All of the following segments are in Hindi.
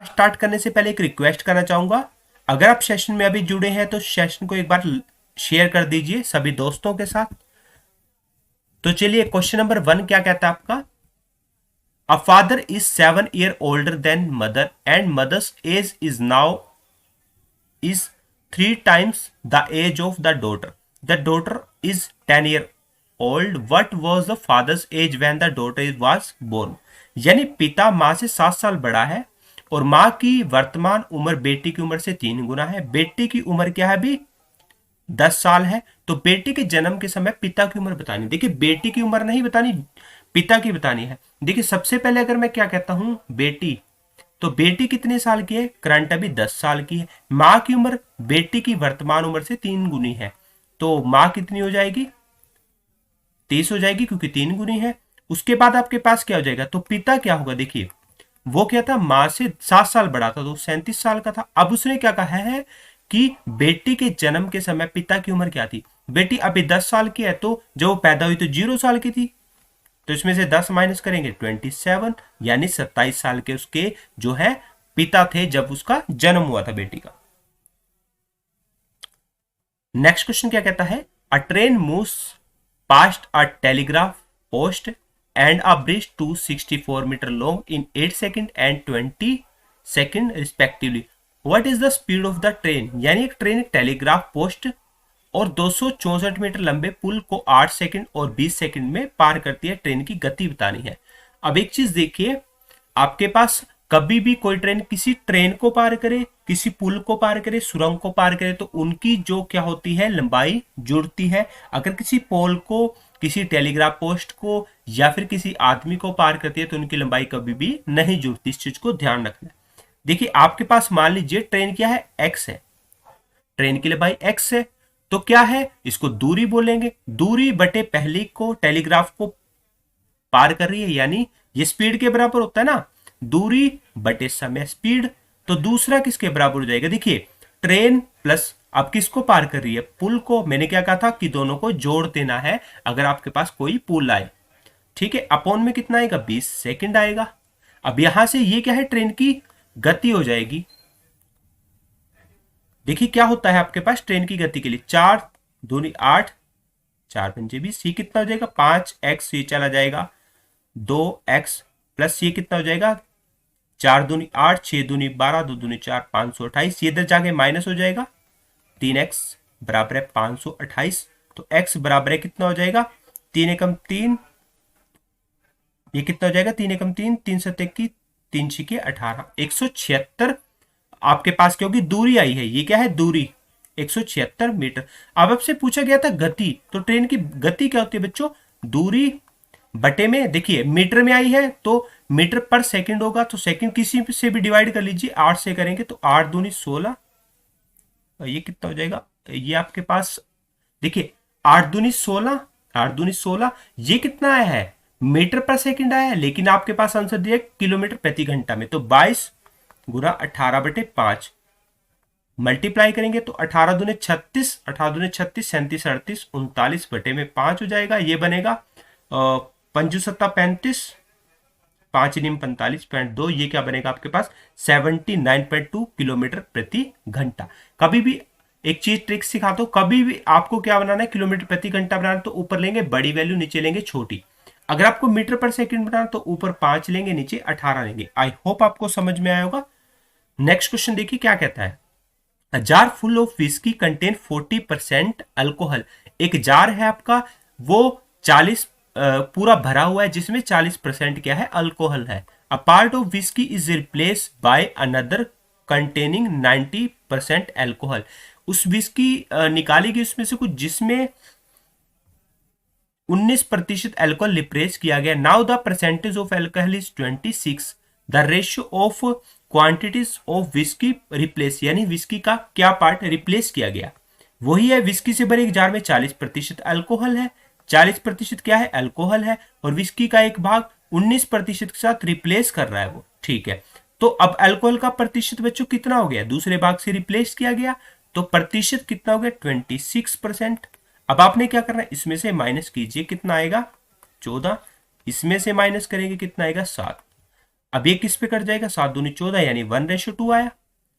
स्टार्ट करने से पहले एक रिक्वेस्ट करना चाहूंगा, अगर आप सेशन में अभी जुड़े हैं तो सेशन को एक बार शेयर कर दीजिए सभी दोस्तों के साथ। तो चलिए क्वेश्चन नंबर 1 क्या कहता है आपका, a father is 7 years older than mother and mother's age is now is 3 times the age of the daughter. The daughter is 10 years old. What was the father's age when the daughter was born? यानी पिता माँ से 7 साल बड़ा है और माँ की वर्तमान उम्र बेटी की उम्र से 3 गुना है। बेटी की उम्र क्या है अभी 10 साल है। तो बेटी के जन्म के समय पिता की उम्र बतानी। देखिए बेटी की उम्र नहीं बतानी, पिता की बतानी है। देखिए सबसे पहले अगर मैं क्या कहता हूं बेटी, तो बेटी कितने साल की है, करंट अभी 10 साल की है। माँ की उम्र बेटी की वर्तमान उम्र से 3 गुनी है, तो माँ कितनी हो जाएगी 30 हो जाएगी क्योंकि 3 गुनी है। उसके बाद आपके पास क्या हो जाएगा, तो पिता क्या होगा, देखिए वो क्या था माँ से 7 साल बड़ा था तो 37 साल का था। अब उसने क्या कहा है कि बेटी के जन्म के समय पिता की उम्र क्या थी, बेटी अभी 10 साल की है तो जब वो पैदा हुई तो 0 साल की थी, तो इसमें से 10 माइनस करेंगे 27, यानी 27 साल के उसके जो है पिता थे जब उसका जन्म हुआ था बेटी का। नेक्स्ट क्वेश्चन क्या कहता है, a train moves past a telegraph post and a bridge 264 metre long in 8 second and 20 second respectively. What is the speed of the train, यानी एक ट्रेन एक टेलीग्राफ पोस्ट और 264 मीटर लंबे पुल को 8 सेकंड और 20 सेकंड में पार करती है, ट्रेन की गति बतानी है। अब एक चीज देखिए, आपके पास कभी भी कोई ट्रेन किसी ट्रेन को पार करे, किसी पुल को पार करे, सुरंग को पार करे, तो उनकी जो क्या होती है लंबाई जुड़ती है। अगर किसी पोल को, किसी टेलीग्राफ पोस्ट को या फिर किसी आदमी को पार करती है तो उनकी लंबाई कभी भी नहीं जुड़ती। इस चीज को ध्यान रखना। देखिए आपके पास मान लीजिए ट्रेन क्या है एक्स है, ट्रेन की लंबाई एक्स है, तो क्या है इसको दूरी बोलेंगे, दूरी बटे पहली को टेलीग्राफ को पार कर रही है, यानी ये स्पीड के बराबर होता है ना, दूरी बटे समय स्पीड। तो दूसरा किसके बराबर हो जाएगा, देखिए ट्रेन प्लस अब किसको पार कर रही है, पुल को। मैंने क्या कहा था कि दोनों को जोड़ देना है अगर आपके पास कोई पुल आए, ठीक है। अपॉन में कितना आएगा 20 सेकंड आएगा। अब यहां से ये क्या है ट्रेन की गति हो जाएगी। देखिए क्या होता है आपके पास ट्रेन की गति के लिए, 4 दूनी 8, 4 पंजे 20, ये कितना हो जाएगा 5x, ये चला जाएगा 2x प्लस ये कितना हो जाएगा 4 दूनी 8, 6 दूनी 12, 2 दूनी 4, 528, ये इधर जाके माइनस हो जाएगा 3x बराबर है 528। तो x बराबर है कितना हो जाएगा 3 एकम 3, ये कितना हो जाएगा 3 एकम 3, 3 सत्ते की 3 छिके 18, 176 आपके पास क्या होगी दूरी आई है। ये क्या है दूरी 176 मीटर। अब आपसे पूछा गया था गति, तो ट्रेन की गति क्या होती है बच्चों, दूरी बटे में, देखिए मीटर में आई है तो मीटर पर सेकंड होगा, तो सेकंड किसी से भी डिवाइड कर लीजिए, 8 से करेंगे तो 8 दूनी 16, ये कितना हो जाएगा, ये आपके पास देखिए 8 दूनी 16, 8 दूनी 16, ये कितना आया है मीटर पर सेकंड आया है, लेकिन आपके पास आंसर दिया किलोमीटर प्रति घंटा में। तो 22 गुना 18 बटे 5 मल्टीप्लाई करेंगे तो 18 दूने 36, 18 दूने 36, 37 38 39 बटे में 5 हो जाएगा। ये बनेगा 5 सत्ता 35, 5 निम 45.2, ये क्या बनेगा आपके पास 79.2 किलोमीटर प्रति घंटा। कभी भी एक चीज ट्रिक सिखाता हूं, कभी भी आपको क्या बनाना है किलोमीटर प्रति घंटा बनाना, तो ऊपर लेंगे बड़ी वैल्यू, नीचे लेंगे छोटी। अगर आपको मीटर पर सेकंड बनाना तो ऊपर 5 लेंगे, नीचे 18 लेंगे। आई होप आपको समझ में आया होगा। नेक्स्ट क्वेश्चन देखिए क्या कहता है, a jar full of whisky contain 40% alcohol. एक जार है आपका, वो 40 पूरा भरा हुआ है जिसमें 40% क्या है अल्कोहल है। A part of whisky is replace by another containing 90% alcohol. उस विस्की निकाली गई उसमें से कुछ जिसमें 19% अल्कोहल रिप्लेस किया गया। Now the percentage of alcohol is 26, the ratio of quantities of whisky replace, यानी विस्की का क्या पार्ट रिप्लेस किया गया वही है। विस्की से भरे एक जार में 40% अल्कोहल है, 40% क्या है अल्कोहल है, और विस्की का एक भाग 19% के साथ रिप्लेस कर रहा है वो, ठीक है। तो अब अल्कोहल का प्रतिशत बच्चों कितना हो गया, दूसरे भाग से रिप्लेस किया गया, तो प्रतिशत कितना हो गया 26%। अब आपने क्या करना है, इसमें से माइनस कीजिए, कितना आएगा 14, इसमें से माइनस करेंगे कितना आएगा 7। अब ये किस पे कट जाएगा, 7 दूनी 14 यानी 1:2 आया।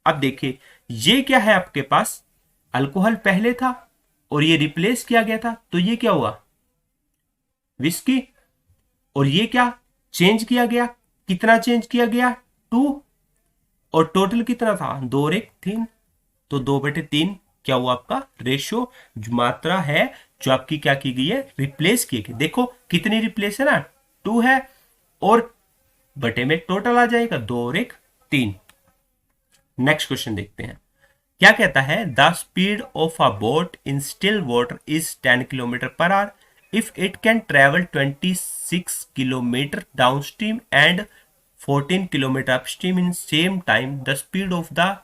अब देखिए ये क्या है आपके पास, अल्कोहल पहले था और ये रिप्लेस किया गया था, तो ये क्या हुआ, विस्की। और ये क्या चेंज किया गया, कितना चेंज किया गया, 2, और टोटल कितना था, 2 और 1 3, तो 2/3 क्या हुआ आपका रेशियो, मात्रा है जो आपकी क्या की गई है, रिप्लेस की गई। देखो कितनी रिप्लेस है ना, 2 है, और बटे में टोटल आ जाएगा 2 और 1 3। नेक्स्ट क्वेश्चन देखते हैं, क्या कहता है, the speed of a boat in still water is 10 kilometre per hour if it can travel 26 kilometre down stream and 14 kilometre upstream in same time, the speed of the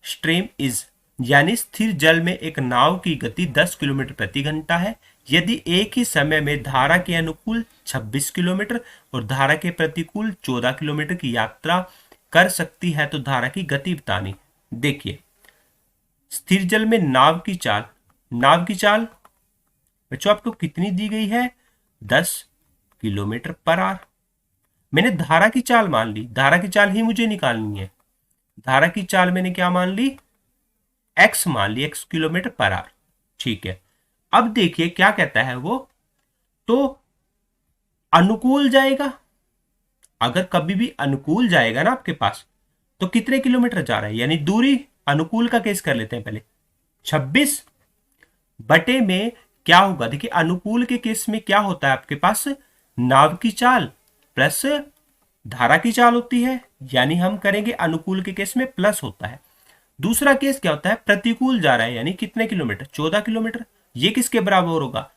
stream is. यानी स्थिर जल में एक नाव की गति 10 किलोमीटर प्रति घंटा है, यदि एक ही समय में धारा के अनुकूल 26 किलोमीटर और धारा के प्रतिकूल 14 किलोमीटर की यात्रा कर सकती है तो धारा की गति बतानी। देखिए स्थिर जल में नाव की चाल बच्चों आपको कितनी दी गई है, 10 किलोमीटर पर आवर। मैंने धारा की चाल मान ली, धारा की चाल ही मुझे निकालनी है, धारा की चाल मैंने क्या मान ली, x मान ली, x किलोमीटर पर आवर। ठीक है, अब देखिए क्या कहता है वो, तो अनुकूल जाएगा, अगर कभी भी अनुकूल जाएगा ना आपके पास, तो कितने किलोमीटर जा रहा है, यानी दूरी, अनुकूल का केस कर लेते हैं पहले, 26 बटे में क्या होगा, देखिए अनुकूल के केस में क्या होता है आपके पास, नाव की चाल प्लस धारा की चाल होती है, यानी हम करेंगे अनुकूल के केस में प्लस होता है। दूसरा केस क्या होता है, प्रतिकूल जा रहा है, यानी कितने किलोमीटर, 14 किलोमीटर। ये किसके बराबर होगा,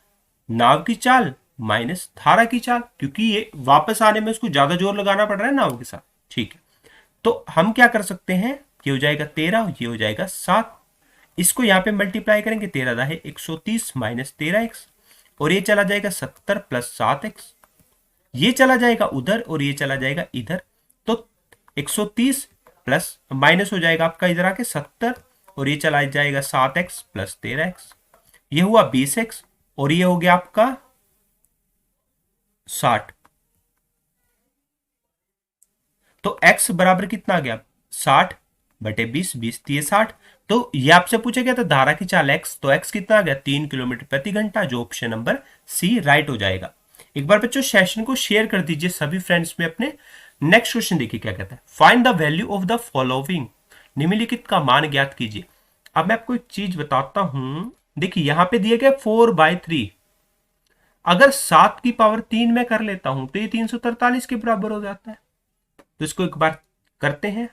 नाव की चाल माइनस धारा की चाल, क्योंकि ये वापस आने में उसको ज्यादा जोर लगाना पड़ रहा है नाव के साथ। ठीक है, तो हम क्या कर सकते हैं, ये हो जाएगा 13, ये हो जाएगा 7, इसको यहां पे मल्टीप्लाई करेंगे, 13 है 130 माइनस 13x, और ये चला जाएगा 70 प्लस 7x, ये चला जाएगा उधर और ये चला जाएगा इधर, तो 130 प्लस माइनस हो जाएगा आपका इधर आके 70, और ये चला जाएगा 7x प्लस 13x, ये हुआ 20x, और ये हो गया आपका 60। तो x बराबर कितना आ गया, 60 बटे 20, 20 दिए 60। तो ये आपसे पूछा गया था धारा की चाल x, तो x कितना आ गया, 3 किलोमीटर प्रति घंटा, जो ऑप्शन नंबर सी राइट हो जाएगा। एक बार बच्चों सेशन को शेयर कर दीजिए सभी फ्रेंड्स में अपने। नेक्स्ट क्वेश्चन देखिए क्या कहता है, find the value of the following, निम्नलिखित का मान ज्ञात कीजिए। अब मैं आपको एक चीज बताता हूं, देखिए यहां पे दिए गए 4/3, अगर 7 की पावर 3 में कर लेता हूं तो ये 343 के बराबर हो जाता है। तो इसको एक बार करते हैं,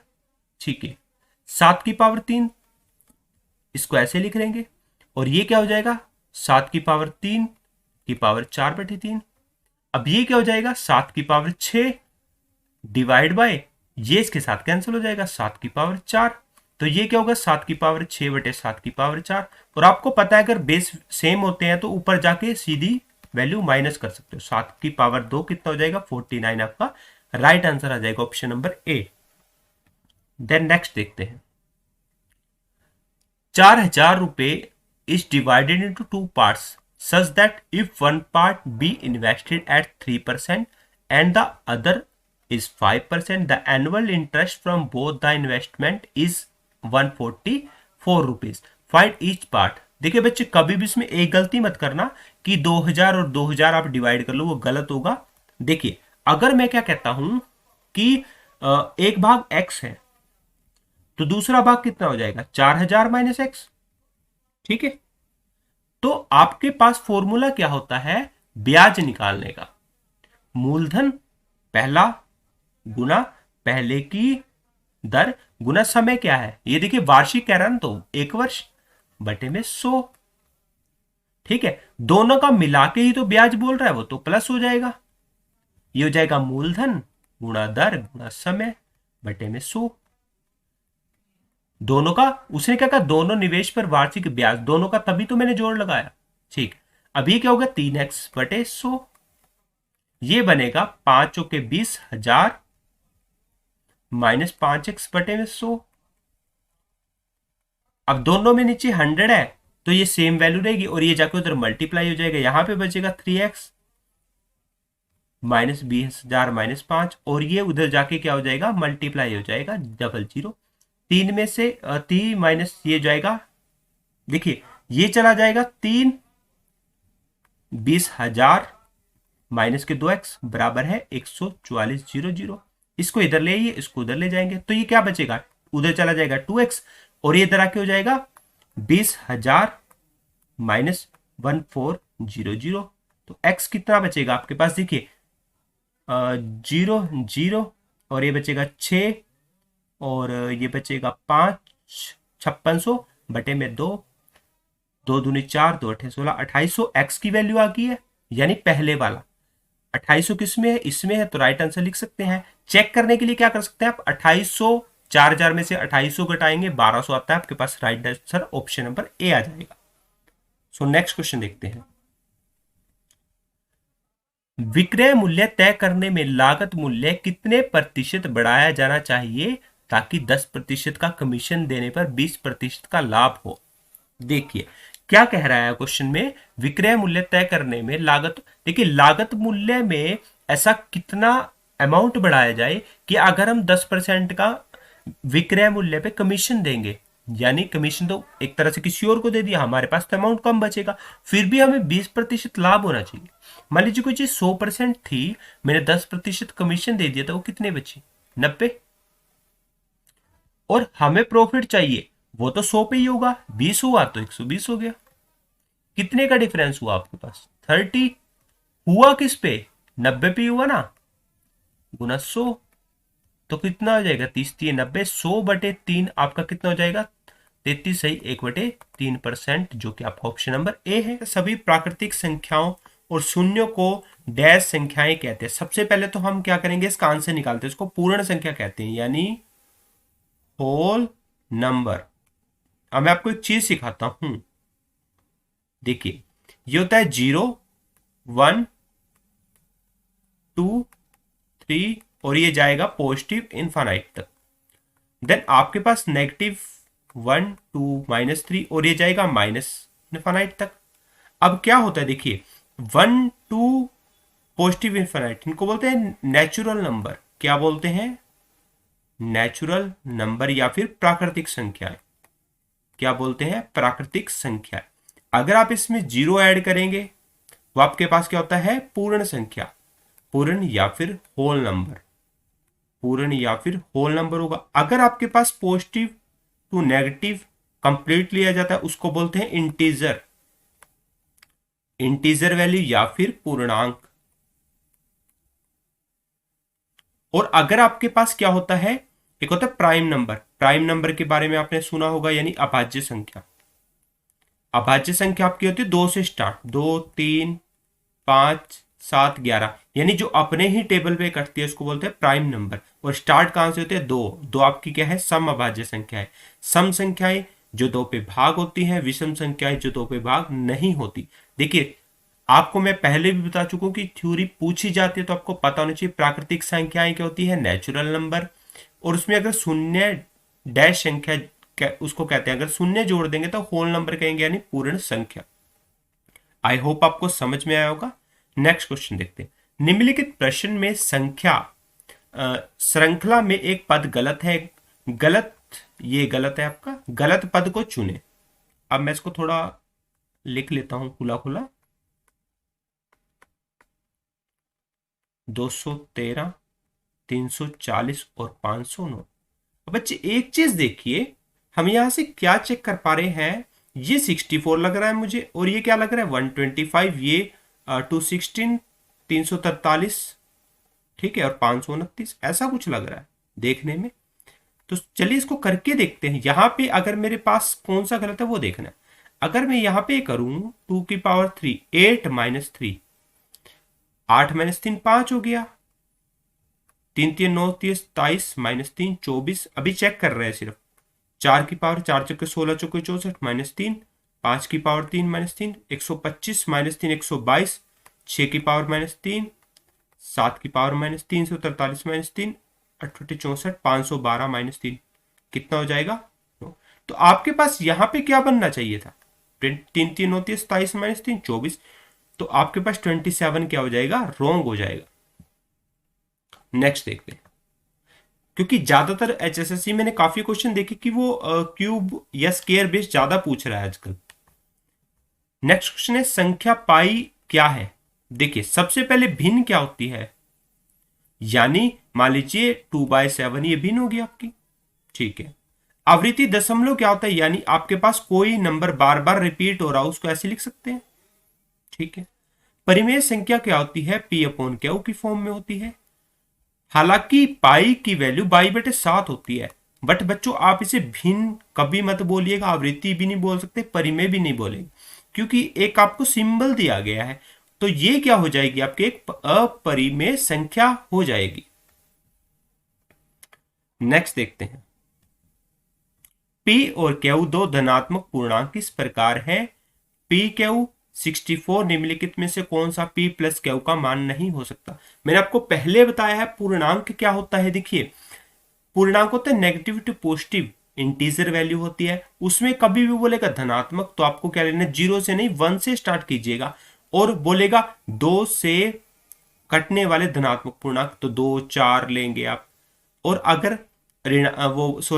ठीक है, 7 की पावर 3, इसको ऐसे लिख लेंगे, और ये क्या हो जाएगा, 7 की पावर 3 की पावर 4/3। अब ये क्या हो जाएगा, 7 की पावर 6 डिवाइड बाय, ये इसके साथ कैंसिल हो जाएगा, 7 की पावर 4, तो ये क्या होगा, 7 की पावर 6/7 की पावर 4। और आपको पता है अगर बेस सेम होते हैं तो ऊपर जाके सीधी वैल्यू माइनस कर सकते हो, 7 की पावर 2 कितना हो जाएगा, 49 आपका राइट आंसर आ जाएगा, option number A. Then next देखते हैं, 4000 रुपए is divided into 2 parts such that if one part be invested at 3% and the other is 5%, the annual interest from both the investment is 144 rupees. Find each part. देखिए बच्चे कभी भी इसमें एक गलती मत करना कि 2000 और 2000 आप डिवाइड कर लो, वो गलत होगा। देखिए अगर मैं क्या कहता हूं कि एक भाग x है तो दूसरा भाग कितना हो जाएगा, 4000 माइनस एक्स। ठीक है, तो आपके पास फॉर्मूला क्या होता है ब्याज निकालने का, मूलधन पहला गुना पहले की दर गुना समय क्या है, ये देखिए वार्षिक कह रहा है ना, तो 1 वर्ष बटे में 100। ठीक है, दोनों का मिला के ही तो ब्याज बोल रहा है, वो तो प्लस हो जाएगा, ये हो जाएगा मूलधन गुणा दर गुणा समय बटे में 100। दोनों का उसने क्या कहा, दोनों निवेश पर वार्षिक ब्याज, दोनों का तभी तो मैंने जोड़ लगाया। ठीक, अभी क्या होगा, 3x बटे 100, ये बनेगा 5 के 20,000 माइनस 5x बटे में 100। अब दोनों में नीचे 100 है तो ये सेम वैल्यू रहेगी और ये जाकर उधर मल्टीप्लाई हो जाएगा, यहां पे बचेगा 3x। -20,000 -5, और ये उधर जाके क्या हो जाएगा, मल्टीप्लाई हो जाएगा 00। 3 में से 3 माइनस ये जाएगा, देखिए ये चला जाएगा 3, 20,000 माइनस के 2x बराबर है 144,000। इसको इधर ले आइए, इसको उधर ले जाएंगे तो ये क्या बचेगा, उधर चला जाएगा 2x, और ये इधर आके हो जाएगा 20,000 माइनस 1400। तो x कितना बचेगा आपके पास, देखिए 0 0, और ये बचेगा 6, और ये बचेगा 5, 5600 बटे में 2, 2 दूनी 4, 2 अठे 16, 2800 x की वैल्यू आ गई है, यानी पहले वाला 2800 किस में है, इसमें है, तो राइट आंसर लिख सकते हैं। चेक करने के लिए क्या कर सकते हैं आप, 2800 4000 में से 2800 घटाएंगे 1200 आता है आपके पास, right answer option number A आ जाएगा। सो नेक्स्ट क्वेश्चन देखते हैं। विक्रय मूल्य तय करने में लागत मूल्य कितने प्रतिशत बढ़ाया जाना चाहिए ताकि 10% का कमीशन देने पर 20% का लाभ हो। देखिए क्या कह रहा है क्वेश्चन में, विक्रय मूल्य तय करने में लागत, देखिए लागत मूल्य में ऐसा कितना अमाउंट बढ़ाया जाए कि अगर हम 10% का विक्रय मूल्य पे कमीशन देंगे, यानी कमीशन तो एक तरह से किसी और को दे दिया, हमारे पास तो अमाउंट कम बचेगा, फिर भी हमें 20% लाभ होना चाहिए। मान लीजिए कोई चीज 100% थी, मैंने 10% कमीशन दे दिया था, वो कितने बची, 90, और हमें प्रॉफिट चाहिए वो तो 100 पे ही होगा, 20 हुआ तो 120 हो गया, कितने का डिफरेंस हुआ आपके पास, 30 हुआ किस पे, 90 पे हुआ ना, गुना 100, तो कितना हो जाएगा, 30 3 90, 100 बटे 3 आपका कितना हो जाएगा, 33 सही 1/3%, जो कि आपका ऑप्शन नंबर ए है। सभी प्राकृतिक संख्याओं और शून्यों को डैश संख्याएं कहते हैं। सबसे पहले तो हम क्या करेंगे, इसका आंसर निकालते हैं, इसको पूर्ण संख्या कहते हैं, यानी होल नंबर। अब मैं आपको एक चीज सिखाता हूं, देखिए ये होता है 0 1 2 3, और ये जाएगा पॉजिटिव इनफाइनाइट तक। देन आपके पास -1 2 -3, और ये जाएगा माइनस इनफाइनाइट तक। अब क्या होता है, देखिए 1 2 पॉजिटिव इनफाइनाइट, इनको बोलते हैं नेचुरल नंबर। क्या बोलते हैं, नेचुरल नंबर, या फिर प्राकृतिक संख्याएं। क्या बोलते हैं, प्राकृतिक संख्या। अगर आप इसमें 0 ऐड करेंगे तो आपके पास क्या होता है, पूर्ण संख्या, पूर्ण या फिर होल नंबर, पूर्ण या फिर होल नंबर होगा। अगर आपके पास पॉजिटिव टू नेगेटिव कंप्लीट लिया जाता है, उसको बोलते हैं इंटीजर, इंटीजर वैल्यू या फिर पूर्णांक। और अगर आपके पास क्या होता है, एक होता है प्राइम नंबर। प्राइम नंबर के बारे में आपने सुना होगा, यानी अभाज्य संख्या। अभाज्य संख्या आपकी होती है 2 से स्टार्ट, 2 3 5 7 11, यानी जो अपने ही टेबल पे कटती है उसको बोलते हैं प्राइम नंबर। और स्टार्ट कहां से होते हैं, 2 2 आपकी क्या है, सम अभाज्य संख्या है। सम संख्याएं जो 2 पे भाग होती हैं, विषम संख्याएं जो 2 पे भाग नहीं होती। देखिए आपको मैं पहले भी बता चुका हूं कि थ्योरी पूछी जाती है तो आपको पता होना चाहिए प्राकृतिक संख्याएं क्या होती है, नेचुरल नंबर। और उसमें अगर शून्य डैश संख्या उसको कहते हैं, अगर शून्य जोड़ देंगे तो होल नंबर कहेंगे, यानी पूर्ण संख्या। आई होप आपको समझ में आया होगा। नेक्स्ट क्वेश्चन देखते हैं। निम्नलिखित प्रश्न में संख्या श्रृंखला में एक पद गलत है, गलत, ये गलत है आपका, गलत पद को चुने। अब मैं इसको थोड़ा लिख लेता हूं खुला खुला, 213 340 और 509। बच्चे एक चीज देखिए, हम यहां से क्या चेक कर पा रहे हैं, ये 64 लग रहा है मुझे, और ये क्या लग रहा है 125, ये 216 343, ठीक है, और 529, ऐसा कुछ लग रहा है देखने में। तो चलिए इसको करके देखते हैं। यहां पे अगर मेरे पास कौन सा गलत है वो देखना है। अगर मैं यहां पे करूं 2 की पावर 3, 8 माइनस 3, 8 माइनस 3 5 हो गया, 3 3 9 27 माइनस 3 24। अभी चेक कर रहे हैं सिर्फ। 4 की पावर 4 चौके 16 चौके 64 माइनस 3, 5 की पावर 3 माइनस 3 125 माइनस 3 122, 6 की पावर माइनस 3, 7 की पावर माइनस 343 माइनस 3 68 64 512 माइनस 3, कितना हो जाएगा। तो आपके पास यहाँ पे क्या बनना चाहिए था, 3 3 29 27 माइनस 3 24, तो आपके पास 27 क्या हो जाएगा, रॉन्ग हो जाएगा। नेक्स्ट देखते हैं, क्योंकि ज्यादातर एचएसएससी मैंने काफी क्वेश्चन देखे कि वो क्यूब या स्क्वायर बेस ज्यादा पूछ रहा है आजकल। नेक्स्ट क्वेश्चन है संख्या पाई क्या है। देखिए सबसे पहले भिन्न क्या होती है, यानी मान लीजिए 2/7 ये भिन्न होगी आपकी, ठीक है। आवृत्ति दशमलव क्या होता है, यानी आपके पास कोई नंबर बार बार रिपीट हो रहा हो उसको ऐसे लिख सकते हैं, ठीक है। परिमेय संख्या क्या होती है, P/Q की फॉर्म में होती है। हालांकि पाई की वैल्यू 22/7 होती है, बट बच्चों आप इसे भिन्न कभी मत बोलिएगा, आवृत्ति भी नहीं बोल सकते, परिमेय भी नहीं बोलेंगे, क्योंकि एक आपको सिंबल दिया गया है, तो ये क्या हो जाएगी आपके एक अपरिमेय संख्या हो जाएगी। नेक्स्ट देखते हैं, P और Q दो धनात्मक पूर्णांक किस प्रकार है। PQ 64 निम्नलिखित में से कौन सा P प्लस Q का मान नहीं हो सकता। मैंने आपको पहले बताया है पूर्णांक क्या होता है। देखिए पूर्णांक होता है negative to positive, integer value होती है, उसमें कभी भी बोलेगा धनात्मक तो आपको क्या लेना है, 0 से नहीं 1 से स्टार्ट कीजिएगा, और बोलेगा 2 से कटने वाले धनात्मक पूर्णांक तो 2 4 लेंगे आप, और अगर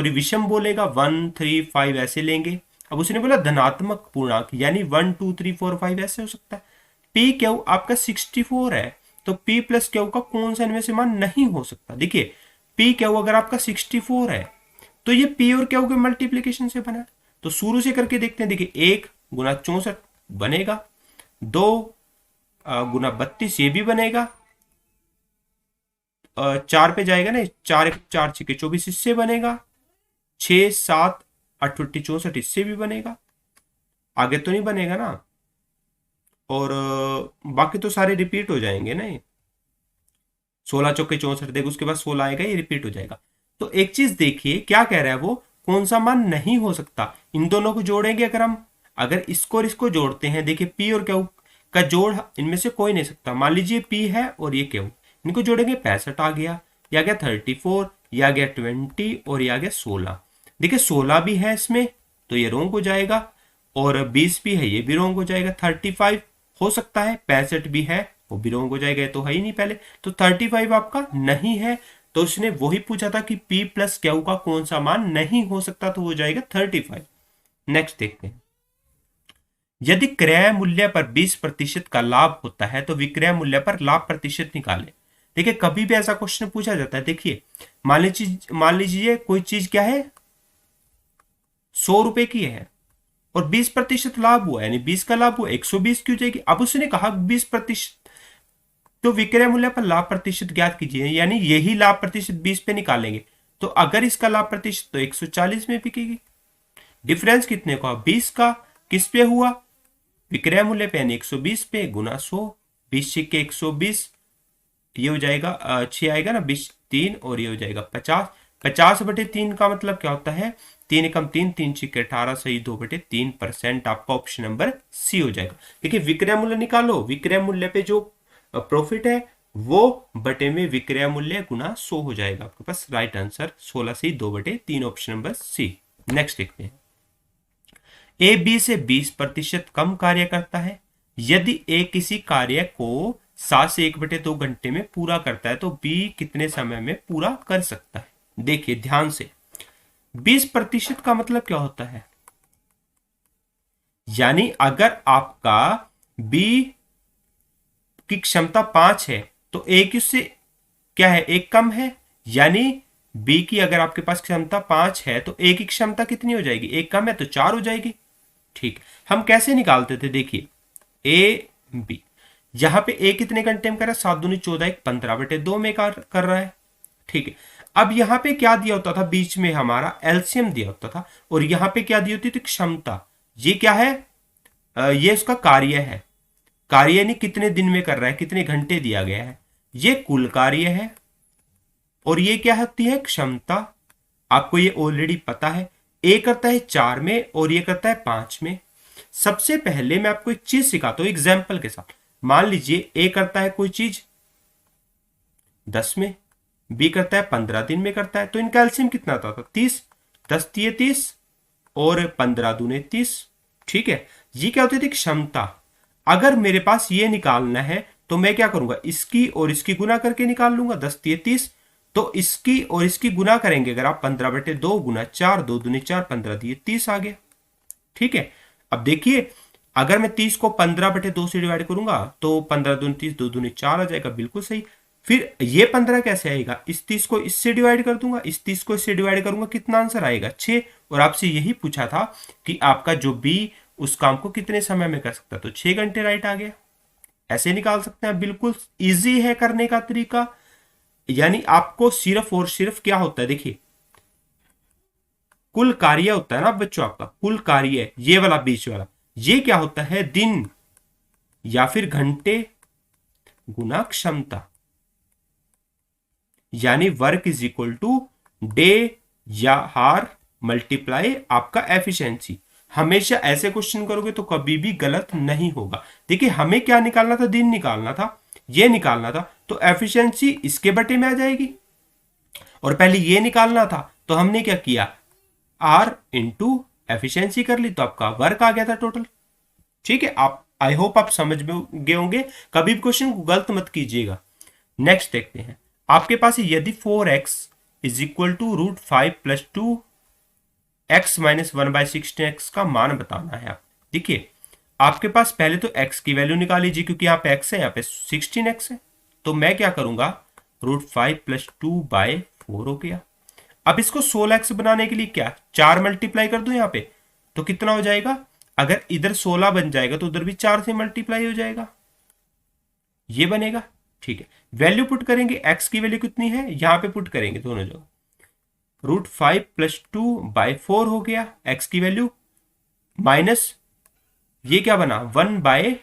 विषम बोलेगा 1 3 5 ऐसे लेंगे। अब उसने बोला धनात्मक पूर्णांक यानी 1 2 3 4 5 ऐसे हो सकता है। पी क्यू आपका 64 है, तो P प्लस क्यू का कौन सा इनमें से मान नहीं हो सकता। देखिए P क्यू अगर आपका 64 है तो ये P और क्यू के मल्टीप्लीकेशन से बना है, तो शुरू से करके देखते हैं। देखिए 1 गुना 64 बनेगा, 2 गुना 32 ये भी बनेगा, 4 पे जाएगा ना, 4 4 6 24 इससे बनेगा, 6 7 68 64 इससे भी बनेगा, आगे तो नहीं बनेगा ना, और बाकी तो सारे रिपीट हो जाएंगे ना, ये 16 चौके 64 देखो, उसके बाद 16 आएगा, ये रिपीट हो जाएगा। तो एक चीज देखिए क्या कह रहा है वो, कौन सा मान नहीं हो सकता। इन दोनों को जोड़ेंगे अगर हम, अगर इसको और इसको जोड़ते हैं, देखिए P और Q का जोड़ इनमें से कोई नहीं सकता। मान लीजिए P है और ये Q, इनको जोड़ेंगे 65 आ गया, या गया 34, या गया 20 और या गया 16। देखिए 16 भी है इसमें तो ये रोंग हो जाएगा, और 20 भी है ये भी रोंग हो जाएगा, 35 हो सकता है, 65 भी है वो भी रोंग हो जाएगा, ये तो है ही नहीं पहले, तो 35 आपका नहीं है। तो उसने वही पूछा था कि P प्लस Q का कौन सा मान नहीं हो सकता, तो हो जाएगा 35। नेक्स्ट देखते हैं, यदि क्रय मूल्य पर 20% का लाभ होता है तो विक्रय मूल्य पर लाभ प्रतिशत निकालें। देखिए कभी भी ऐसा क्वेश्चन पूछा जाता है। देखिए मान लीजिए कोई चीज क्या है 100 रुपए की है और 20% लाभ हुआ, यानी 20 का लाभ हुआ, 120 की हो जाएगी। अब उसने कहा 20%, तो विक्रय मूल्य पर लाभ प्रतिशत ज्ञात कीजिए, यानी यही लाभ प्रतिशत 20 पे निकालेंगे, तो अगर इसका लाभ प्रतिशत तो 140 में बिकेगी। डिफरेंस कितने का, 20 का, किस पे हुआ, विक्रय मूल्य पे, यानी 120 पे गुना 100, 20 के 120, ये हो जाएगा 6 आएगा ना, 20 3 और ये हो जाएगा 50। 50/3 का मतलब क्या होता है, 3 एकम 3, 3 6 18 सही 2/3%। आपका ऑप्शन नंबर सी हो जाएगा। देखिए विक्रय मूल्य निकालो, विक्रय मूल्य पे जो प्रॉफिट है वो बटे में विक्रय मूल्य गुना 100 हो जाएगा, आपके पास राइट आंसर 16 से 2/3, ऑप्शन नंबर सी। नेक्स्ट देखते हैं, ए बी से 20% कम कार्य करता है। यदि ए किसी कार्य को 7 से 1/2 घंटे में पूरा करता है तो बी कितने समय में पूरा कर सकता है। देखिए ध्यान से, 20% का मतलब क्या होता है, यानी अगर आपका बी की क्षमता 5 है तो ए की उससे क्या है, 1 कम है, यानी बी की अगर आपके पास क्षमता 5 है तो ए की क्षमता कितनी हो जाएगी, 1 कम है तो 4 हो जाएगी। ठीक, हम कैसे निकालते थे, देखिए ए बी, यहां पे ए कितने घंटे में कर रहा है, 7 दूनी 14, 15/2 में कर रहा है। ठीक है, अब यहां पे क्या दिया होता था, बीच में हमारा एलसीएम दिया होता था, और यहां पे क्या दी होती थी, क्षमता। ये क्या है, ये उसका कार्य है, कार्य यानी कितने दिन में कर रहा है, कितने घंटे दिया गया है, ये कुल कार्य है, और ये क्या होती है, क्षमता। आपको ये ऑलरेडी पता है, ए करता है 4 में और ये करता है 5 में। सबसे पहले मैं आपको एक चीज सिखाता हूं एग्जाम्पल के साथ। मान लीजिए ए करता है कोई चीज 10 में, बी करता है 15 दिन में करता है, तो इनका एलसीएम कितना आता था, 30, 10 3 30 और 15 दूने 30। ठीक है, ये क्या होती थी, क्षमता। अगर मेरे पास ये निकालना है तो मैं क्या करूंगा, इसकी और इसकी गुना करके निकाल लूंगा, 10 तिये 30। तो इसकी और इसकी गुना करेंगे अगर आप, 15/2 गुना 4, 2 दूनी 4, 15 दिए 30 आ गया। ठीक है, अब देखिए अगर मैं 30 को 15/2 से डिवाइड करूंगा तो 15 दूनी 30, 2 दूनी 4 आ जाएगा, बिल्कुल सही। फिर ये 15 कैसे आएगा, इस 30 को इससे डिवाइड कर दूंगा, इस 30 को इससे डिवाइड करूंगा, कितना आंसर आएगा 6। और आपसे यही पूछा था कि आपका जो बी उस काम को कितने समय में कर सकता है, तो 6 घंटे राइट आ गया। ऐसे निकाल सकते हैं, बिल्कुल इजी है करने का तरीका। यानी आपको सिर्फ और सिर्फ क्या होता है, देखिए कुल कार्य होता है ना बच्चों, आपका कुल कार्य, ये वाला बीच वाला, ये क्या होता है, दिन या फिर घंटे गुना क्षमता, यानी work is equal to day या हार मल्टीप्लाई आपका एफिशिएंसी। हमेशा ऐसे क्वेश्चन करोगे तो कभी भी गलत नहीं होगा। देखिए हमें क्या निकालना था, दिन निकालना था, ये निकालना था, तो एफिशिएंसी इसके बटे में आ जाएगी। और पहले ये निकालना था तो हमने क्या किया, आर इंटू एफिशिएंसी कर ली, तो आपका वर्क आ गया था टोटल। ठीक है, आप आई होप आप समझ गए होंगे, कभी भी क्वेश्चन को गलत मत कीजिएगा। नेक्स्ट देखते हैं, आपके पास यदि 4x is equal to √5 + 2x - 1/16x का मान बताना है। आप देखिए आपके पास पहले तो x की वैल्यू निकाल लीजिए, क्योंकि यहाँ पे x है, यहाँ पे 16x है। तो मैं क्या करूंगा, √5 + 2/4 हो गया। अब इसको 16x बनाने के लिए क्या 4 मल्टीप्लाई कर दो यहाँ पे, तो कितना हो जाएगा, अगर इधर 16 बन जाएगा तो उधर भी 4 से मल्टीप्लाई हो जाएगा, ये बनेगा। ठीक है, वैल्यू पुट करेंगे, x की वैल्यू कितनी है यहां पे पुट करेंगे दोनों जगह, √5 + 2/4 हो गया x की वैल्यू, माइनस ये क्या बना 1/4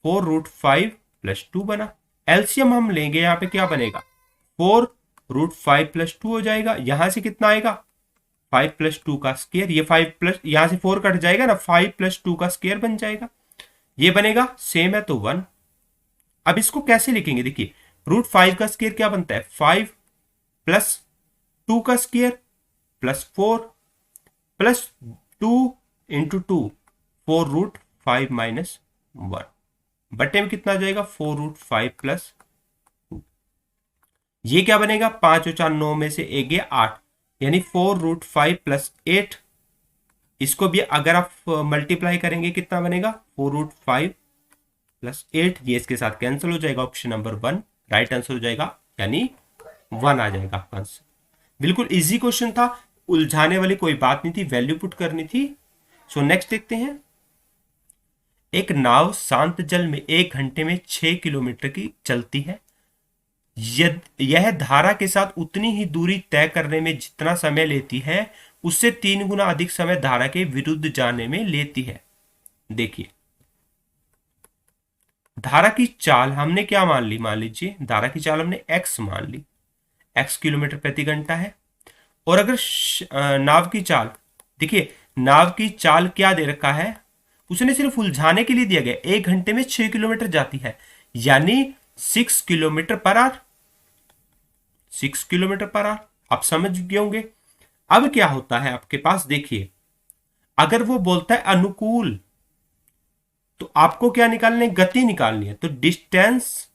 √5 + 2 बना। एलसीएम हम लेंगे, यहां पे क्या बनेगा 4 √5 + 2 हो जाएगा, यहां से कितना आएगा 5 + 2 का स्क्वायर, ये 5 प्लस यहां से 4 कट जाएगा ना, 5 + 2 का स्क्वायर बन जाएगा, ये बनेगा सेम है तो 1। अब इसको कैसे लिखेंगे, देखिए √5 का स्क्वायर क्या बनता है 5 + 2 का स्क्वायर +4 + 2 × 2 4 √5 - 1 बटे में कितना आ जाएगा 4 √5 + 2, ये क्या बनेगा 5 और 4 9 में से 1 गया 8, यानी 4 √5 + 8। इसको भी अगर आप मल्टीप्लाई करेंगे कितना बनेगा 4 √5 + 8, ये इसके साथ कैंसिल हो जाएगा, ऑप्शन नंबर 1 राइट आंसर हो जाएगा, यानी 1 आ जाएगा आपका आंसर। बिल्कुल इजी क्वेश्चन था, उलझाने वाली कोई बात नहीं थी, वैल्यू पुट करनी थी। सो नेक्स्ट देखते हैं, एक नाव शांत जल में 1 घंटे में 6 किलोमीटर की चलती है। यह धारा के साथ उतनी ही दूरी तय करने में जितना समय लेती है, उससे 3 गुना अधिक समय धारा के विरुद्ध जाने में लेती है। देखिए धारा की चाल हमने क्या मान ली, मान लीजिए धारा की चाल हमने x मान ली, x किलोमीटर प्रति घंटा है। और अगर नाव की चाल, देखिए नाव की चाल क्या दे रखा है, उसने सिर्फ उलझाने के लिए दिया गया, 1 घंटे में 6 किलोमीटर जाती है, यानी 6 kilometre per our, 6 kilometre per our, आप समझ गए होंगे। अब क्या होता है आपके पास, देखिए अगर वो बोलता है अनुकूल, तो आपको क्या निकालनी है, गति निकालनी है, तो डिस्टेंस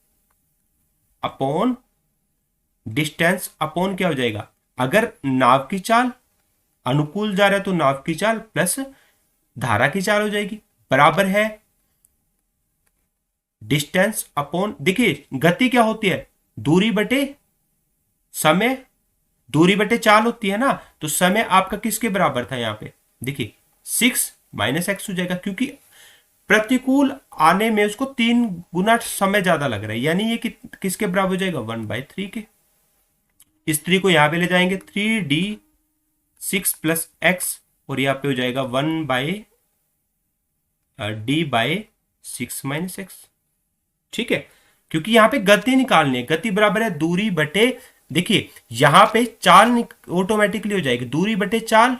अपॉन क्या हो जाएगा, अगर नाव की चाल अनुकूल जा रहा है तो नाव की चाल प्लस धारा की चाल हो जाएगी, बराबर है डिस्टेंस अपॉन, देखिए गति क्या होती है दूरी बटे समय, दूरी बटे चाल होती है ना, तो समय आपका किसके बराबर था यहाँ पे, देखिए 6 - x हो जाएगा, क्योंकि प्रतिकूल आने में उसको 3 गुना समय ज्यादा लग रहा है, यानी ये किसके बराबर हो जाएगा 1/3 के। इस 3 को यहां पे ले जाएंगे 3d6 + x, और यहां पे हो जाएगा 1/d/6 - x। ठीक है, क्योंकि यहां पे गति निकालनी है, गति बराबर है दूरी बटे, देखिए यहां पे चाल ऑटोमेटिकली हो जाएगी, दूरी बटे चाल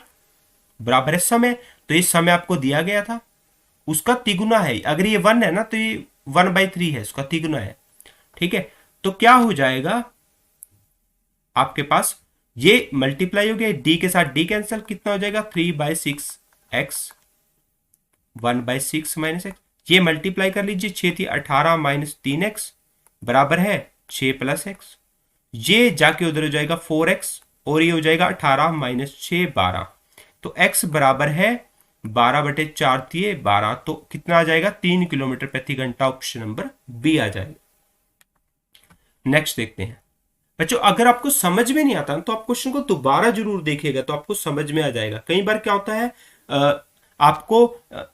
बराबर है समय, तो ये समय आपको दिया गया था उसका तिगुना है, अगर ये 1 है ना तो ये 1/3 है, उसका तिगुना है। ठीक है, तो क्या हो जाएगा आपके पास, ये मल्टीप्लाई हो गया, डी के साथ डी कैंसिल, कितना हो जाएगा 3/6x 1/6 - x, ये मल्टीप्लाई कर लीजिए, 6 थी 18 माइनस 3x बराबर है 6 प्लस एक्स। ये जाके उधर हो जाएगा 4x और ये हो जाएगा 18 माइनस 6 12। तो x बराबर है 12/4 दिए 12, तो कितना आ जाएगा 3 किलोमीटर प्रति घंटा। ऑप्शन नंबर बी आ जाएगा। नेक्स्ट देखते हैं बच्चों, अगर आपको समझ में नहीं आता तो आप क्वेश्चन को दोबारा जरूर देखिएगा तो आपको समझ में आ जाएगा। कई बार क्या होता है आपको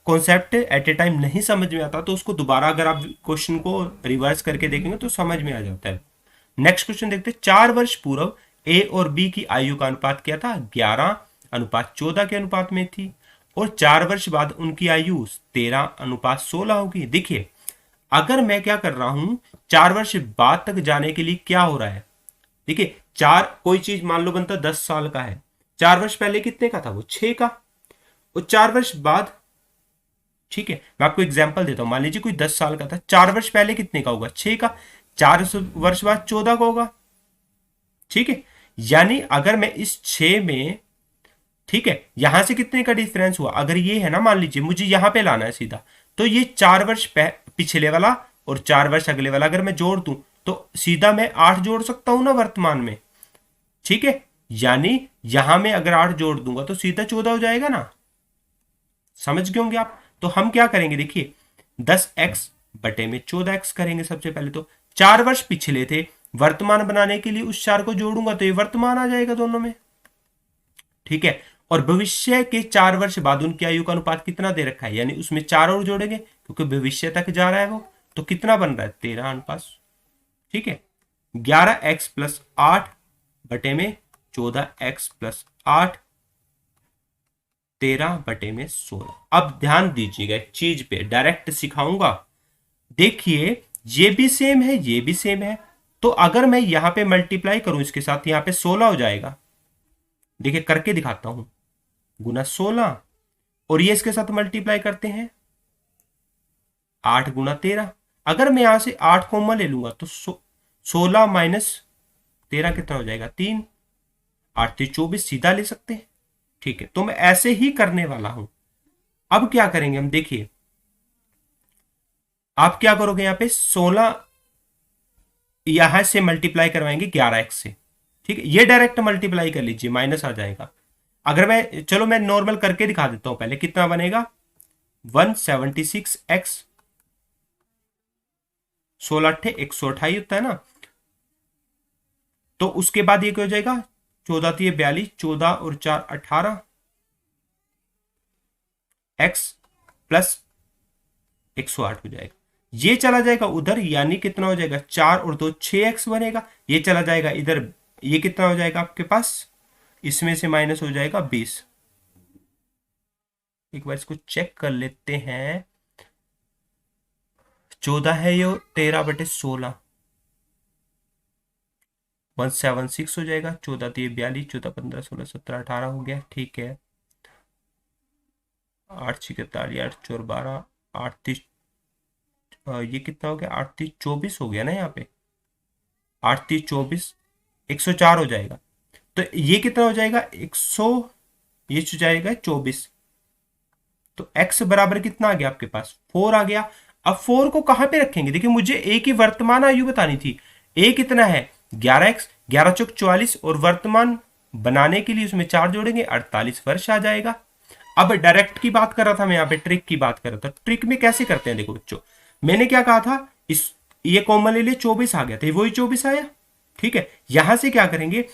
कॉन्सेप्ट एट ए टाइम नहीं समझ में आता, तो उसको दोबारा अगर आप क्वेश्चन को रिवर्स करके देखेंगे तो समझ में आ जाता है। नेक्स्ट क्वेश्चन देखते हैं, 4 वर्ष पूर्व ए और बी की आयु का अनुपात क्या था? 11:14 के अनुपात में थी, और 4 वर्ष बाद उनकी आयु 13:16 होगी। देखिए अगर मैं क्या कर रहा हूं, 4 वर्ष बाद तक जाने के लिए क्या हो रहा है, देखिए कोई चीज मान लो बनता 10 साल का है, 4 वर्ष पहले कितने का था? वो 6 का। और 4 वर्ष बाद, ठीक है मैं आपको एग्जांपल देता हूं, मान लीजिए कोई 10 साल का था, 4 वर्ष पहले कितने का होगा? 6 का। 4 वर्ष बाद 14 का होगा, ठीक है। यानी अगर मैं इस 6 में, ठीक है, यहां से कितने का डिफरेंस हुआ, अगर ये है ना, मान लीजिए मुझे यहां पे लाना है सीधा, तो ये 4 वर्ष पिछले वाला और 4 वर्ष अगले वाला अगर मैं जोड़ दूं तो सीधा मैं 8 जोड़ सकता हूं ना वर्तमान में, ठीक है। यानी यहां में अगर 8 जोड़ दूंगा तो सीधा 14 हो जाएगा ना, समझ गए होंगे आप। तो हम क्या करेंगे, देखिए 10x बटे में 14x करेंगे। सबसे पहले तो 4 वर्ष पिछले थे, वर्तमान बनाने के लिए उस 4 को जोड़ूंगा तो ये वर्तमान आ जाएगा दोनों में, ठीक है। और भविष्य के 4 वर्ष बाद उनकी आयु का अनुपात कितना दे रखा है, यानी उसमें 4 और जोड़ेंगे क्योंकि भविष्य तक जा रहा है वो, तो कितना बन रहा है? 13:, ठीक है। 11x प्लस 8 बटे में 14x प्लस 8, 13 बटे में 16। अब ध्यान दीजिएगा एक चीज पे, डायरेक्ट सिखाऊंगा। देखिए ये भी सेम है, ये भी सेम है, तो अगर मैं यहां पे मल्टीप्लाई करूं इसके साथ, यहां पे 16 हो जाएगा। देखिए करके दिखाता हूं, गुना 16, और ये इसके साथ मल्टीप्लाई करते हैं 8 गुना 13। अगर मैं यहां से 8 कॉमन ले लूंगा तो 16 माइनस 13 कितना हो जाएगा? 3। 8 से 24 सीधा ले सकते हैं, ठीक है। तो मैं ऐसे ही करने वाला हूं। अब क्या करेंगे हम, देखिए आप क्या करोगे, यहां पे 16 यहां से मल्टीप्लाई करवाएंगे 11x से, ठीक है। ये डायरेक्ट मल्टीप्लाई कर लीजिए, माइनस आ जाएगा। अगर मैं, चलो मैं नॉर्मल करके दिखा देता हूं पहले, कितना बनेगा? 176x, 16 8 128 होता है ना, तो उसके बाद ये क्या हो जाएगा? 14 42, 14 और 4 18, x प्लस 108 हो जाएगा। ये चला जाएगा उधर, यानी कितना हो जाएगा? 4 और 2 6x बनेगा। ये चला जाएगा इधर, ये कितना हो जाएगा आपके पास? इसमें से माइनस हो जाएगा 20। एक बार इसको चेक कर लेते हैं, 14 है ये, 13 बटे 16, 176 हो जाएगा। 14 42, 14 15 16 17 18 हो गया, ठीक है। 8 41, 8 4 12, 8 30, ये कितना हो गया? 8 30 24 हो गया ना यहाँ पे, 8 30 24, 104 हो जाएगा। तो ये कितना हो जाएगा? 100, ये हो जाएगा 24। तो x बराबर कितना आ गया आपके पास? 4 आ गया। अब 4 को कहां पे रखेंगे? देखिए मुझे a की वर्तमान आयु बतानी थी। a कितना है? 11x, 11 चौक 44, और वर्तमान बनाने के लिए उसमें 4 जोड़ेंगे 48 वर्ष आ जाएगा। अब डायरेक्ट की बात कर रहा था मैं, यहाँ पे ट्रिक की बात कर रहा था। ट्रिक में कैसे करते हैं, देखो बच्चों, मैंने क्या कहा था, इस ये कॉमन ले लिए, 24 आ गया था, वही 24 आया, ठीक है। यहां से क्या करेंगे,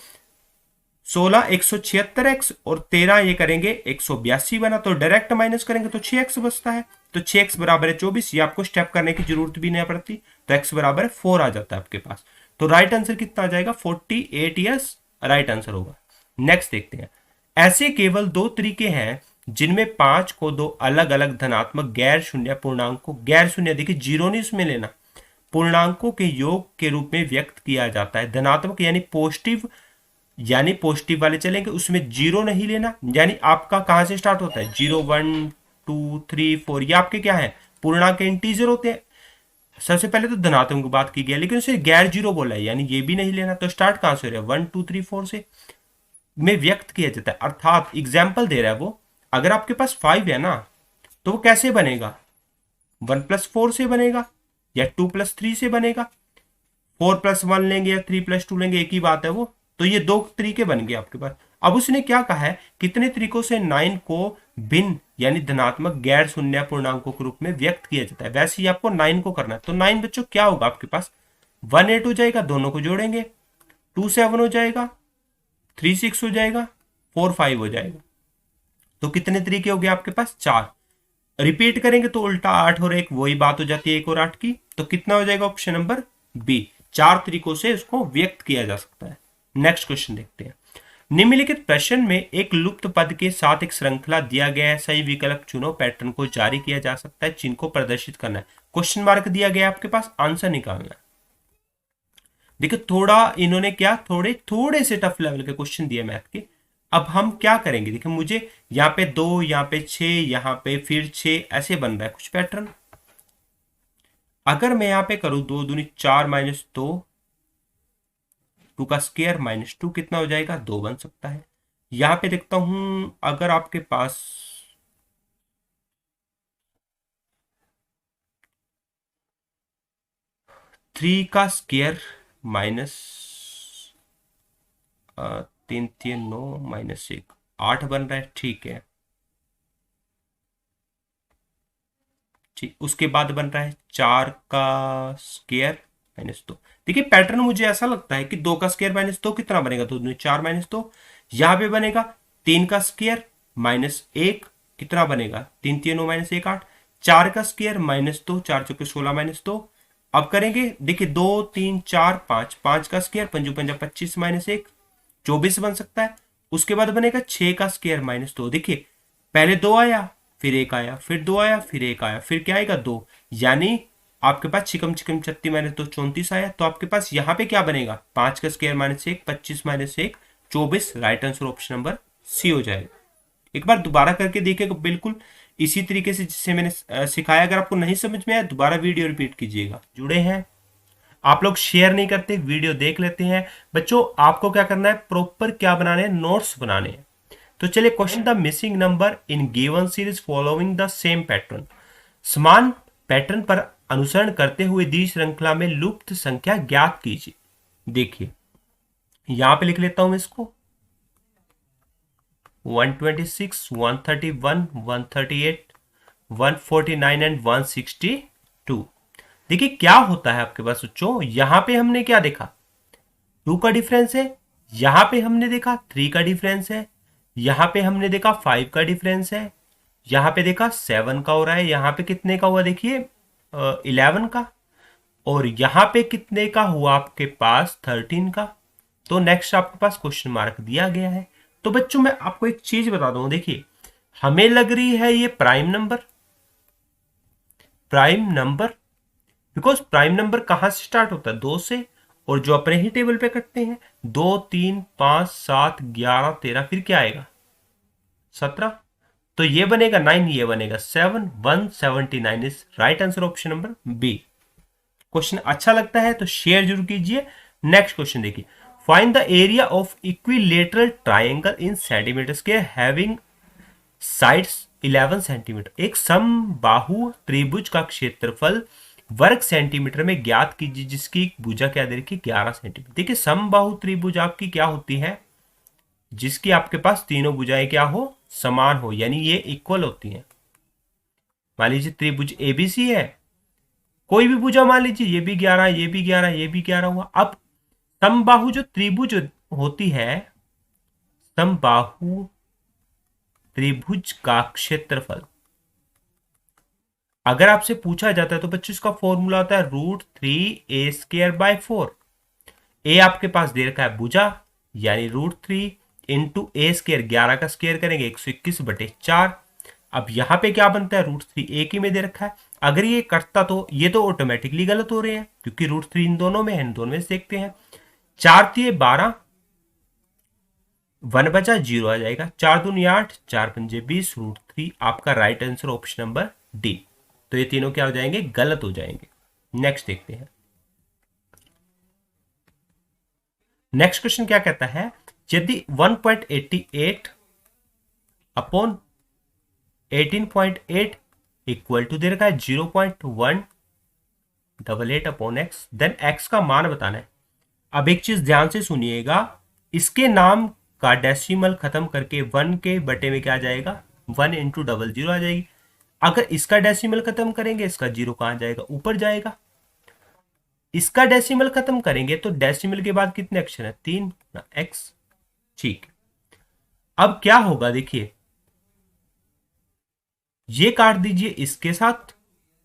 16 176x और 13 ये करेंगे 182 बना, तो डायरेक्ट माइनस करेंगे तो 6x बचता है। तो 6x बराबर है 24, ये आपको स्टेप करने की जरूरत भी नहीं पड़ती, तो x बराबर है 4 आ जाता है आपके पास। तो राइट आंसर कितना आ जाएगा? 48 ईयर्स राइट आंसर होगा। नेक्स्ट देखते हैं, ऐसे केवल 2 तरीके हैं जिनमें 5 को 2 अलग अलग धनात्मक गैर शून्य पूर्णांकों, गैर शून्य देखिए जीरो नहीं उसमें लेना, पूर्णांकों के योग के रूप में व्यक्त किया जाता है। धनात्मक यानी पॉजिटिव वाले चलेंगे, उसमें जीरो नहीं लेना। यानी आपका कहां से स्टार्ट होता है? 0 1 2 3 4, ये आपके क्या है? पूर्णांक इंटीजर होते हैं। सबसे पहले तो धनात्मक की बात की गई, लेकिन उसे गैर जीरो बोला है, यानी ये भी नहीं लेना। तो स्टार्ट कहां से हो रहा है? 1 2 3 4 से में व्यक्त किया जाता है। अर्थात एग्जाम्पल दे रहा है वो, अगर आपके पास 5 है ना, तो वो कैसे बनेगा? 1+4 से बनेगा या 2+3 से बनेगा, 4+1 लेंगे या 3+2 लेंगे, एक ही बात है वो। तो ये दो तरीके बन गए आपके पास। अब उसने क्या कहा है, कितने तरीकों से 9 को भिन्न यानी धनात्मक गैर शून्य पूर्णांकों के रूप में व्यक्त किया जाता है, वैसे ही आपको 9 को करना है। तो 9 बच्चों क्या होगा आपके पास, 1 8 हो जाएगा, दोनों को जोड़ेंगे, 2 7 हो जाएगा, 3 6 हो जाएगा, 4 5 हो जाएगा। तो कितने तरीके हो गए आपके पास, 4। रिपीट करेंगे तो उल्टा 8 और 1 वही बात हो जाती है, 1 और 8 की। तो कितना हो जाएगा ऑप्शन नंबर बी, 4 तरीकों से इसको व्यक्त किया जा सकता है। नेक्स्ट क्वेश्चन देखते हैं। निम्नलिखित प्रश्न में एक लुप्त पद के साथ एक श्रृंखला दिया गया है, सही विकल्प चुनो, पैटर्न को जारी किया जा सकता है, चिन्ह को प्रदर्शित करना है। क्वेश्चन मार्क दिया गया आपके पास, आंसर निकालना है। देखिए थोड़ा इन्होंने क्या थोड़े से टफ लेवल के क्वेश्चन दिए मैथ के। अब हम क्या करेंगे, देखिए मुझे यहाँ पे 2, यहाँ पे 6, यहाँ पे फिर 6, ऐसे बन रहा है कुछ पैटर्न। अगर मैं यहाँ पे करूं 2 दूनी 4 -2, 2 का स्क्वायर -2 कितना हो जाएगा, 2 बन सकता है। यहाँ पे देखता हूं अगर आपके पास 3 का स्क्वायर माइनस 3 3 9 -1 8 बन रहा है, ठीक है। ठीक, उसके बाद बन रहा है 4 का स्क्वायर -2। देखिए पैटर्न मुझे ऐसा लगता है कि 2 का स्क्वायर -2 कितना बनेगा, 2 दूनी 4 -2। यहाँ पे बनेगा 3 का स्क्वायर -1 कितना बनेगा, 3 3 9 -1 8। 4 का स्क्वायर -2, 4 चौके 16 -2। अब करेंगे, देखिए 2 3 4 5, 5 का स्क्वायर 5 पंजा 25 -1 24 बन सकता है। उसके बाद बनेगा 6 का स्क्वायर -2। देखिए पहले 2 आया, फिर 1 आया, फिर 2 आया, फिर 1 आया, फिर क्या आएगा 2, यानी आपके पास छिकम छिकम 36 -2 34 आया। तो आपके पास यहाँ पे क्या बनेगा, 5 का square -1 25 -1 24। Right answer option number C हो जाएगा। एक बार दोबारा करके देखिएगा, बिल्कुल इसी तरीके से जिससे मैंने सिखाया। अगर आपको नहीं समझ में आया दोबारा वीडियो रिपीट कीजिएगा। जुड़े हैं आप लोग, शेयर नहीं करते, वीडियो देख लेते हैं। बच्चों आपको क्या करना है, प्रॉपर क्या बनाने हैं, नोट्स बनाने हैं। तो चलिए, question the missing number in given series following the same pattern. समान पैटर्न पर अनुसरण करते हुए दी श्रृंखला में लुप्त संख्या ज्ञात कीजिए। देखिए यहां पे लिख लेता हूं मैं इसको, 126 131 138 149 एंड 162। देखिए क्या होता है आपके पास बच्चों, यहां पे हमने क्या देखा, 2 का डिफरेंस है, यहां पे हमने देखा 3 का डिफरेंस है, यहां पे हमने देखा 5 का डिफरेंस है, यहां पे देखा 7 का हो रहा है, यहां पे कितने का हुआ देखिए 11 का, और यहां पे कितने का हुआ आपके पास 13 का। तो नेक्स्ट आपके पास क्वेश्चन मार्क दिया गया है। तो बच्चों मैं आपको एक चीज बता दूं, देखिए हमें लग रही है ये prime number, because prime number कहां से स्टार्ट होता है, 2 से, और जो अपने ही टेबल पे करते हैं 2 3 5 7 11 13, फिर क्या आएगा 17। तो ये बनेगा 9, ये बनेगा 7, 179 is right answer option number B. Question अच्छा लगता है तो शेयर जरूर कीजिए। नेक्स्ट क्वेश्चन देखिए, find the area of equilateral triangle in centimetre square having sides 11 centimetre. एक समबाहु त्रिभुज का क्षेत्रफल वर्ग सेंटीमीटर में ज्ञात कीजिए जिसकी भुजा क्या दे रखी 11 सेंटीमीटर। देखिए समबाहु त्रिभुज आपकी क्या होती है, जिसकी आपके पास तीनों भुजाएं क्या हो, समान हो, यानी ये इक्वल होती हैं। मान लीजिए त्रिभुज एबीसी है, कोई भी भुजा मान लीजिए, ये भी 11, ये भी 11, ये भी 11 हुआ। अब समबाहु जो त्रिभुज होती है, समबाहु त्रिभुज का क्षेत्रफल अगर आपसे पूछा जाता है तो बच्चों इसका फॉर्मूला होता है √3a²/4। ए आपके पास दे रखा है भुजा, यानी √3 इंटू ए स्क्वायर, 11 का स्क्वायर करेंगे 121/4। अब यहां पे क्या बनता है, √3 एक ही में दे रखा है। अगर ये कटता तो ये तो ऑटोमेटिकली गलत हो रहे हैं, क्योंकि √3 इन दोनों में है, इन दोनों में से देखते हैं। 4 3 12, 1 बचा 0 आ जाएगा, 4 दूनी 8, 4 पंजे 20, √3 आपका right answer option number D. तो ये तीनों क्या हो जाएंगे, गलत हो जाएंगे। नेक्स्ट देखते हैं। नेक्स्ट क्वेश्चन क्या कहता है, यदि 1.88 अपॉन 18.8 इक्वल टू दे रखा है 0.188 अपॉन एक्स, देन एक्स का मान बताना है। अब एक चीज ध्यान से सुनिएगा, इसके नाम का डेसिमल खत्म करके 1 के बटे में क्या आ जाएगा, 1 इंटू 00 आ जाएगी। अगर इसका डेसिमल खत्म करेंगे, इसका जीरो कहां जाएगा, ऊपर जाएगा। इसका डेसिमल खत्म करेंगे तो डेसिमल के बाद कितने अक्षर है, 3 एक्स। ठीक, अब क्या होगा देखिए, ये काट दीजिए इसके साथ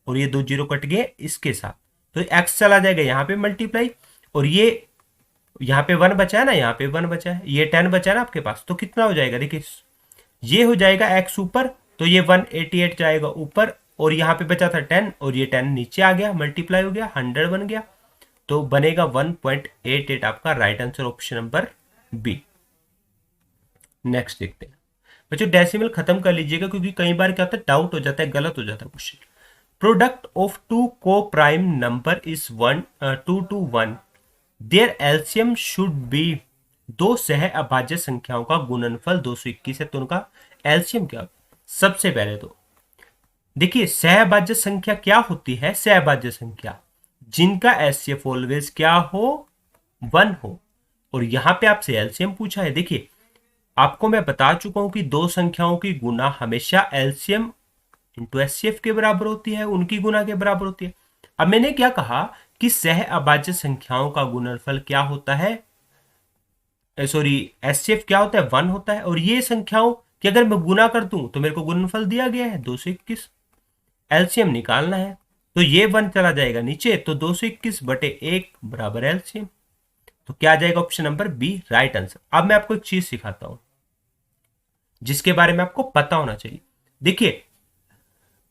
और ये 2 जीरो कट गए इसके साथ, तो एक्स चला जाएगा यहां पे मल्टीप्लाई, और ये यहाँ पे 1 बचा है ना, यहाँ पे 1 बचा है, ये 10 बचा है ना आपके पास, तो कितना हो जाएगा देखिए, ये हो जाएगा x ऊपर, तो ये 188 जाएगा ऊपर, और यहाँ पे बचा था 10 और ये 10 नीचे आ गया, मल्टीप्लाई हो गया, 100 बन गया, तो बनेगा 1.88 आपका right answer, option number B. Next देखते हैं बच्चों, डेसिमल खत्म कर लीजिएगा क्योंकि कई बार क्या होता है, डाउट हो जाता है, गलत हो जाता है question. Product of two co prime number is 2 to 1, their LCM should be, दो सह अभाज्य संख्याओं का गुणनफल 221 है, तो उनका एलसीएम क्या। सबसे पहले तो देखिए, सहअभाज्य संख्या क्या होती है, सहअभाज्य संख्या जिनका एचसीएफ ऑलवेज क्या हो, 1 हो, और यहां पे आपसे एलसीएम पूछा है। देखिए आपको मैं बता चुका हूं कि दो संख्याओं की गुना हमेशा एलसीएम इंटू एचसीएफ के बराबर होती है, उनकी गुना के बराबर होती है। अब मैंने क्या कहा कि सह अभाज्य संख्याओं का गुणनफल क्या होता है, सॉरी एचसीएफ क्या होता है, 1 होता है, और ये संख्याओं कि अगर मैं गुना कर दूं तो मेरे को गुणनफल दिया गया है 221, एलसीएम निकालना है, तो ये 1 चला जाएगा नीचे, तो 221 बटे 1 बराबर एलसीएम, तो क्या आ जाएगा, option number B right answer. अब मैं आपको एक चीज सिखाता हूं जिसके बारे में आपको पता होना चाहिए। देखिए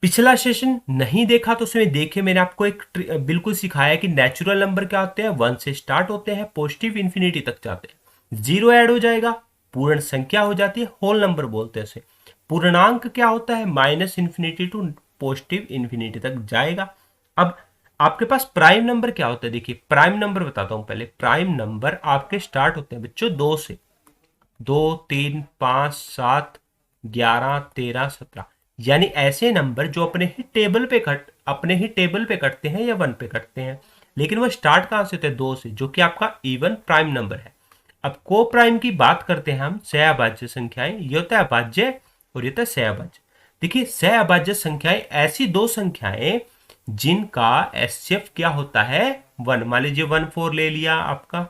पिछला सेशन नहीं देखा तो उसमें देखे, मैंने आपको एक बिल्कुल सिखाया कि नेचुरल नंबर क्या होते हैं, 1 से स्टार्ट होते हैं, पॉजिटिव इंफिनिटी तक जाते हैं, जीरो ऐड हो जाएगा, पूर्ण संख्या हो जाती है, होल नंबर बोलते हैं उसे। पूर्णांक क्या होता है, minus infinity to positive infinity तक जाएगा। अब आपके पास प्राइम नंबर क्या होता है, देखिए प्राइम नंबर बताता हूं पहले। प्राइम नंबर आपके स्टार्ट होते हैं बच्चों 2 से, 2 3 5 7 11 13 17, यानी ऐसे नंबर जो अपने ही टेबल पे कटते हैं या 1 पे कटते हैं, लेकिन वो स्टार्ट कहां से होते हैं, 2 से, जो कि आपका इवन प्राइम नंबर है। अब को प्राइम की बात करते हैं हम, सहअभाज्य संख्याएं, ये होता है अभाज्य और ये होता है सहअभाज्य। देखिए सहअभाज्य संख्याएं ऐसी दो संख्याएं जिनका एचसीएफ क्या होता है, 1। मान लीजिए 1 4 ले लिया आपका,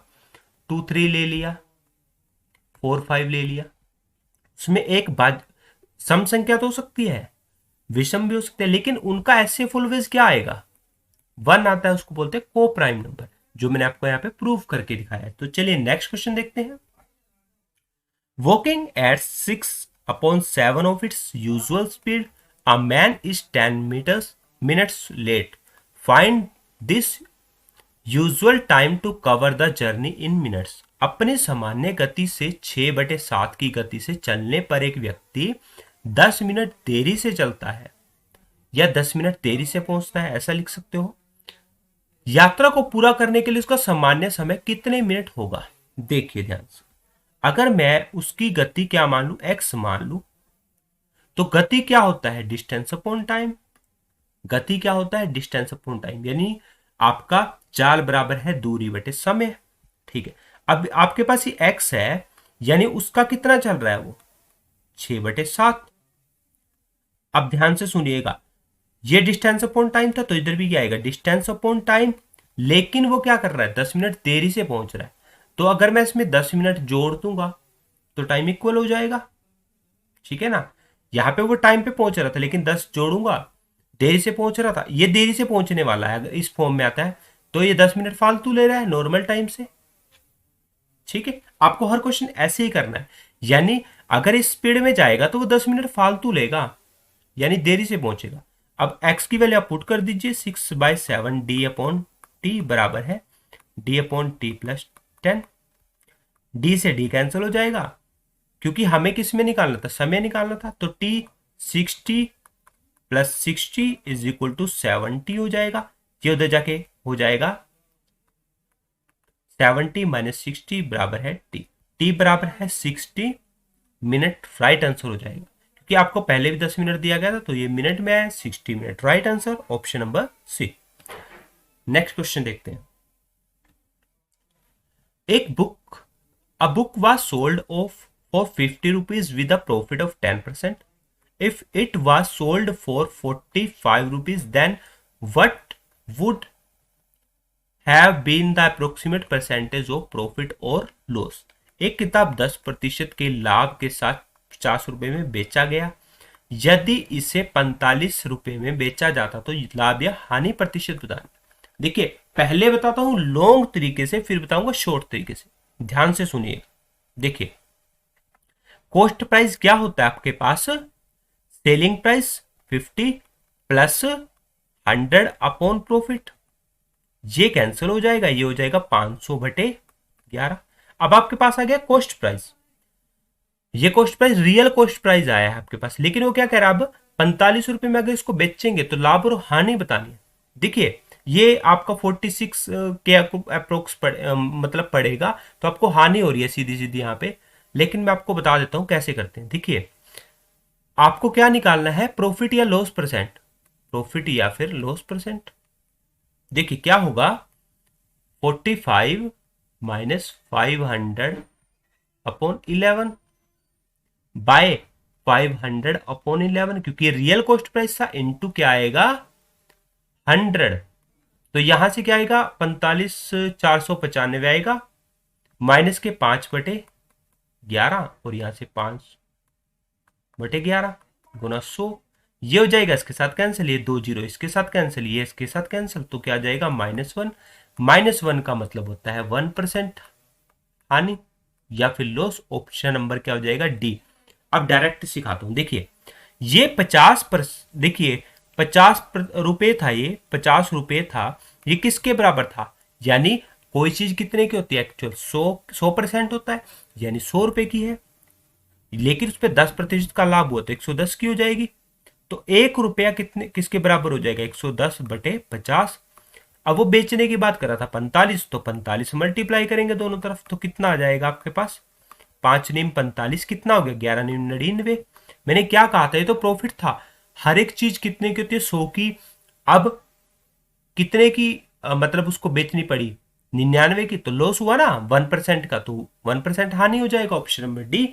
2 3 ले लिया, 4 5 ले लिया, उसमें एक सम संख्या तो हो सकती है, विषम भी हो सकते हैं, लेकिन उनका एचसीएफ ऑलवेज क्या आएगा, 1 आता है, उसको बोलते हैं को प्राइम नंबर, जो मैंने आपको यहाँ पे प्रूव करके दिखाया है। तो चलिए नेक्स्ट क्वेश्चन देखते हैं। Walking eight 6/7 of its usual speed, a man is 10 minutes late, find this usual time to cover the journey in minutes. अपने सामान्य गति से 6/7 की गति से चलने पर एक व्यक्ति 10 मिनट देरी से चलता है या 10 मिनट देरी से पहुंचता है, ऐसा लिख सकते हो। यात्रा को पूरा करने के लिए उसका सामान्य समय कितने मिनट होगा। देखिए ध्यान से, अगर मैं उसकी गति क्या मान लू, एक्स मान लू, तो गति क्या होता है, डिस्टेंस अपॉन टाइम। गति क्या होता है, डिस्टेंस अपॉन टाइम, यानी आपका चाल बराबर है दूरी बटे समय। ठीक है, अब आपके पास ये एक्स है, यानी उसका कितना चल रहा है, वो 6/7। अब ध्यान से सुनिएगा, ये डिस्टेंस अपॉन टाइम था, तो इधर भी क्या आएगा, डिस्टेंस अपॉन टाइम, लेकिन वो क्या कर रहा है, 10 मिनट देरी से पहुंच रहा है। तो अगर मैं इसमें 10 मिनट जोड़ दूंगा तो टाइम इक्वल हो जाएगा, ठीक है ना। यहां पे वो टाइम पे पहुंच रहा था, लेकिन 10 जोड़ूंगा, देरी से पहुंच रहा था, ये देरी से पहुंचने वाला है, अगर इस फॉर्म में आता है तो ये 10 मिनट फालतू ले रहा है नॉर्मल टाइम से। ठीक है, आपको हर क्वेश्चन ऐसे ही करना है, यानी अगर इस स्पीड में जाएगा तो वो 10 मिनट फालतू लेगा, यानी देरी से पहुंचेगा। अब x की वैल्यू आप पुट कर दीजिए, 6/7 डी अपॉन टी बराबर है D upon T plus 10। D से डी कैंसिल हो जाएगा, क्योंकि हमें किस में निकालना था, समय निकालना था, तो T 60 plus 60 is equal to 70 हो जाएगा। ये उधर जाके हो जाएगा 70 माइनस 60 बराबर है टी, टी बराबर है 60 मिनट, राइट आंसर हो जाएगा, क्योंकि आपको पहले भी 10 मिनट दिया गया था, तो ये मिनट में है, 60 minute. Right answer option number C. Next question देखते हैं। एक book, a book was sold off for 50 rupees with a profit of 10%. If it was sold for 45 rupees, then what would have been the approximate percentage of profit or loss? एक किताब 10% के लाभ के साथ 50 रुपए में बेचा गया। यदि इसे 45 रुपए में बेचा जाता तो लाभ या हानि प्रतिशत बताना। देखिए, पहले बताता हूं लॉन्ग तरीके से, फिर बताऊंगा शॉर्ट तरीके से। ध्यान से सुनिए। देखिए, कॉस्ट प्राइस क्या होता है आपके पास? Selling price 50 plus 100 upon profit. ये कैंसिल हो जाएगा, ये हो जाएगा 500 बटे 11। अब आपके पास आ गया कॉस्ट प्राइस। ये cost price real cost price आया है आपके पास, लेकिन वो क्या कह रहा है, अब 45 रुपए में अगर इसको बेचेंगे तो लाभ और हानि बतानी है। देखिए, ये आपका 46 के अप्रोक्स मतलब पड़ेगा, तो आपको हानि हो रही है सीधी सीधी यहाँ पे। लेकिन मैं आपको बता देता हूं कैसे करते हैं। देखिए, आपको क्या निकालना है, प्रॉफिट या लॉस परसेंट, प्रॉफिट या फिर लॉस परसेंट। देखिए क्या होगा, 45 माइनस 500 अपॉन 11 बाय 500 अपॉन 11, क्योंकि रियल कॉस्ट प्राइस था, इनटू क्या आएगा 100। तो यहां से क्या आएगा 45 495 आएगा, माइनस के 5 बटे 11 और यहां से 5 बटे 11 गुना 100। ये हो जाएगा इसके साथ कैंसिल, ये 2 जीरो इसके साथ कैंसिल, ये इसके साथ कैंसिल, तो क्या आ जाएगा -1। -1 का मतलब होता है 1% हानि या फिर लॉस। ऑप्शन नंबर क्या हो जाएगा, डी। अब डायरेक्ट सिखाता हूं। देखिए, ये 50 रुपए था, ये 50 रुपए था, ये किसके बराबर था? यानी कोई चीज कितने की होती है एक्चुअल, 100% होता है, यानी 100 रुपए की है, लेकिन उस पर 10% का लाभ हुआ तो 110 की हो जाएगी। तो 1 रुपया कितने किसके बराबर हो जाएगा, 110 बटे 50। अब वो बेचने की बात कर रहा था 45, तो 45 मल्टीप्लाई करेंगे दोनों तरफ, तो कितना आ जाएगा आपके पास, 5 नीम 45, कितना हो गया 11 नीम 99। मैंने क्या कहा था, ये तो प्रॉफिट था। हर एक चीज कितने की होती है, 100 की। अब कितने की मतलब उसको बेचनी पड़ी 99 की, तो लॉस हुआ ना 1% का, तो 1% हानि हो जाएगा। Option number D.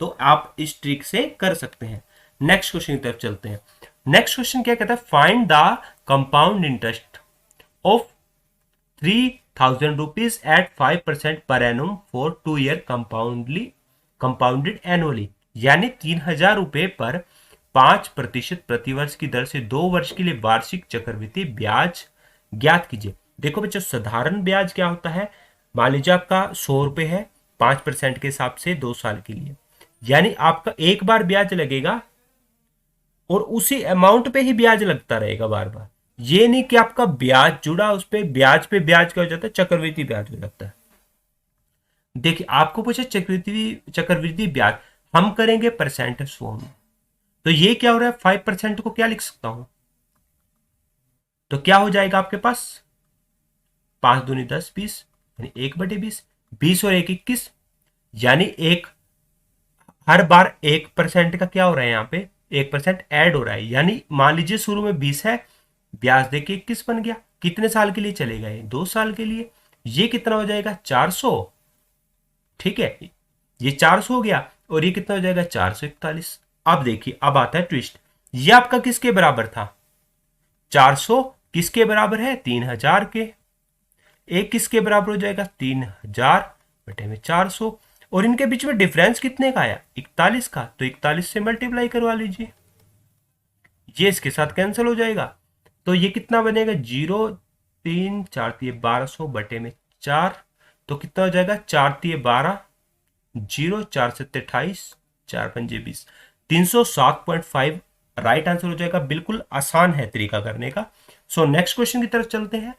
तो आप इस ट्रिक से कर सकते हैं। नेक्स्ट क्वेश्चन की तरफ चलते हैं। नेक्स्ट क्वेश्चन क्या कहता है, find the compound interest of 3000 rupees at 5% per annum for 2 year compounded annually. यानी 3000 रुपए पर 5% प्रतिवर्ष की दर से 2 वर्ष के लिए वार्षिक चक्रवृद्धि ब्याज ज्ञात कीजिए। देखो बच्चों, साधारण ब्याज क्या होता है, मान लीजिए आपका 100 रुपए है, 5% के हिसाब से 2 साल के लिए, यानी आपका एक बार ब्याज लगेगा और उसी अमाउंट पे ही ब्याज लगता रहेगा बार बार। ये नहीं कि आपका ब्याज जुड़ा, उस पे ब्याज क्या हो जाता है, चक्रवृद्धि ब्याज हो जाता है। देखिए, आपको पूछे चक्रवृद्धि ब्याज, हम करेंगे परसेंटेज फॉर्म में, तो ये क्या हो रहा है, 5% को क्या लिख सकता हूं, तो क्या हो जाएगा आपके पास 5 दूनी 10 20, यानी 1/20, 20 और 1 21, यानी एक हर बार 1% का क्या हो रहा है, यहाँ पे 1% ऐड हो रहा है। यानी मान लीजिए शुरू में 20 है, ब्याज देके 21 बन गया। कितने साल के लिए चलेगा, ये 2 साल के लिए। ये कितना हो जाएगा 400, ठीक है, ये 400 हो गया, और ये कितना हो जाएगा 441। अब देखिए, अब आता है ट्विस्ट, ये आपका किसके बराबर था, 400 किसके बराबर है, 3000 के। एक किसके बराबर हो जाएगा, 3000 बटे में 400, और इनके बीच में डिफरेंस कितने का आया, 41 का, तो 41 से मल्टीप्लाई करवा लीजिए, ये इसके साथ कैंसिल हो जाएगा। तो ये कितना बनेगा, 0 3 4 3 1200 बटे में 4, तो कितना हो जाएगा 4 3 12, 0 4 7 28, 4 5 20, 307.5 राइट आंसर हो जाएगा। बिल्कुल आसान है तरीका करने का। सो नेक्स्ट क्वेश्चन की तरफ चलते हैं।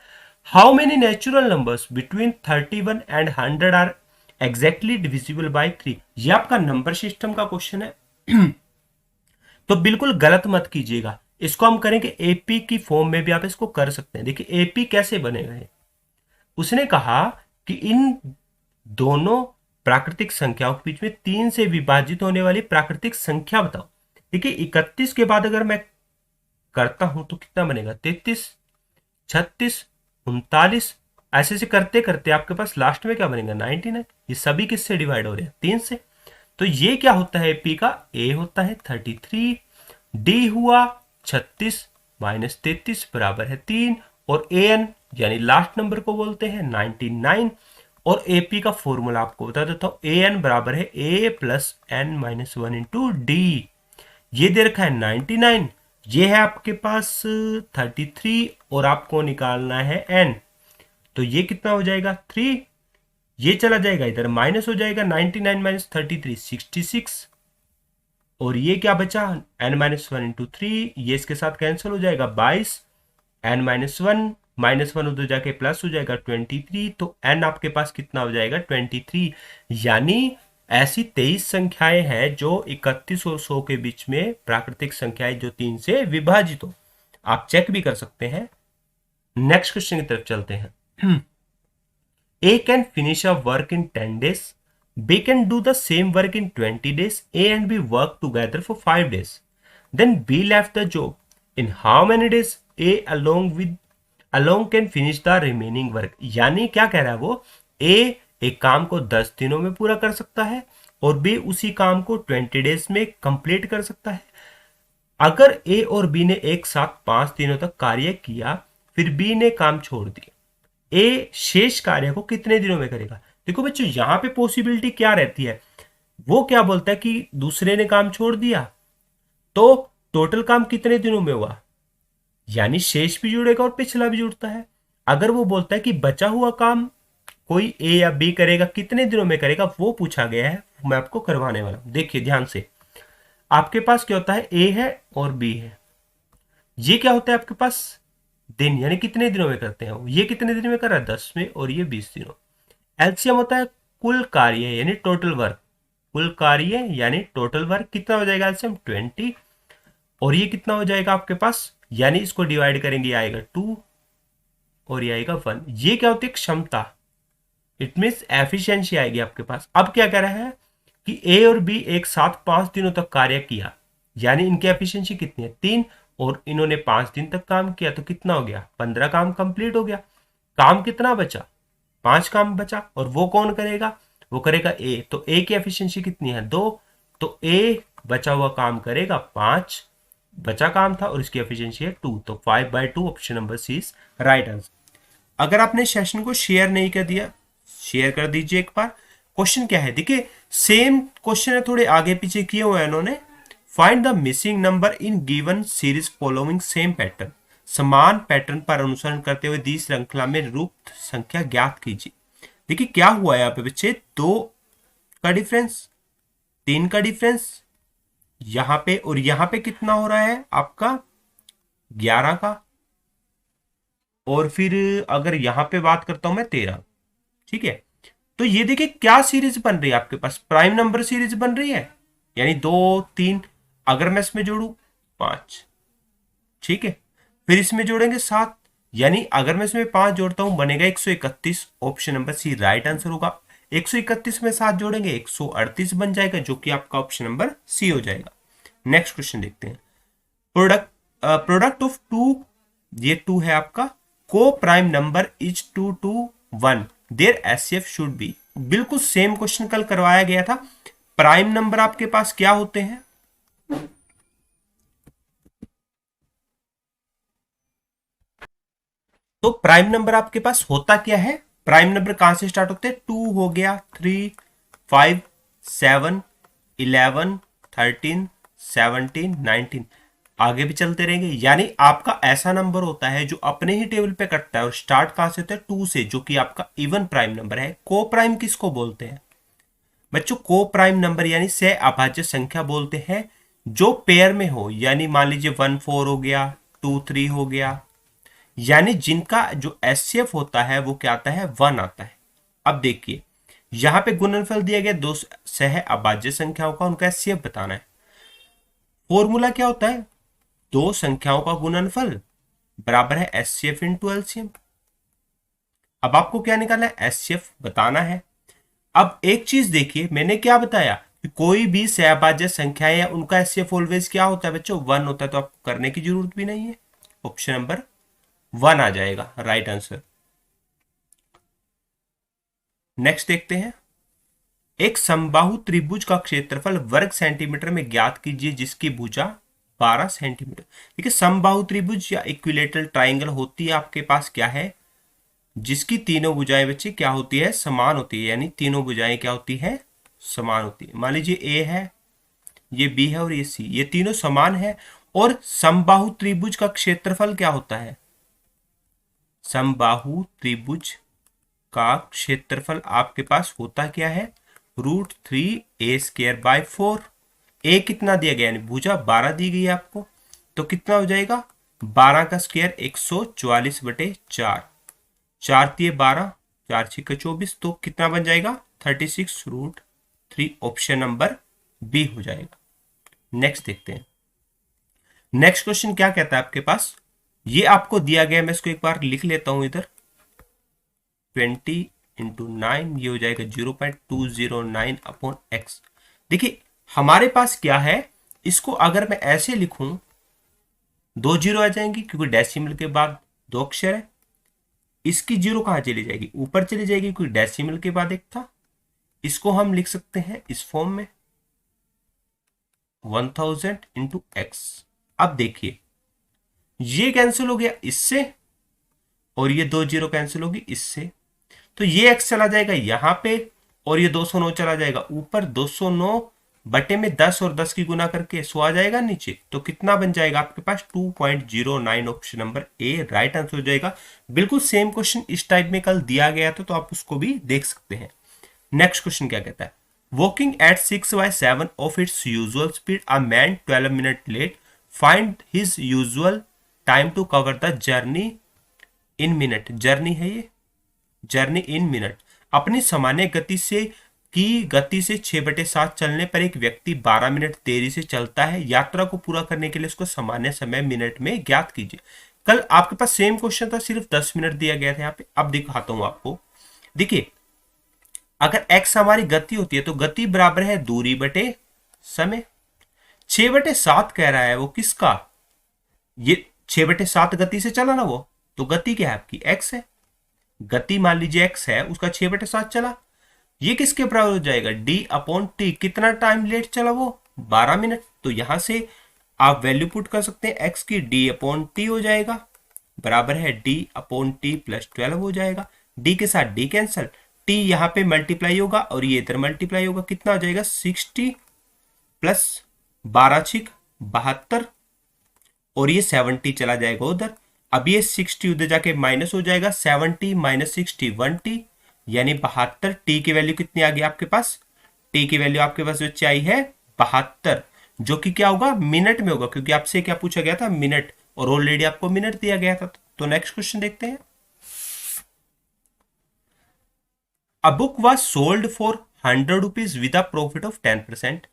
How many natural numbers between 31 and 100 are exactly divisible by 3? ये आपका नंबर सिस्टम का क्वेश्चन है तो बिल्कुल गलत मत कीजिएगा। इसको हम करेंगे एपी की फॉर्म में भी आप इसको कर सकते हैं। देखिए एपी कैसे बनेगा है, उसने कहा कि इन दोनों प्राकृतिक संख्याओं के बीच में 3 से विभाजित होने वाली प्राकृतिक संख्या बताओ। देखिए 31 के बाद अगर मैं करता हूं तो कितना बनेगा, 33, 36, 39, ऐसे से करते करते आपके पास लास्ट में क्या बनेगा, 99। ये सभी किससे डिवाइड हो रहे हैं, 3 से। तो ये क्या होता है, पी का ए होता है 33, डी हुआ 36 माइनस 33 बराबर है 3, और ए एन यानी लास्ट नंबर को बोलते हैं 99। और एपी का फॉर्मूला आपको बता देता हूं, ए एन बराबर है A plus N minus 1 into D. ये दे रखा है 99, ये है आपके पास 33, और आपको निकालना है एन। तो ये कितना हो जाएगा 3, ये चला जाएगा इधर माइनस हो जाएगा, 99 माइनस 33 66, और ये क्या बचा n माइनस 1 इंटू 3, ये इसके साथ कैंसिल हो जाएगा 22, n माइनस वन उधर जाके प्लस हो जाएगा 23, तो n आपके पास कितना हो जाएगा 23। यानी ऐसी 23 संख्याएं हैं जो 31 और 100 के बीच में प्राकृतिक संख्याएं जो 3 से विभाजित हो। आप चेक भी कर सकते हैं। नेक्स्ट क्वेश्चन की तरफ चलते हैं। A can finish a work in 10 days. B can do the same work in 20 days. A and B work together for 5 days. Then B left the job. In how many days A along can finish the remaining work? यानी क्या कह रहा है वो, A एक काम को 10 दिनों में पूरा कर सकता है और B उसी काम को 20 डेज में कंप्लीट कर सकता है। अगर A और B ने एक साथ 5 दिनों तक कार्य किया, फिर B ने काम छोड़ दिया, ए शेष कार्य को कितने दिनों में करेगा। देखो बच्चों यहां पे पॉसिबिलिटी क्या रहती है, वो क्या बोलता है कि दूसरे ने काम छोड़ दिया तो टोटल काम कितने दिनों में हुआ, यानी शेष भी जुड़ेगा और पिछला भी जुड़ता है। अगर वो बोलता है कि बचा हुआ काम कोई ए या बी करेगा, कितने दिनों में करेगा, वो पूछा गया है, मैं आपको करवाने वाला हूं। देखिए ध्यान से, आपके पास क्या होता है, ए है और बी है, ये क्या होता है आपके पास दिन, यानी कितने दिनों में करते हैं, ये कितने दिन में कर रहा है 10 में, और ये 20 दिनों। एलसीएम होता है कुल कार्य यानी टोटल वर्क, कुल कार्य यानी टोटल वर्क कितना हो जाएगा एलसीएम 20, और ये कितना हो जाएगा आपके पास, यानी इसको डिवाइड करेंगे आएगा 2 और ये आएगा 1। ये क्या होती है क्षमता, इट मीन्स एफिशिएंसी आएगी आपके पास। अब क्या कह रहा है कि ए और बी एक साथ 5 दिनों तक कार्य किया, यानी इनकी एफिशिएंसी कितनी है 3, और इन्होंने 5 दिन तक काम किया तो कितना हो गया 15 काम कंप्लीट हो गया। काम कितना बचा, 5 काम बचा, और वो कौन करेगा, वो करेगा ए। तो ए की एफिशिएंसी कितनी है 2, तो ए बचा हुआ काम करेगा 5, बचा काम था और इसकी एफिशिएंसी है 2, तो 5/2 option number C is right answer. अगर आपने सेशन को शेयर नहीं कर दिया, शेयर कर दीजिए एक बार। क्वेश्चन क्या है, देखिए सेम क्वेश्चन है, थोड़े आगे पीछे किए हुए हैं इन्होंने। Find the missing number in given series following same pattern. समान पैटर्न पर अनुसरण करते हुए दी श्रृंखला में रूप संख्या ज्ञात कीजिए। देखिए क्या हुआ है यहाँ पे बच्चे, 2 का डिफरेंस, 3 का डिफरेंस यहां पे, और यहां पे कितना हो रहा है आपका 11 का, और फिर अगर यहां पे बात करता हूं मैं 13। ठीक है, तो ये देखिए क्या सीरीज बन रही है आपके पास, प्राइम नंबर सीरीज बन रही है, यानी 2 3, अगर मैं इसमें जोड़ू 5, ठीक है, फिर इसमें जोड़ेंगे 7, यानी अगर मैं इसमें 5 जोड़ता हूं बनेगा 131, option number C right answer होगा। 131 में 7 जोड़ेंगे 138 बन जाएगा, जो कि आपका ऑप्शन नंबर सी हो जाएगा। नेक्स्ट क्वेश्चन देखते हैं। प्रोडक्ट ऑफ 2, ये 2 है आपका, co prime number is 2 to 1, their HCF should be. बिल्कुल सेम क्वेश्चन कल करवाया गया था। प्राइम नंबर आपके पास क्या होते हैं, तो प्राइम नंबर आपके पास होता क्या है, प्राइम नंबर कहां से स्टार्ट होते हैं, 2 हो गया, 3 5 7 11 13 17 19, आगे भी चलते रहेंगे। यानी आपका ऐसा नंबर होता है जो अपने ही टेबल पे कटता है, और स्टार्ट कहां से होता है 2 से, जो कि आपका इवन प्राइम नंबर है। को प्राइम किसको बोलते हैं बच्चों, को प्राइम नंबर यानी सह अभाज्य संख्या बोलते हैं जो पेयर में हो, यानी मान लीजिए 1 4 हो गया, 2 3 हो गया, यानी जिनका जो एचसीएफ होता है वो क्या आता है 1 आता है। अब देखिए यहां पे गुणनफल दिया गया 2 सह अभाज्य संख्याओं का, उनका एचसीएफ बताना है। फॉर्मूला क्या होता है, 2 संख्याओं का गुणनफल बराबर है एचसीएफ इंटू एलसीएम। अब आपको क्या निकालना है, एचसीएफ बताना है। अब एक चीज देखिए, मैंने क्या बताया कि कोई भी सहभाज्य संख्या या उनका एचसीएफ ऑलवेज क्या होता है बच्चों, 1 होता है, तो आपको करने की जरूरत भी नहीं है। ऑप्शन नंबर 1 आ जाएगा राइट आंसर। नेक्स्ट देखते हैं, एक समबाहु त्रिभुज का क्षेत्रफल वर्ग सेंटीमीटर में ज्ञात कीजिए जिसकी भुजा 12 सेंटीमीटर। देखिए समबाहु त्रिभुज या इक्विलेटरल ट्राइंगल होती है आपके पास क्या है, जिसकी तीनों भुजाएं बच्चे क्या होती है, समान होती है, यानी तीनों भुजाएं क्या होती है, समान होती है। मान लीजिए ए है, ये बी है और ये सी, ये तीनों समान है। और समबाहु त्रिभुज का क्षेत्रफल क्या होता है, समबाहु त्रिभुज का क्षेत्रफल आपके पास होता क्या है, √3a²/4। ए कितना दिया गया, यानी भुजा 12 दी गई है आपको, तो कितना हो जाएगा 12 का स्क्वायर 144/4, 4 दिए 12, 4 6 24, तो कितना बन जाएगा 36√3। ऑप्शन नंबर बी हो जाएगा। नेक्स्ट देखते हैं, नेक्स्ट क्वेश्चन क्या कहता है आपके पास, ये आपको दिया गया, मैं इसको एक बार लिख लेता हूं इधर, 20 × 9, ये हो जाएगा 0.209/x। देखिए हमारे पास क्या है, इसको अगर मैं ऐसे लिखूं 2 जीरो आ जाएंगी क्योंकि डेसिमल के बाद 2 अक्षर है। इसकी जीरो कहां चली जाएगी, ऊपर चली जाएगी क्योंकि डेसिमल के बाद 1 था। इसको हम लिख सकते हैं इस फॉर्म में 1000 × x। अब देखिए ये कैंसिल हो गया इससे और ये 2 जीरो कैंसिल होगी इससे, तो ये x चला जाएगा यहां पे और ये 209 चला जाएगा ऊपर, 209 बटे में 10 और 10 की गुना करके 100 आ जाएगा नीचे, तो कितना बन जाएगा आपके पास 2.09। Option number A right answer हो जाएगा। बिल्कुल सेम क्वेश्चन इस टाइप में कल दिया गया था, तो आप उसको भी देख सकते हैं। नेक्स्ट क्वेश्चन क्या कहता है, walking eight 6/7 of its usual speed a man 12 minute late, find his usual time to cover the journey in minute. Journey है ये, जर्नी इन मिनट। अपनी सामान्य गति से 6/7 चलने पर एक व्यक्ति 12 मिनट देरी से चलता है। यात्रा को पूरा करने के लिए उसको सामान्य समय मिनट में ज्ञात कीजिए। कल आपके पास सेम क्वेश्चन था, सिर्फ 10 मिनट दिया गया था यहाँ पे। अब दिखाता हूं आपको, देखिए अगर x हमारी गति होती है तो गति बराबर है दूरी बटे समय। 6/7 कह रहा है वो किसका, ये 6/7 गति से चला ना वो, तो गति क्या है आपकी x है। गति मान लीजिए x है, उसका 6/7 चला, ये किसके बराबर हो जाएगा d/t। कितना टाइम लेट चला वो, 12 मिनट। तो यहां से आप वैल्यू पुट कर सकते हैं x की, d/t हो जाएगा बराबर है d/t + 12 हो जाएगा। d के साथ d कैंसल, t यहां पे मल्टीप्लाई होगा और ये इधर मल्टीप्लाई होगा, कितना हो जाएगा 60 + 12 6 72 और ये 70 चला जाएगा उधर। अब ये 60 उधर जाके माइनस हो जाएगा, 70 - 60 1t, यानी 72। टी की वैल्यू कितनी आ गई आपके पास, टी की वैल्यू आपके पास बच्चे आई है 72, जो कि क्या होगा मिनट में होगा, क्योंकि आपसे क्या पूछा गया था मिनट, और ऑलरेडी आपको मिनट दिया गया था। तो नेक्स्ट क्वेश्चन देखते हैं, a book was sold for 100 rupees with a profit of 10%.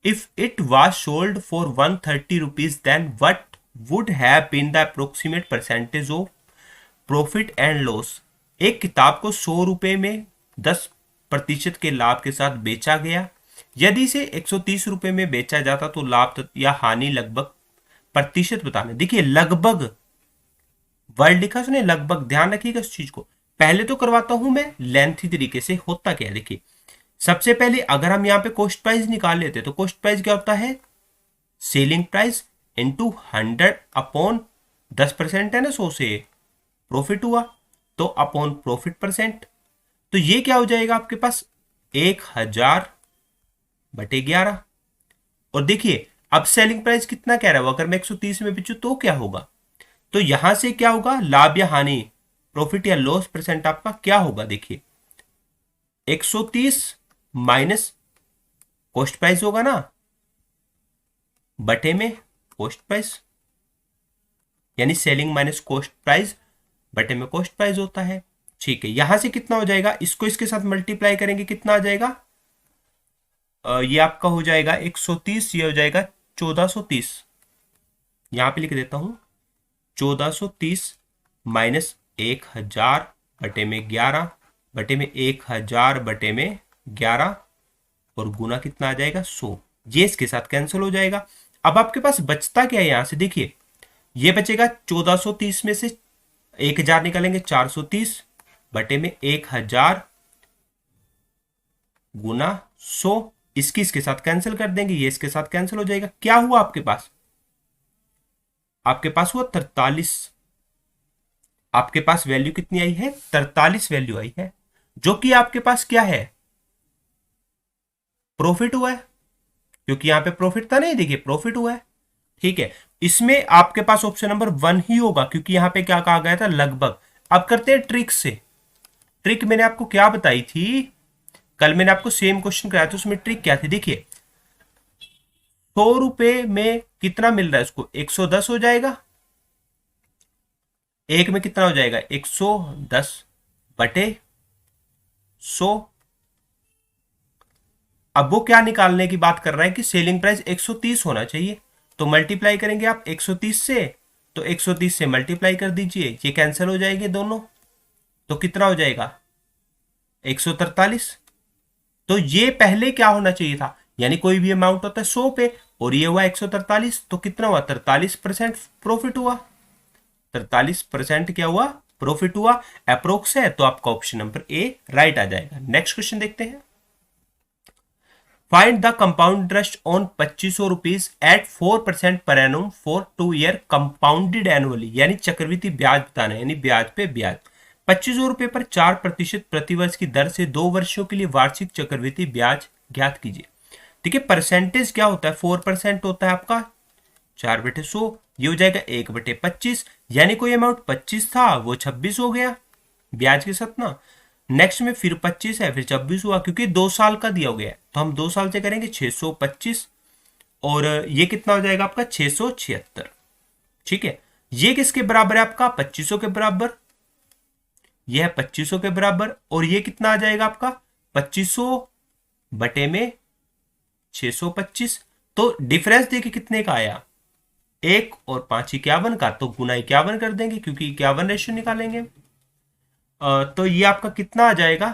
If it was sold for 130 rupees, then what would have been the approximate percentage of profit and loss? एक किताब को 100 रुपए में 10% के लाभ के साथ बेचा गया। यदि इसे 130 रुपए में बेचा जाता तो लाभ या हानि लगभग प्रतिशत बताना। देखिए लगभग वर्ड लिखा सुने, लगभग ध्यान रखिएगा इस चीज को। पहले तो करवाता हूं मैं लेंथी तरीके से, होता क्या है देखिए, सबसे पहले अगर हम यहाँ पे कॉस्ट प्राइस निकाल लेते तो कॉस्ट प्राइस क्या होता है, सेलिंग प्राइस इंटू 100/10% है ना, 100 से प्रॉफिट हुआ तो अपॉन प्रॉफिट परसेंट, तो ये क्या हो जाएगा आपके पास 1000/11। और देखिए अब सेलिंग प्राइस कितना कह रहा है, अगर मैं 130 में बेचू तो क्या होगा, तो यहां से क्या होगा लाभ या हानि, प्रॉफिट या लॉस परसेंट आपका क्या होगा, देखिए 130 माइनस कॉस्ट प्राइस होगा ना, बटे में कॉस्ट प्राइस, यानी सेलिंग माइनस कॉस्ट प्राइस बटे में कॉस्ट प्राइस होता है। ठीक है, यहां से कितना हो जाएगा, इसको इसके साथ मल्टीप्लाई करेंगे कितना आ जाएगा, ये आपका हो जाएगा 130, ये हो जाएगा 1430, यहां पे लिख देता हूं 1430 माइनस 1000/11 बटे में 1000/11 और गुना कितना आ जाएगा 100। ये इसके साथ कैंसिल हो जाएगा। अब आपके पास बचता क्या है यहां से, देखिए ये बचेगा 1430 में से 1000 निकालेंगे, 430 बटे में 1000 गुना 100। इसके साथ कैंसिल कर देंगे, ये इसके साथ कैंसिल हो जाएगा। क्या हुआ आपके पास, आपके पास हुआ 43। आपके पास वैल्यू कितनी आई है, 43 वैल्यू आई है, जो कि आपके पास क्या है, प्रॉफिट हुआ है, क्योंकि यहां पे प्रॉफिट था नहीं, देखिए प्रॉफिट हुआ है। ठीक है, इसमें आपके पास ऑप्शन नंबर 1 ही होगा, क्योंकि यहां पे क्या कहा गया था, लगभग। अब करते हैं ट्रिक से। ट्रिक मैंने आपको क्या बताई थी, कल मैंने आपको सेम क्वेश्चन कराया था, उसमें ट्रिक क्या थी, देखिए 100 रुपए में कितना मिल रहा है उसको, 110 हो जाएगा, एक में कितना हो जाएगा 110 बटे 100। अब वो क्या निकालने की बात कर रहा है कि सेलिंग प्राइस 130 होना चाहिए, तो मल्टीप्लाई करेंगे आप 130 से, तो 130 से मल्टीप्लाई कर दीजिए, ये कैंसिल हो जाएंगे दोनों, तो कितना हो जाएगा 143। तो ये पहले क्या होना चाहिए था, यानी कोई भी अमाउंट होता है 100 पे और ये हुआ 143, तो कितना हुआ 43% प्रॉफिट हुआ। 43% क्या हुआ, प्रॉफिट हुआ। अप्रोक्स है, तो आपका ऑप्शन नंबर ए राइट आ जाएगा। नेक्स्ट क्वेश्चन देखते हैं। Find the compound interest on 2500 rupees at 4% per annum for 2 year compounded annually, यानी चक्रवृद्धि ब्याज बताना है, यानी ब्याज पे ब्याज। 2500 रुपए पर 4% प्रतिवर्ष की दर से 2 वर्षों के लिए वार्षिक चक्रवृद्धि ब्याज ज्ञात कीजिए। देखिए परसेंटेज क्या होता है, 4% होता है आपका 4/100, ये हो जाएगा 1/25, यानी कोई अमाउंट 25 था वो 26 हो गया ब्याज के साथ ना। नेक्स्ट में फिर 25 है, फिर 26 हुआ, क्योंकि 2 साल का दिया गया है, तो हम 2 साल से करेंगे 625, और ये कितना हो जाएगा आपका 676। ठीक है, ये किसके बराबर है आपका 2500 के बराबर, यह है 2500 के बराबर, और ये कितना आ जाएगा आपका 2500 बटे में 625। तो डिफरेंस देखिए कितने का आया, 1 और 5 51 का, तो गुना 51 कर देंगे, क्योंकि 51 रेशियो निकालेंगे। तो ये आपका कितना आ जाएगा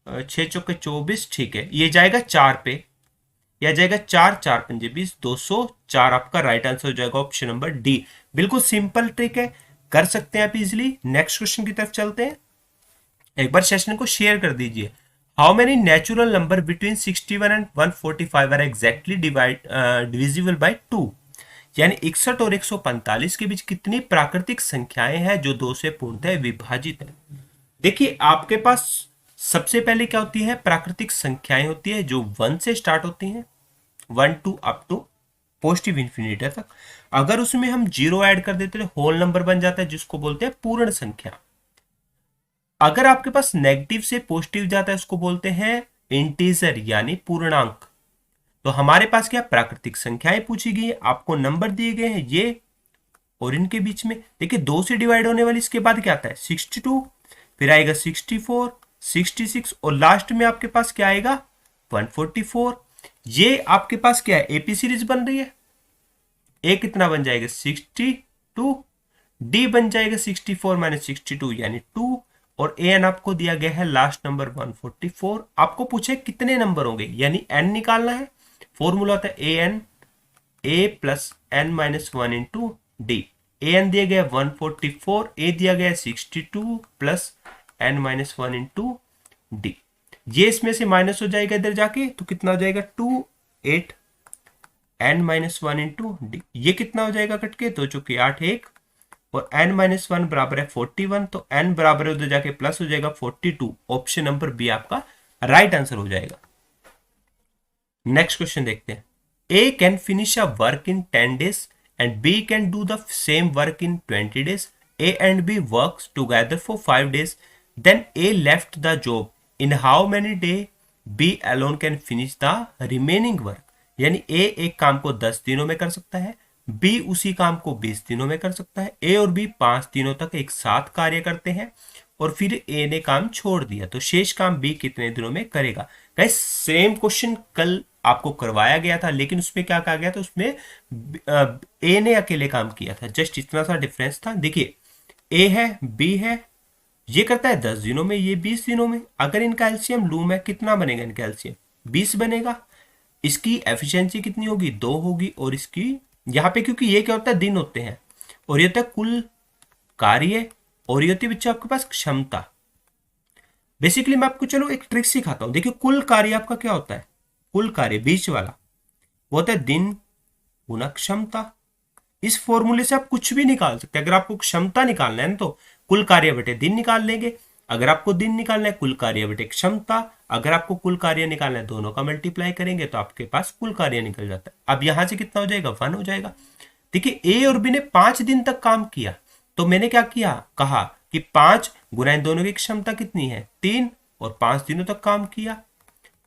6 चौके 24, ठीक है, ये जाएगा 4 पे, यह जाएगा 4 4 पंजे 20, 204 आपका राइट आंसर हो जाएगा ऑप्शन नंबर डी। बिल्कुल सिंपल ट्रिक है, कर सकते हैं आप इजिली। नेक्स्ट क्वेश्चन की तरफ चलते हैं। एक बार सेशन को शेयर कर दीजिए। How many natural number between 61 and 145 are exactly divisible by 2, यानी 61 और 145 के बीच कितनी प्राकृतिक संख्याएं हैं जो 2 से पूर्णतः विभाजित है। देखिए आपके पास सबसे पहले क्या होती है, प्राकृतिक संख्याएं होती है जो 1 से स्टार्ट होती हैं, 1 to up to positive infinity तक। अगर उसमें हम 0 ऐड कर देते हैं होल नंबर बन जाता है, जिसको बोलते हैं पूर्ण संख्या। अगर आपके पास नेगेटिव से पॉजिटिव जाता है उसको बोलते हैं इंटीजर, यानी पूर्णांक। तो हमारे पास क्या प्राकृतिक संख्याएं पूछी गई है, आपको नंबर दिए गए हैं ये और इनके बीच में। देखिए 2 से डिवाइड होने वाली, इसके बाद क्या आता है 62, फिर आएगा 64, 66 और लास्ट में आपके पास क्या आएगा 144। ये आपके पास क्या है एपी सीरीज बन रही है। ए कितना बन जाएगा 62, डी बन जाएगा 64 माइनस 62 यानी 2, और ए एन आपको दिया गया है लास्ट नंबर 144। आपको पूछे कितने नंबर होंगे, यानी एन निकालना है। फॉर्मूला होता है A N, A plus N minus 1 into D. A N दिया गया 144, ए दिया गया 62 plus N minus 1 into D. ये इसमें से माइनस हो जाएगा इधर जाके, तो कितना हो जाएगा 2 8 एन माइनस 1 इंटू डी। ये कितना हो जाएगा कट के, 2 चौके 8 1, और n माइनस 1 बराबर है 41, तो n बराबर है उधर जाके प्लस हो जाएगा 42। ऑप्शन नंबर बी आपका राइट आंसर हो जाएगा। नेक्स्ट क्वेश्चन देखते हैं। A can finish a work in 10 days and B can do the same work in 20 days. A and B works together for 5 days. Then A left the job. In how many days B alone can finish the remaining work? यानी A एक काम को 10 दिनों में कर सकता है, बी उसी काम को 20 दिनों में कर सकता है। ए और बी 5 दिनों तक एक साथ कार्य करते हैं और फिर ए ने काम छोड़ दिया, तो शेष काम बी कितने दिनों में करेगा। गाइस सेम क्वेश्चन कल आपको करवाया गया था, लेकिन उसमें क्या कहा गया था, उसमें ए ने अकेले काम किया था, जस्ट इतना सा डिफरेंस था। देखिए ए है, बी है ये करता है 10 दिनों में, ये 20 दिनों में। अगर इनका एलसीएम लूं मैं, कितना बनेगा इनका एलसीएम? 20 बनेगा। इसकी एफिशिएंसी कितनी होगी? 2 होगी। और इसकी यहाँ पे, क्योंकि ये क्या होता है, दिन होते हैं, और ये होता है कुल कार्य, और ये होती है बच्चों आपके पास क्षमता। बेसिकली मैं आपको चलो एक ट्रिक सिखाता हूं। देखिए कुल कार्य आपका क्या होता है? कुल कार्य बीच वाला वो होता है दिन गुना क्षमता। इस फॉर्मूले से आप कुछ भी निकाल सकते हैं। अगर आपको क्षमता निकालना है ना, तो कुल कार्य बटे दिन निकाल लेंगे। अगर आपको दिन निकालना है, कुल कार्य बटे क्षमता। अगर आपको कुल कार्य निकालना है, दोनों का मल्टीप्लाई करेंगे तो आपके पास कुल कार्य निकल जाता है। अब यहां से कितना हो जाएगा? 1 हो जाएगा। देखिए ए और बी ने 5 दिन तक काम किया, तो मैंने क्या किया, कहा कि 5 गुना इन दोनों की क्षमता कितनी है? 3, और 5 दिनों तक काम किया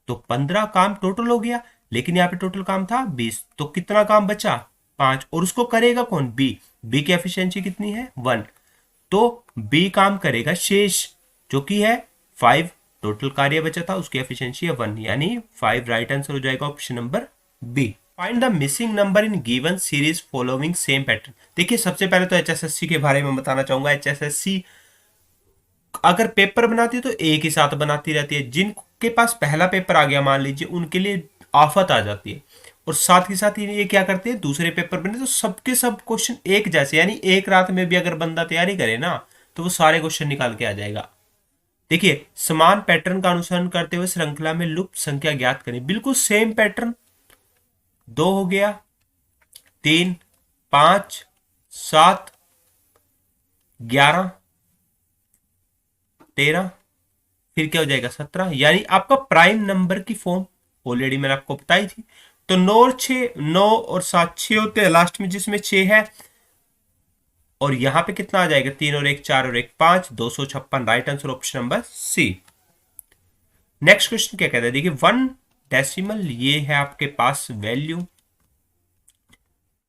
तो 15 काम टोटल हो गया। लेकिन यहाँ पे टोटल काम था 20, तो कितना काम बचा? 5। और उसको करेगा कौन? बी। बी की एफिशिएंसी कितनी है? 1। तो बी काम करेगा शेष, जो कि है 5। टोटल कार्य बचा था, उसकी एफिशिएंसी है 1, यानी 5 राइट आंसर हो जाएगा option number B. Find the missing number in given series following same pattern. देखिए सबसे पहले तो एचएसएससी के बारे में बताना चाहूंगा। एचएसएससी अगर पेपर बनाती है तो एक ही साथ बनाती रहती है। जिनके पास पहला पेपर आ गया मान लीजिए, उनके लिए आफत आ जाती है। और साथ ही साथ ये क्या करते हैं, दूसरे पेपर बने तो सबके सब क्वेश्चन एक जैसे, यानी एक रात में भी अगर बंदा तैयारी करे ना, तो वो सारे क्वेश्चन निकाल के आ जाएगा। देखिए समान पैटर्न का अनुसरण करते हुए श्रृंखला में लुप्त संख्या ज्ञात करें। बिल्कुल सेम पैटर्न। 2 हो गया, 3, 5, 7, 11, 13, फिर क्या हो जाएगा? 17। यानी आपका प्राइम नंबर की फॉर्म ऑलरेडी मैंने आपको बताई थी। तो 9 और 6, 9 और 7 6 होते हैं लास्ट में, जिसमें 6 है। और यहां पे कितना आ जाएगा? 3 और 1 4 और 1 5, 256 right answer option number C. Next question क्या कहता है? देखिए 1 डेसिमल ये है आपके पास वैल्यू।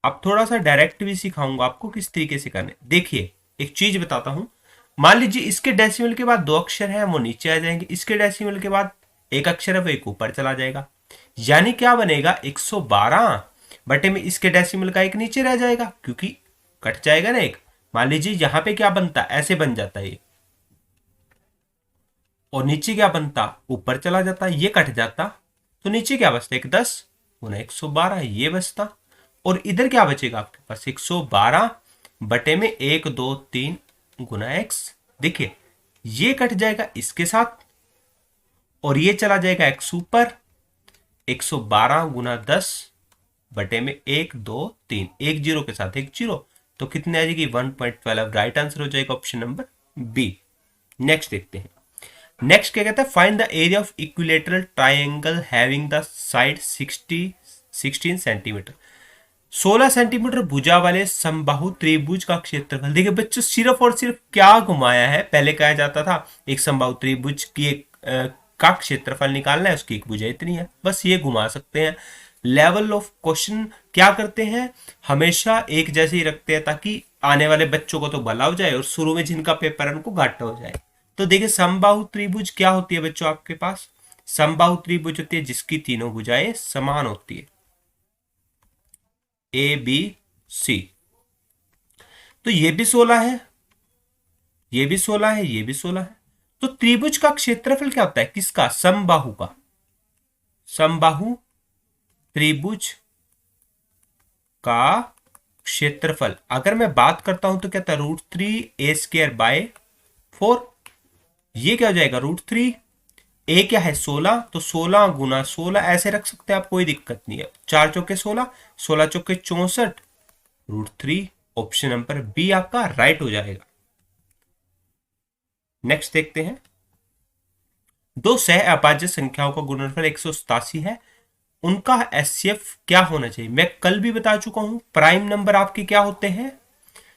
अब थोड़ा सा डायरेक्ट भी सिखाऊंगा आपको किस तरीके से करने। देखिए एक चीज बताता हूं। मान लीजिए इसके डेसिमल के बाद 2 अक्षर हैं, वो नीचे आ जाएंगे। इसके डेसिमल के बाद 1 अक्षर है, वो एक ऊपर चला जाएगा। यानी क्या बनेगा? 112 बटे में इसके डेसिमल का 1 नीचे रह जाएगा, क्योंकि कट जाएगा ना एक। मान लीजिए यहां पे क्या बनता? ऐसे बन जाता है ये, और नीचे क्या बनता? ऊपर चला जाता, ये कट जाता, तो नीचे क्या बचता? 10 गुना 112 ये बचता। और इधर क्या बचेगा आपके पास? 112 बटे में 1 2 3 गुना x। देखिए ये कट जाएगा इसके साथ, और ये चला जाएगा x ऊपर। 112 गुना 10 बटे में 1 2 3, एक जीरो के साथ एक जीरो, तो कितने आ जाएगी? 1.12 राइट आंसर हो जाएगा ऑप्शन नंबर बी। नेक्स्ट देखते हैं। नेक्स्ट क्या कहता है? Find the area of equilateral triangle having the side 16 centimetre. 16 centimetre भुजा वाले समबाहु त्रिभुज का क्षेत्रफल। देखिए बच्चों सिर्फ और सिर्फ क्या घुमाया है। पहले कहा जाता था एक समबाहु त्रिभुज की एक का क्षेत्रफल निकालना है, उसकी एक भुजा इतनी है, बस ये घुमा सकते हैं। लेवल ऑफ क्वेश्चन क्या करते हैं? हमेशा एक जैसे ही रखते हैं, ताकि आने वाले बच्चों को तो भला हो जाए और शुरू में जिनका पेपर है उनको घाटा हो जाए। तो देखिए समबाहु त्रिभुज क्या होती है बच्चों आपके पास? समबाहु त्रिभुज होती है जिसकी तीनों भुजाएं समान होती है, ए बी सी। तो ये भी 16 है, ये भी 16 है, ये भी 16 है। तो त्रिभुज का क्षेत्रफल क्या होता है? किसका? समबाहु का। समबाहु त्रिभुज का क्षेत्रफल अगर मैं बात करता हूं तो क्या था? √3a²/4। ये क्या हो जाएगा? √3। ए क्या है? 16, तो 16 गुना 16 ऐसे रख सकते हैं आप, कोई दिक्कत नहीं है। 4 चौके 16, 16 चौके 64, √3 ऑप्शन नंबर बी आपका राइट हो जाएगा। नेक्स्ट देखते हैं। दो सह अभाज्य संख्याओं का गुणनफल 187 है, उनका एचसीएफ क्या होना चाहिए? मैं कल भी बता चुका हूं। प्राइम नंबर आपके क्या होते हैं?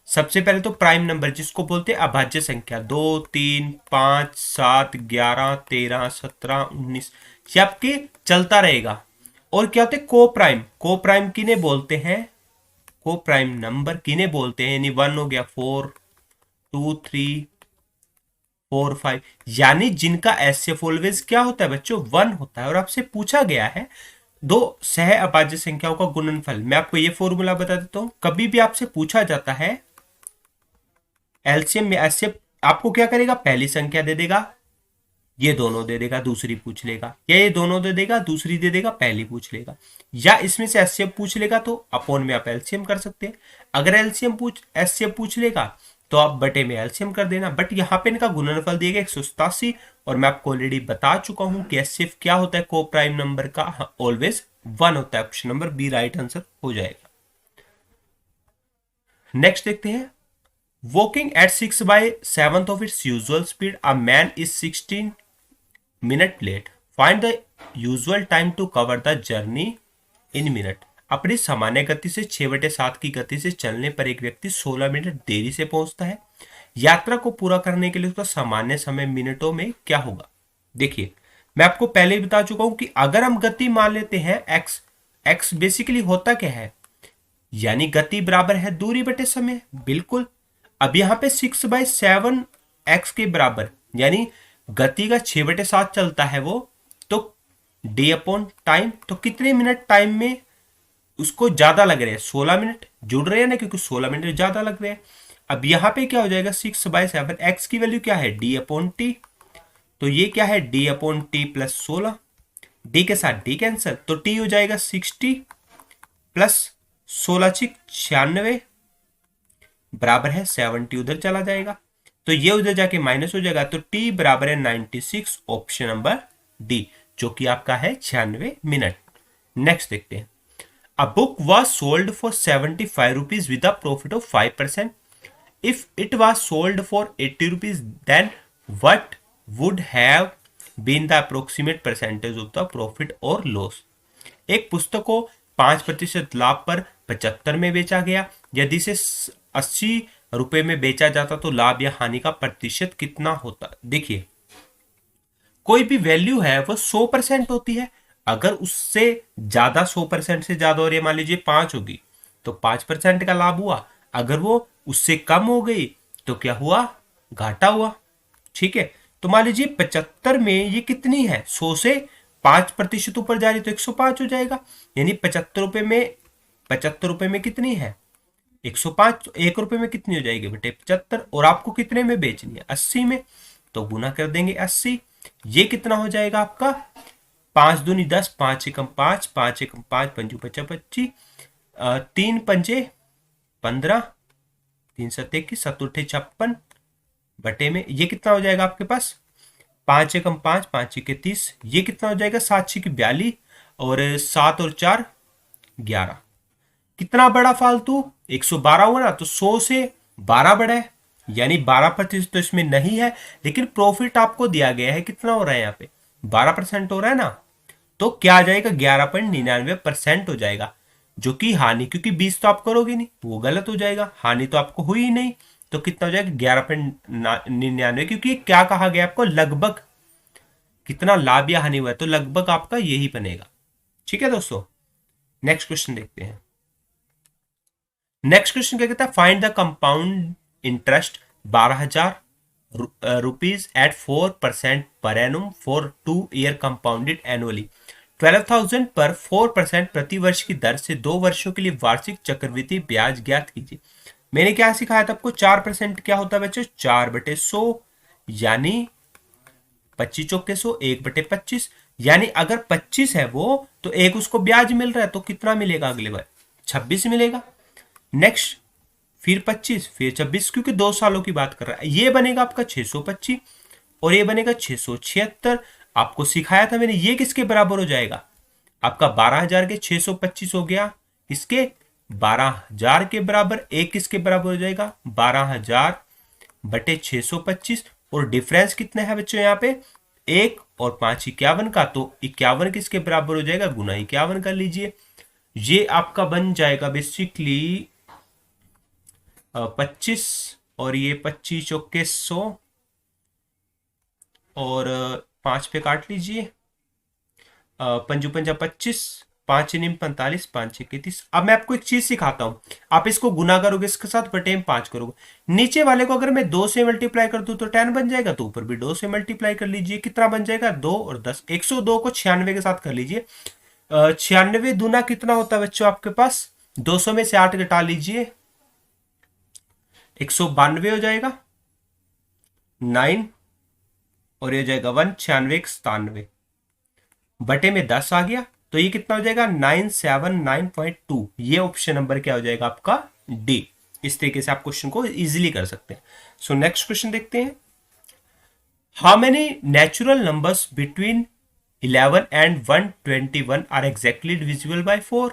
सबसे पहले तो प्राइम नंबर जिसको बोलते हैं अभाज्य संख्या, 2 3 5 7 11 13 17 19, ये आपके चलता रहेगा। और क्या होते हैं? को प्राइम। को प्राइम किन्हें बोलते हैं? को प्राइम नंबर किन्हें बोलते हैं? यानी 1 हो गया, 4 2 3 4 5, यानी जिनका एचसीएफ ऑलवेज क्या होता है बच्चों? 1 होता है। और आपसे पूछा गया है दो सह अभाज्य संख्याओं का गुणनफल। मैं आपको ये फॉर्मूला बता देता हूं। कभी भी आपसे पूछा जाता है एलसीएम में एचसीएफ आपको क्या करेगा, पहली संख्या दे देगा, ये दोनों दे देगा, दूसरी पूछ लेगा, या ये दोनों दे देगा, दूसरी दे देगा, पहली पूछ लेगा, या इसमें से एचसीएफ पूछ लेगा तो अपॉन में आप एलसीएम कर सकते हैं। अगर एचसीएफ पूछ लेगा तो आप बटे में एलसीएम कर देना। बट यहाँ पे इनका गुणनफल दिएगा 187, और मैं आपको ऑलरेडी बता चुका हूं कि एचसीएफ क्या होता है, को प्राइम नंबर का ऑलवेज 1 होता है। Option number B right answer हो जाएगा। नेक्स्ट देखते हैं, walking eight 6/7 of its usual speed, a man is 16 minute late. Find the usual time to cover the journey in minute. अपनी सामान्य गति से 6/7 की गति से चलने पर एक व्यक्ति 16 मिनट देरी से पहुंचता है। यात्रा को पूरा करने के लिए उसका सामान्य समय मिनटों में क्या होगा। देखिए, मैं आपको पहले ही बता चुका हूं कि अगर हम गति मान लेते हैं x बेसिकली होता क्या है, यानी गति बराबर है दूरी बटे समय। बिल्कुल, अब यहां पे 6/7 x के बराबर, यानी गति का 6/7 चलता है वो, तो d अपॉन टाइम, तो कितने मिनट टाइम में उसको ज्यादा लग रहे हैं, 16 मिनट जुड़ रहे हैं ना, क्योंकि 16 मिनट ज्यादा लग रहे हैं। अब यहां पे क्या हो जाएगा, 6/7 x की वैल्यू क्या है, d अपॉन टी, तो ये क्या है, d upon T plus 16, d के साथ d कैंसिल, तो t हो जाएगा 60 प्लस 16×96 बराबर है 70, उधर चला जाएगा, तो ये उधर जाके माइनस हो जाएगा, तो t बराबर है 96, ऑप्शन नंबर डी, जो कि आपका है 96 मिनट। नेक्स्ट देखते हैं, a book was sold for 75 rupees with a profit of 5%. If it was sold for 80 rupees, then what would have been the approximate percentage of the profit और लॉस. एक पुस्तक को 5% लाभ पर 75 में बेचा गया, यदि इसे 80 रुपए में बेचा जाता तो लाभ या हानि का प्रतिशत कितना होता। देखिए, कोई भी वैल्यू है वो 100% होती है, अगर उससे ज्यादा 100% से ज्यादा, और ये मान लीजिए 5 होगी तो 5% का लाभ हुआ, अगर वो उससे कम हो गई तो क्या हुआ, घाटा हुआ। ठीक है, तो मान लीजिए 75 में ये कितनी है, 100 से 5% ऊपर जा रही तो 105 हो जाएगा, यानी 75 रुपए में कितनी है 105, तो 1 रुपए में कितनी हो जाएगी बेटे 75, और आपको कितने में बेचनी है 80 में, तो गुना कर देंगे 80, ये कितना हो जाएगा आपका 5 दूनी 10, 5 एकम 5, 5 एकम 5, 5 पचा 25, 3 पंजे 15, 3 सत्ते 21, 7 उठे 56 बटे में ये कितना हो जाएगा आपके पास 5 एकम 5, 5 के 30, ये कितना हो जाएगा 7 की 42, और 7 और 4 11, कितना बड़ा फालतू 112 हुआ ना, तो 100 से 12 बड़ा है, यानी 12% तो इसमें नहीं है, लेकिन प्रॉफिट आपको दिया गया है कितना हो रहा है यहाँ पे 12% हो रहा है ना, तो क्या आ जाएगा 11.99% हो जाएगा, जो कि हानि, क्योंकि 20 तो आप करोगे नहीं, वो गलत हो जाएगा, हानि तो आपको हुई ही नहीं, तो कितना हो जाएगा 11.99, क्योंकि क्या कहा गया आपको, लगभग कितना लाभ या हानि हुआ है, तो लगभग आपका यही बनेगा। ठीक है दोस्तों, नेक्स्ट क्वेश्चन देखते हैं। नेक्स्ट क्वेश्चन क्या कहता है, find the compound interest 12,000 rupees at 4% per annum for 2 year compounded annually. 12,000 पर 4% प्रति वर्ष की दर से 2 वर्षों के लिए वार्षिक चक्रवृद्धि ब्याज ज्ञात कीजिए। मैंने क्या सिखाया था आपको, 4% क्या होता है बच्चों, 4/100, यानी 25 चौके 100, 1/25, यानी अगर 25 है वो, तो एक उसको ब्याज मिल रहा है, तो कितना मिलेगा अगले बार 26 मिलेगा। नेक्स्ट फिर 25, फिर 26, क्योंकि 2 सालों की बात कर रहा है, ये बनेगा आपका 625, और ये बनेगा 676। आपको सिखाया था मैंने, ये किसके बराबर हो जाएगा, आपका 12,000 के 625 हो गया, किसके 12,000 के बराबर, एक किसके बराबर हो जाएगा 12,000 बटे 625, और डिफरेंस कितना है बच्चों यहाँ पे 1 और 5 51 का, तो 51 किसके बराबर हो जाएगा, गुना 51 कर लीजिए, ये आपका बन जाएगा बेसिकली 25, और ये 25 चौके 100, और 5 पे काट लीजिए, 5 पंजा 25, 5 निम 45, 5 31। अब मैं आपको एक चीज सिखाता हूं, आप इसको गुना करोगे इसके साथ बटे में 5 करोगे, नीचे वाले को अगर मैं 2 से मल्टीप्लाई कर दूं तो 10 बन जाएगा, तो ऊपर भी 2 से मल्टीप्लाई कर लीजिए, कितना बन जाएगा 2 और 10, 102 को 96 के साथ कर लीजिए, 96 दूना कितना होता है बच्चों आपके पास, 200 में से 8 घटा लीजिए, 192 हो जाएगा, 9 और ये हो जाएगा 1, 96 97 बटे में 10 आ गया, तो ये कितना हो जाएगा 979.2। ये ऑप्शन नंबर क्या हो जाएगा आपका डी। इस तरीके से आप क्वेश्चन को इजीली कर सकते हैं। सो नेक्स्ट क्वेश्चन देखते हैं। How many natural numbers between 11 and 121 are exactly divisible by 4?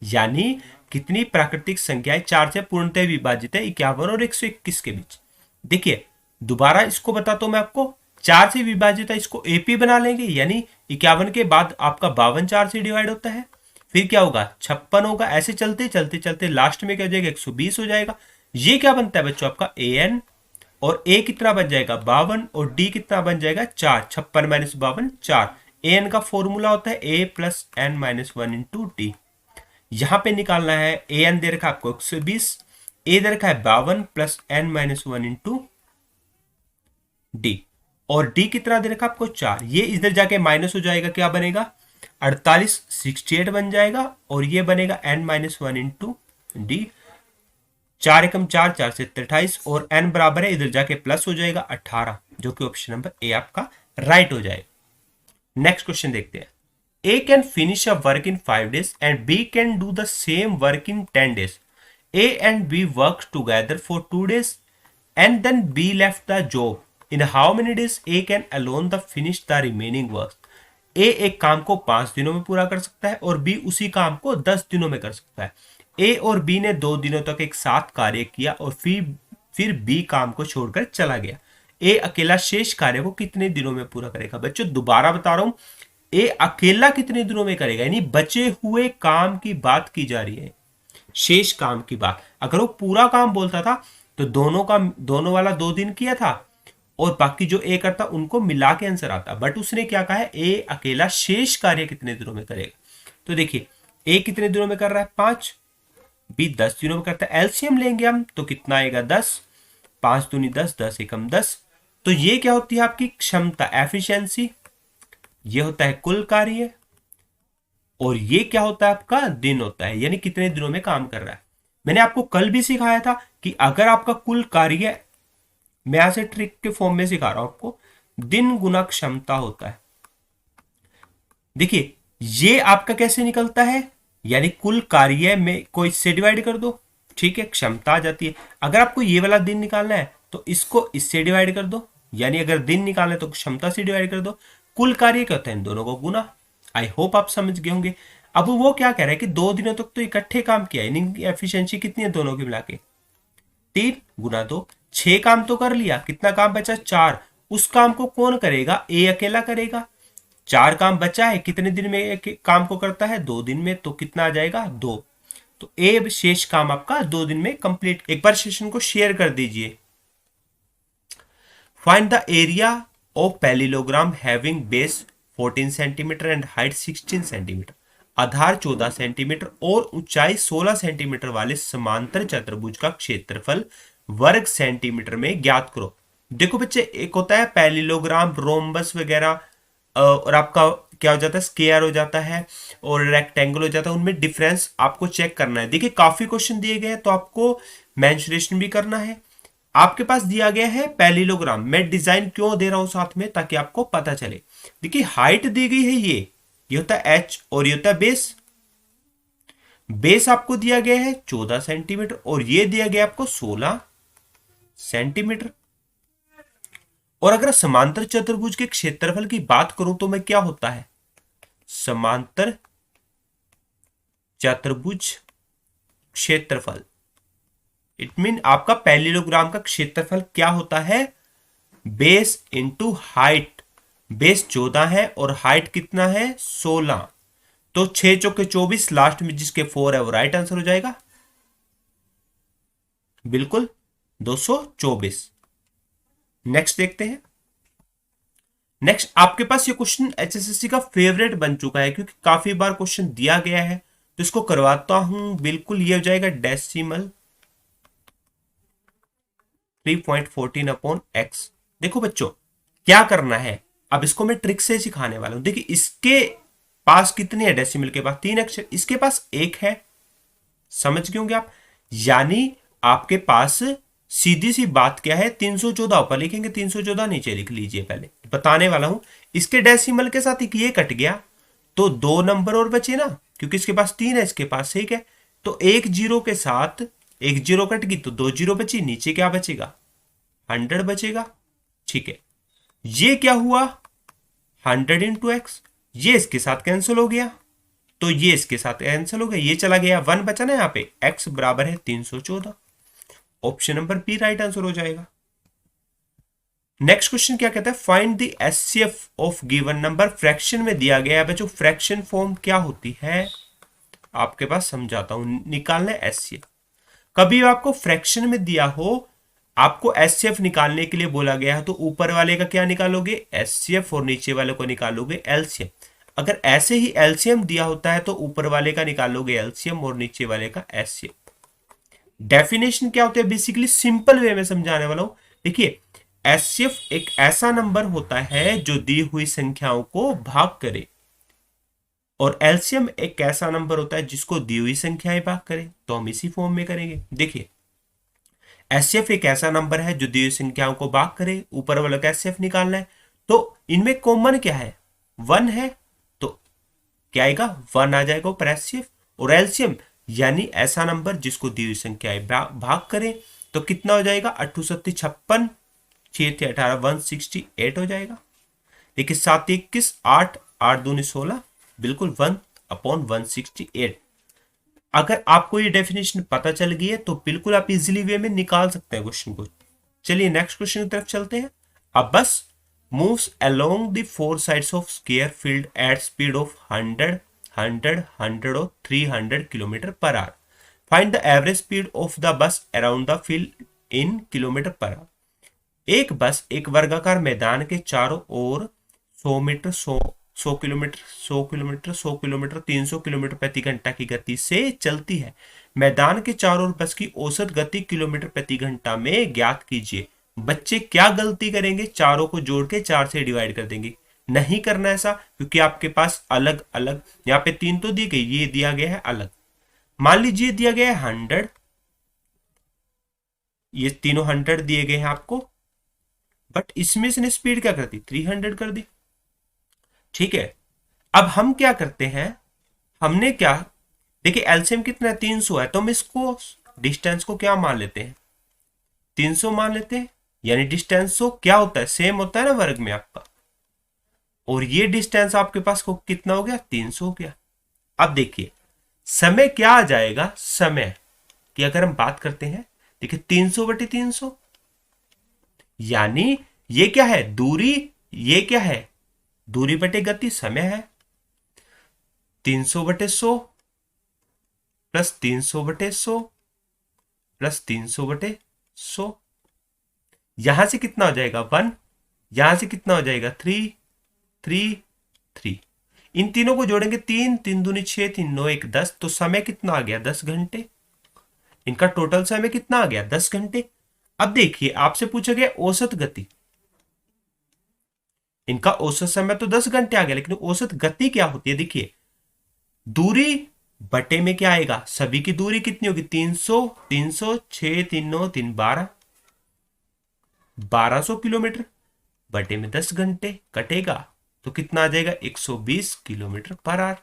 यानी कितनी प्राकृतिक संख्याएं 4 से पूर्णतः विभाजित है 51 और 121 के बीच। देखिए दोबारा इसको बताता हूं मैं आपको, 4 से विभाजित है, इसको एपी बना लेंगे, यानी 51 के बाद आपका 52 4 से डिवाइड होता है, फिर क्या होगा 56 होगा, ऐसे चलते चलते चलते लास्ट में क्या हो जाएगा 120 हो जाएगा। ये क्या बनता है बच्चों आपका ए एन, और ए कितना बन जाएगा 52 और डी कितना बन जाएगा 4, 56 माइनस 52 4। ए एन का फॉर्मूला होता है A plus N minus 1 into D. यहां पे निकालना है ए एन दे रखा है आपको 120, ए दे रखा है 52 plus N minus 1 into D, और डी कितना दे रखा आपको 4। ये इधर जाके माइनस हो जाएगा, क्या बनेगा 48 68 बन जाएगा, और ये बनेगा n माइनस 1 इंटू डी। 4 एकम 4 4 से 28 और n बराबर है, इधर जाके प्लस हो जाएगा 18, जो कि ऑप्शन नंबर ए आपका राइट हो जाएगा। नेक्स्ट क्वेश्चन देखते हैं। A can finish a work in 5 days and B can do the same work in 10 days. A and B worked together for 2 days and then B left the job. In how many days A can alone the finish the remaining work? A एक काम को 5 दिनों में पूरा कर सकता है और B उसी काम को 10 दिनों में कर सकता है। A और B ने 2 दिनों तक एक साथ कार्य किया और फिर B काम को छोड़कर चला गया। A अकेला शेष कार्य को कितने दिनों में पूरा करेगा? बच्चों दोबारा बता रहा हूं, ए अकेला कितने दिनों में करेगा, यानी बचे हुए काम की बात की जा रही है, शेष काम की बात। अगर वो पूरा काम बोलता था तो दोनों वाला 2 दिन किया था और बाकी जो ए करता उनको मिला के आंसर आता, बट उसने क्या कहा है ए अकेला शेष कार्य कितने दिनों में करेगा। तो देखिए ए कितने दिनों में कर रहा है 5, बी 10 दिनों में करता है। एलसीएम लेंगे हम तो कितना आएगा 10, 5 दूनी 10, 10 एकम 10। तो ये क्या होती है आपकी क्षमता, एफिशिएंसी। ये होता है कुल कार्य, और ये क्या होता है आपका दिन होता है, यानी कितने दिनों में काम कर रहा है। मैंने आपको कल भी सिखाया था कि अगर आपका कुल कार्य, मैं यहां से ट्रिक के फॉर्म में सिखा रहा हूं आपको, दिन गुना क्षमता होता है। देखिए ये आपका कैसे निकलता है, यानी कुल कार्य में को इससे डिवाइड कर दो, ठीक है, क्षमता आ जाती है। अगर आपको ये वाला दिन निकालना है तो इसको इससे डिवाइड कर दो, यानी अगर दिन निकालना है तो क्षमता से डिवाइड कर दो। कुल कार्य क्या होता है इन दोनों को गुना। आई होप आप समझ गए होंगे। अब वो क्या कह रहा है कि 2 दिनों तक तो इकट्ठे काम किया, इनकी एफिशिएंसी कितनी है दोनों की मिला के 3 गुना 2, 6 काम तो कर लिया, कितना काम बचा 4। उस काम को कौन करेगा, ए अकेला करेगा। 4 काम बचा है, कितने दिन में काम को करता है 2 दिन में, तो कितना आ जाएगा 2। तो ए शेष काम आपका 2 दिन में कंप्लीट। एक बार सेशन को शेयर कर दीजिए। Find the area of parallelogram having base 14 centimetre and height 16 centimetre, Aadhaar 14 centimetre और ऊंचाई 16 सेंटीमीटर वाले समांतर चतुर्भुज का क्षेत्रफल वर्ग सेंटीमीटर में ज्ञात करो। देखो बच्चे, एक होता है पैरेललोग्राम, रोम्बस वगैरह, और आपका क्या हो जाता है स्क्वायर हो जाता है और रेक्टेंगल हो जाता है, उनमें डिफरेंस आपको चेक करना है। देखिए काफी क्वेश्चन दिए गए हैं तो आपको मेंशुरेशन भी करना है। आपके पास दिया गया है पैरेललोग्राम, मैं डिजाइन क्यों दे रहा हूं साथ में ताकि आपको पता चले। देखिए हाइट दी गई है, ये होता है एच और ये होता है बेस। बेस आपको दिया गया है 14 सेंटीमीटर और ये दिया गया आपको 16 सेंटीमीटर। और अगर समांतर चतुर्भुज के क्षेत्रफल की बात करूं तो मैं क्या होता है, समांतर चतुर्भुज क्षेत्रफल, इट मीन आपका पैरेललोग्राम का क्षेत्रफल क्या होता है, बेस इंटू हाइट। बेस 14 है और हाइट कितना है 16, तो 6 चौके 24, लास्ट में जिसके 4 है वो राइट आंसर हो जाएगा, बिल्कुल 224। नेक्स्ट देखते हैं। नेक्स्ट आपके पास ये क्वेश्चन एचएसएससी का फेवरेट बन चुका है क्योंकि काफी बार क्वेश्चन दिया गया है, तो इसको करवाता हूं। बिल्कुल ये हो जाएगा डेसिमल 3.14 अपॉन एक्स। देखो बच्चों क्या करना है, अब इसको मैं ट्रिक से सिखाने वाला हूं। देखिए इसके पास कितने है, डेसिमल के पास 3 अक्षर, इसके पास 1 है, समझ गए होंगे आप। यानी आपके पास सीधी सी बात क्या है, 314 ऊपर लिखेंगे, 314 नीचे लिख लीजिए। पहले बताने वाला हूं, इसके डेसिमल के साथ एक ये कट गया तो 2 नंबर और बचे ना, क्योंकि इसके पास 3 है, इसके पास 1 है। तो एक जीरो के साथ एक जीरो कट गई तो 2 जीरो बची, नीचे क्या बचेगा, 100 बचेगा। ठीक है, ये क्या हुआ, 100 इंटू एक्स, ये इसके साथ कैंसिल हो गया, तो ये इसके साथ कैंसिल हो गया, ये चला गया, 1 बचा ना यहाँ पे, x बराबर है 314। Option number B right answer हो जाएगा। नेक्स्ट क्वेश्चन क्या कहता है, find the HCF of given number. Fraction में दिया गया है बच्चों, फ्रैक्शन फॉर्म क्या होती है आपके पास समझाता हूं, निकालना है एचसीएफ। कभी आपको फ्रैक्शन में दिया हो, आपको एचसीएफ निकालने के लिए बोला गया है, तो ऊपर वाले का क्या निकालोगे, एचसीएफ, और नीचे वाले को निकालोगे एलसीएम। अगर ऐसे ही एलसीएम दिया होता है तो ऊपर वाले का निकालोगे एलसीएम और नीचे वाले का एचसीएफ। डेफिनेशन क्या होती है, बेसिकली सिंपल वे में समझाने वाला हूं। देखिए, एचसीएफ एक ऐसा नंबर होता है जो दी हुई संख्याओं को भाग करे, और एलसीएम एक ऐसा नंबर होता है जिसको दी हुई संख्याएं भाग करे। तो हम इसी फॉर्म में करेंगे। देखिए, एचसीएफ एक ऐसा नंबर है जो दी हुई संख्याओं को भाग करे, ऊपर वाला का एचसीएफ निकालना है। तो इनमें कॉमन क्या है, 1 है, तो क्या आएगा, 1 आ जाएगा ऊपर एचसीएफ। और एलसीएम यानी ऐसा नंबर जिसको दी हुई संख्याएं भाग करें, तो कितना हो जाएगा, 8 7 56, 6 थे 18, 168 हो जाएगा। देखिए 7 21, 8 8 दूनी 16, बिल्कुल 1/168। अगर आपको ये डेफिनेशन पता चल गई है तो बिल्कुल आप इजीली वे में निकाल सकते हैं क्वेश्चन को। चलिए नेक्स्ट क्वेश्चन की तरफ चलते हैं। अब bus moves along the 4 sides of square field at speed of 100 100 100 और 300 kilometre per hour. Find the average speed of the bus around the field in kilometre per hour. एक बस एक वर्गाकार मैदान के चारों ओर 100 metre 100 kilometre 100 kilometre 100 kilometre 300 kilometre प्रति घंटा की गति से चलती है। मैदान के चारों ओर बस की औसत गति किलोमीटर प्रति घंटा में ज्ञात कीजिए। बच्चे क्या गलती करेंगे, चारों को जोड़ के 4 से डिवाइड कर देंगे। नहीं करना ऐसा, क्योंकि आपके पास अलग अलग, यहाँ पे 3 तो दी गई, ये दिया गया है अलग। मान लीजिए दिया गया है 100, ये तीनों 100 दिए गए हैं आपको, बट इसमें इसने स्पीड क्या कर दी, 300 कर दी। ठीक है, अब हम क्या करते हैं, हमने क्या, देखिए एलसीएम कितना है, 300 है, तो हम इसको डिस्टेंस को क्या मान लेते हैं, 300 मान लेते हैं। यानी डिस्टेंस को क्या होता है, सेम होता है ना वर्ग में आपका, और ये डिस्टेंस आपके पास को कितना हो गया, 300 हो गया। अब देखिए समय क्या आ जाएगा, समय की अगर हम बात करते हैं, देखिए 300/300, यानी ये क्या है, दूरी, ये क्या है, दूरी बटे गति, समय है। 300/100 प्लस 300/100 प्लस 300/100, यहां से कितना हो जाएगा 1, यहां से कितना हो जाएगा 3 3 3, इन तीनों को जोड़ेंगे 3 3 दूनी 6 3 9 1 10, तो समय कितना आ गया 10 घंटे। इनका टोटल समय कितना आ गया 10 घंटे। अब देखिए आपसे पूछा गया औसत गति, इनका औसत समय तो 10 घंटे आ गया, लेकिन औसत गति क्या होती है, देखिए दूरी बटे में क्या आएगा, सभी की दूरी कितनी होगी, 300 300 6 3 9 3 12, 1200 किलोमीटर बटे में 10 घंटे कटेगा, तो कितना आ जाएगा 120 किलोमीटर पर आवर,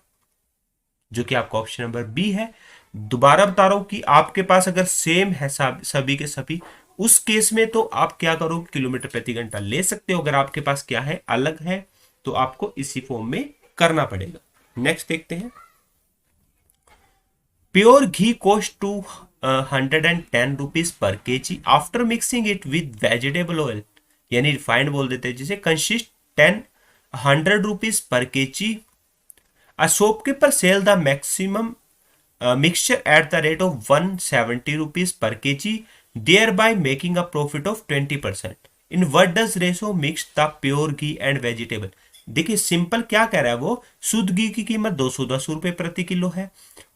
जो कि आपका ऑप्शन नंबर बी है। दोबारा बता रहा हूं कि आपके पास अगर सेम है सभी के सभी, उस केस में तो आप क्या करोगे, किलोमीटर प्रति घंटा ले सकते हो। अगर आपके पास क्या है, अलग है, तो आपको इसी फॉर्म में करना पड़ेगा। नेक्स्ट देखते हैं, pure ghee cost 210 rupees per KG after mixing it with vegetable oil, यानी रिफाइंड बोल देते हैं जिसे, consist 100 rupees per KG. A shopkeeper sell the maximum mixture at the rate of 170 rupees per kg, thereby making a profit of 20%. In what does ratio mix the pure ghee and vegetable? देखिए सिंपल क्या कह रहा है वो, शुद्ध घी की कीमत 210 रुपए प्रति किलो है,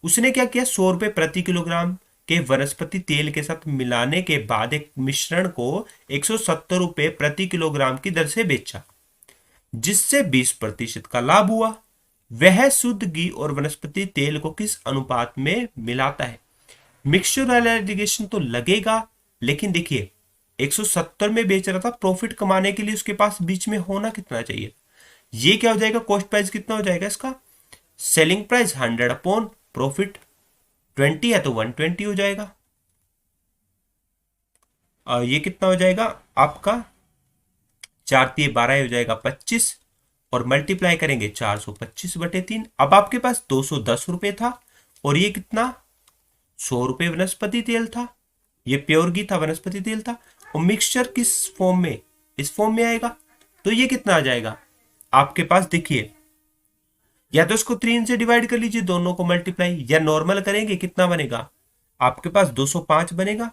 उसने क्या किया 100 रुपए प्रति किलोग्राम के वनस्पति तेल के साथ मिलाने के बाद एक मिश्रण को 170 रुपए प्रति किलोग्राम की दर से बेचा, जिससे 20% का लाभ हुआ। वह शुद्ध घी और वनस्पति तेल को किस अनुपात में मिलाता है। मिक्सचर वाला एडिगेशन तो लगेगा, लेकिन देखिए 170 में बेच रहा था, प्रॉफिट कमाने के लिए उसके पास बीच में होना कितना चाहिए, ये क्या हो जाएगा, कॉस्ट प्राइस कितना हो जाएगा इसका, सेलिंग प्राइस 100 अपॉन प्रॉफिट 20 है तो 120 हो जाएगा। और ये कितना हो जाएगा आपका, 4×3 = 12 हो जाएगा 25, और मल्टीप्लाई करेंगे 425/3। अब आपके पास 210 रुपए था, और ये कितना 100 रुपए वनस्पति तेल था, ये प्योर घी था, वनस्पति तेल था। और मिक्सचर किस फॉर्म में, इस फॉर्म में आएगा, तो ये कितना आ जाएगा आपके पास, देखिए या तो इसको 3 से डिवाइड कर लीजिए, दोनों को मल्टीप्लाई, या नॉर्मल करेंगे, कितना बनेगा आपके पास 205 बनेगा,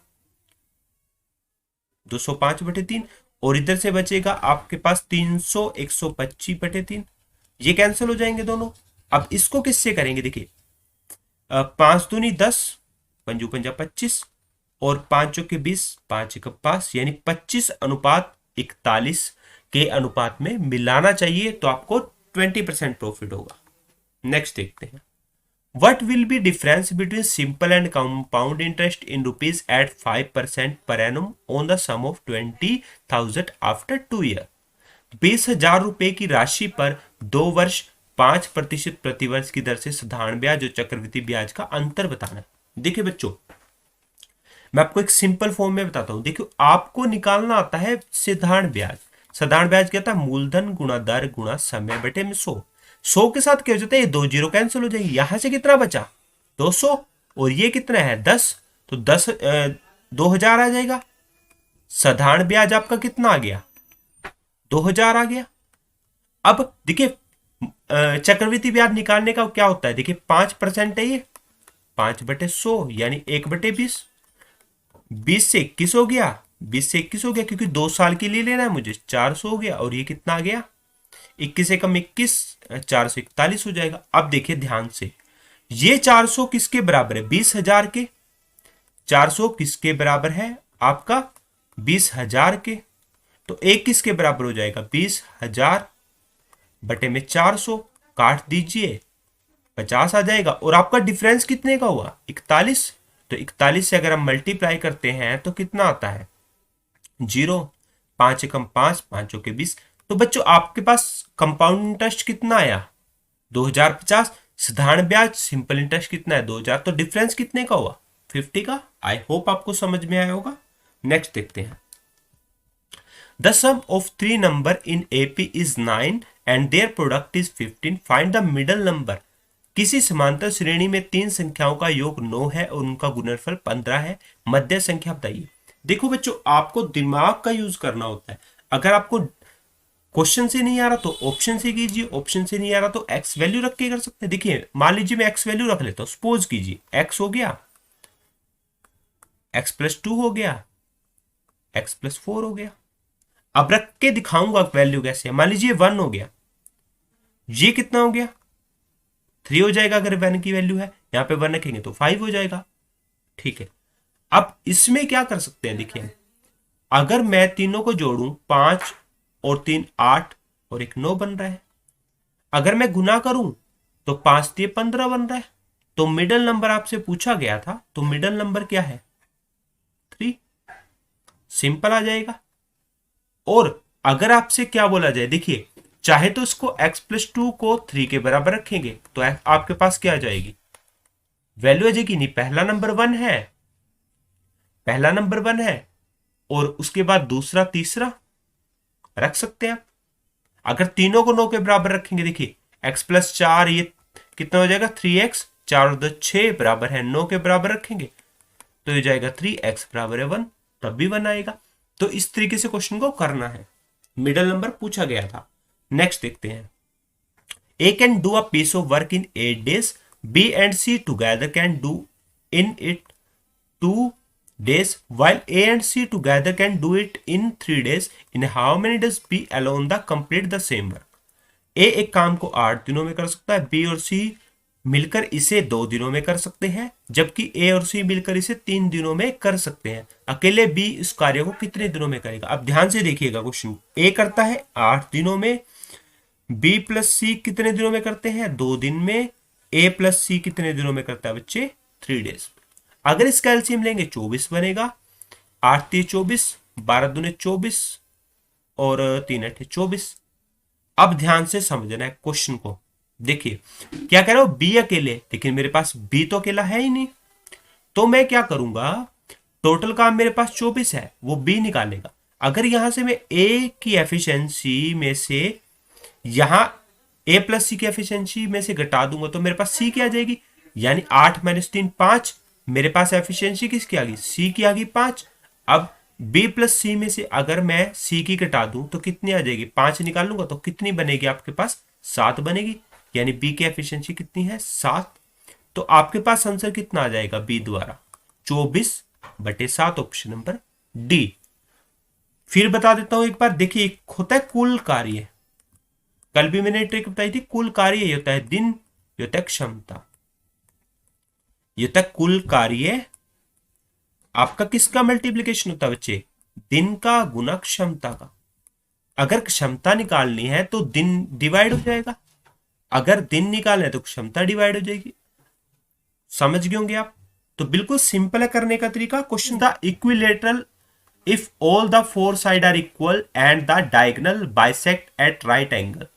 205/3। और इधर से बचेगा आपके पास 300, 125/3, ये कैंसिल हो जाएंगे दोनों। अब इसको किससे करेंगे, देखिए 5 दूनी 10, 5×5 25, और 5×4 = 20, 5×1 = 5, यानी 25:41 के अनुपात में मिलाना चाहिए, तो आपको 20% प्रॉफिट होगा। नेक्स्ट देखते हैं, What will be difference between simple and compound interest in rupees at 5% per annum on the sum of 20,000 after 2 year? 20,000 रुपए की राशि पर 2 वर्ष 5% प्रतिवर्ष की दर से साधारण ब्याज और चक्रवृद्धि ब्याज का अंतर बताना है। देखिए बच्चों, मैं आपको एक सिंपल फॉर्म में बताता हूं। देखियो, आपको निकालना आता है साधारण ब्याज। साधारण ब्याज क्या था, मूलधन गुणा दर गुणा समय बटे में 100 के साथ क्या हो जाता है, ये 2 जीरो कैंसिल हो जाएगी। यहां से कितना बचा 200, और ये कितना है 10, तो 2000 आ जाएगा। साधारण ब्याज आपका कितना आ गया, 2000 आ गया। अब देखिए चक्रवृद्धि ब्याज निकालने का क्या होता है, देखिए 5% है, ये 5/100 यानी 1/20, 20 से 21 हो गया, 20 से 21 हो गया, क्योंकि 2 साल के लिए लेना है मुझे, 400 हो गया। और ये कितना आ गया, 21 से कम 21, 441 हो जाएगा। अब देखिए ध्यान से, ये 400 किसके बराबर है, 20,000 के। 400 किसके बराबर है आपका, 20,000 के। तो एक किसके बराबर हो जाएगा, 20,000 बटे में 400, काट दीजिए 50 आ जाएगा। और आपका डिफरेंस कितने का हुआ, 41। तो 41 से अगर हम मल्टीप्लाई करते हैं तो कितना आता है, 0। 5 कम 5, 5×20। तो बच्चों आपके पास कंपाउंड इंटरेस्ट कितना आया, 2050। साधारण ब्याज सिंपल इंटरेस्ट कितना है, 2000। तो डिफरेंस कितने का हुआ, 50 का। आई होप आपको समझ में आया होगा। नेक्स्ट देखते हैं, the sum of 3 number in AP is 9 and their product is 15, find the middle number. किसी समांतर श्रेणी में 3 संख्याओं का योग 9 है और उनका गुणनफल 15 है, मध्य संख्या बताइए। देखो बच्चों, आपको दिमाग का यूज करना होता है। अगर आपको क्वेश्चन से नहीं आ रहा तो ऑप्शन से कीजिए, ऑप्शन से नहीं आ रहा तो एक्स वैल्यू रख के कर सकते हैं। देखिए मान लीजिए मैं एक्स वैल्यू रख लेता हूं, सपोज कीजिए एक्स हो गया, x+2 हो गया, x+4 हो गया। अब रख के दिखाऊंगा वैल्यू कैसे। मान लीजिए 1 हो गया, ये कितना हो गया 3 हो जाएगा। अगर 1 की वैल्यू है, यहां पे 1 रखेंगे तो 5 हो जाएगा। ठीक है, अब इसमें क्या कर सकते हैं, देखिए अगर मैं तीनों को जोड़ूं, 5 और 3 8 और 1 9 बन रहा है। अगर मैं गुना करूं तो 5×3 15 बन रहा है। तो मिडल नंबर आपसे पूछा गया था, तो मिडल नंबर क्या है 3, सिंपल आ जाएगा। और अगर आपसे क्या बोला जाए, देखिए चाहे तो इसको x+2 को 3 के बराबर रखेंगे तो आपके पास क्या आ जाएगी, वैल्यू आ जाएगी। नहीं, पहला नंबर 1 है, पहला नंबर 1 है, और उसके बाद दूसरा तीसरा रख सकते हैं आप। अगर तीनों को 9 के बराबर रखेंगे, देखिए x+4 ये कितना हो जाएगा 3x, 4 और 2 6 बराबर है 9 के बराबर रखेंगे तो ये जाएगा 3x बराबर है 1, तब भी 1 आएगा। तो इस तरीके से क्वेश्चन को करना है, मिडल नंबर पूछा गया था। नेक्स्ट देखते हैं, A can do a piece of work in 8 days, B and C together can do in it 2 days, while A and C together can do it in 3 days. In how many days B alone the complete the same work? A एक काम को 8 दिनों में कर सकता है, B और C मिलकर इसे 2 दिनों में कर सकते हैं, जबकि A और C मिलकर इसे 3 दिनों में कर सकते हैं। अकेले B इस कार्य को कितने दिनों में करेगा। अब ध्यान से देखिएगा क्वेश्चन, A करता है 8 दिनों में, B+C कितने दिनों में करते हैं 2 दिन में, A+C कितने दिनों में करता है बच्चे 3 डेज। अगर इसका एलसीएम लेंगे 24 बनेगा, 8 3 24, 12 दूने 24 और 3 8 24। अब ध्यान से समझना है क्वेश्चन को। देखिए क्या कह रहा हूं, बी अकेले, लेकिन मेरे पास बी तो अकेला है ही नहीं, तो मैं क्या करूंगा, टोटल काम मेरे पास 24 है, वो बी निकालेगा। अगर यहां से मैं ए की एफिशिएंसी में से यहां ए प्लस सी की एफिशिएंसी में से घटा दूंगा तो मेरे पास सी की आ जाएगी, यानी 8 - 3 5। मेरे पास एफिशिएंसी किसकी आ गई, सी की आ गई 5। अब बी प्लस सी में से अगर मैं सी की घटा दूं तो कितनी आ जाएगी, 5 निकाल लूंगा तो कितनी बनेगी आपके पास, 7 बनेगी। यानी बी की एफिशिएंसी कितनी है, 7। तो आपके पास आंसर कितना आ जाएगा बी द्वारा, 24/7, ऑप्शन नंबर डी। फिर बता देता हूं एक बार, देखिए एक होता है कुल कार्य, कल भी मैंने ट्रिक बताई थी, कुल कार्य ये होता है दिन, ये होता है क्षमता, ये होता है कुल कार्य। आपका किसका मल्टीप्लीकेशन होता है बच्चे, दिन का गुना क्षमता का। अगर क्षमता निकालनी है तो दिन डिवाइड हो जाएगा, अगर दिन निकालना है तो क्षमता डिवाइड हो जाएगी। समझ गए होंगे आप। तो बिल्कुल सिंपल है करने का तरीका। क्वेश्चन था equilateral if all the four side are equal and the diagonal bisect at right angle.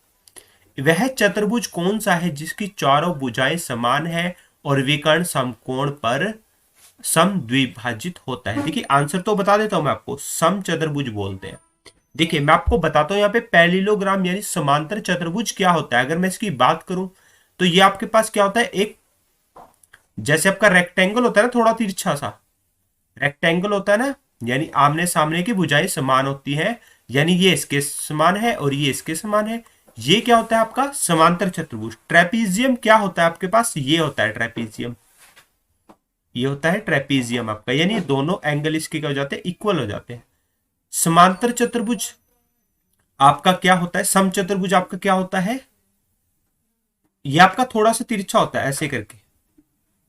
वह चतुर्भुज कौन सा है जिसकी चारों भुजाएं समान है और विकर्ण समकोण पर समद्विभाजित होता है। देखिए आंसर तो बता देता हूं मैं आपको, समचतुर्भुज बोलते हैं। देखिए मैं आपको बताता हूं यहाँ पे पैरेललोग्राम यानी समांतर चतुर्भुज क्या होता है। अगर मैं इसकी बात करूं तो ये आपके पास क्या होता है, एक जैसे आपका रेक्टेंगल होता है ना, थोड़ा तिरछा सा रेक्टेंगल होता है ना, यानी आमने सामने की भुजाएं समान होती है, यानी ये इसके समान है और ये इसके समान है। ये क्या होता है आपका समांतर चतुर्भुज। ट्रेपीजियम क्या होता है आपके पास, ये होता है ट्रेपीजियम, ये होता है ट्रेपीजियम आपका, यानी दोनों एंगल इसके क्या हो जाते हैं, इक्वल हो जाते हैं। समांतर चतुर्भुज आपका क्या होता है, समचतुर्भुज आपका क्या होता है, ये आपका थोड़ा सा तिरछा होता है ऐसे करके,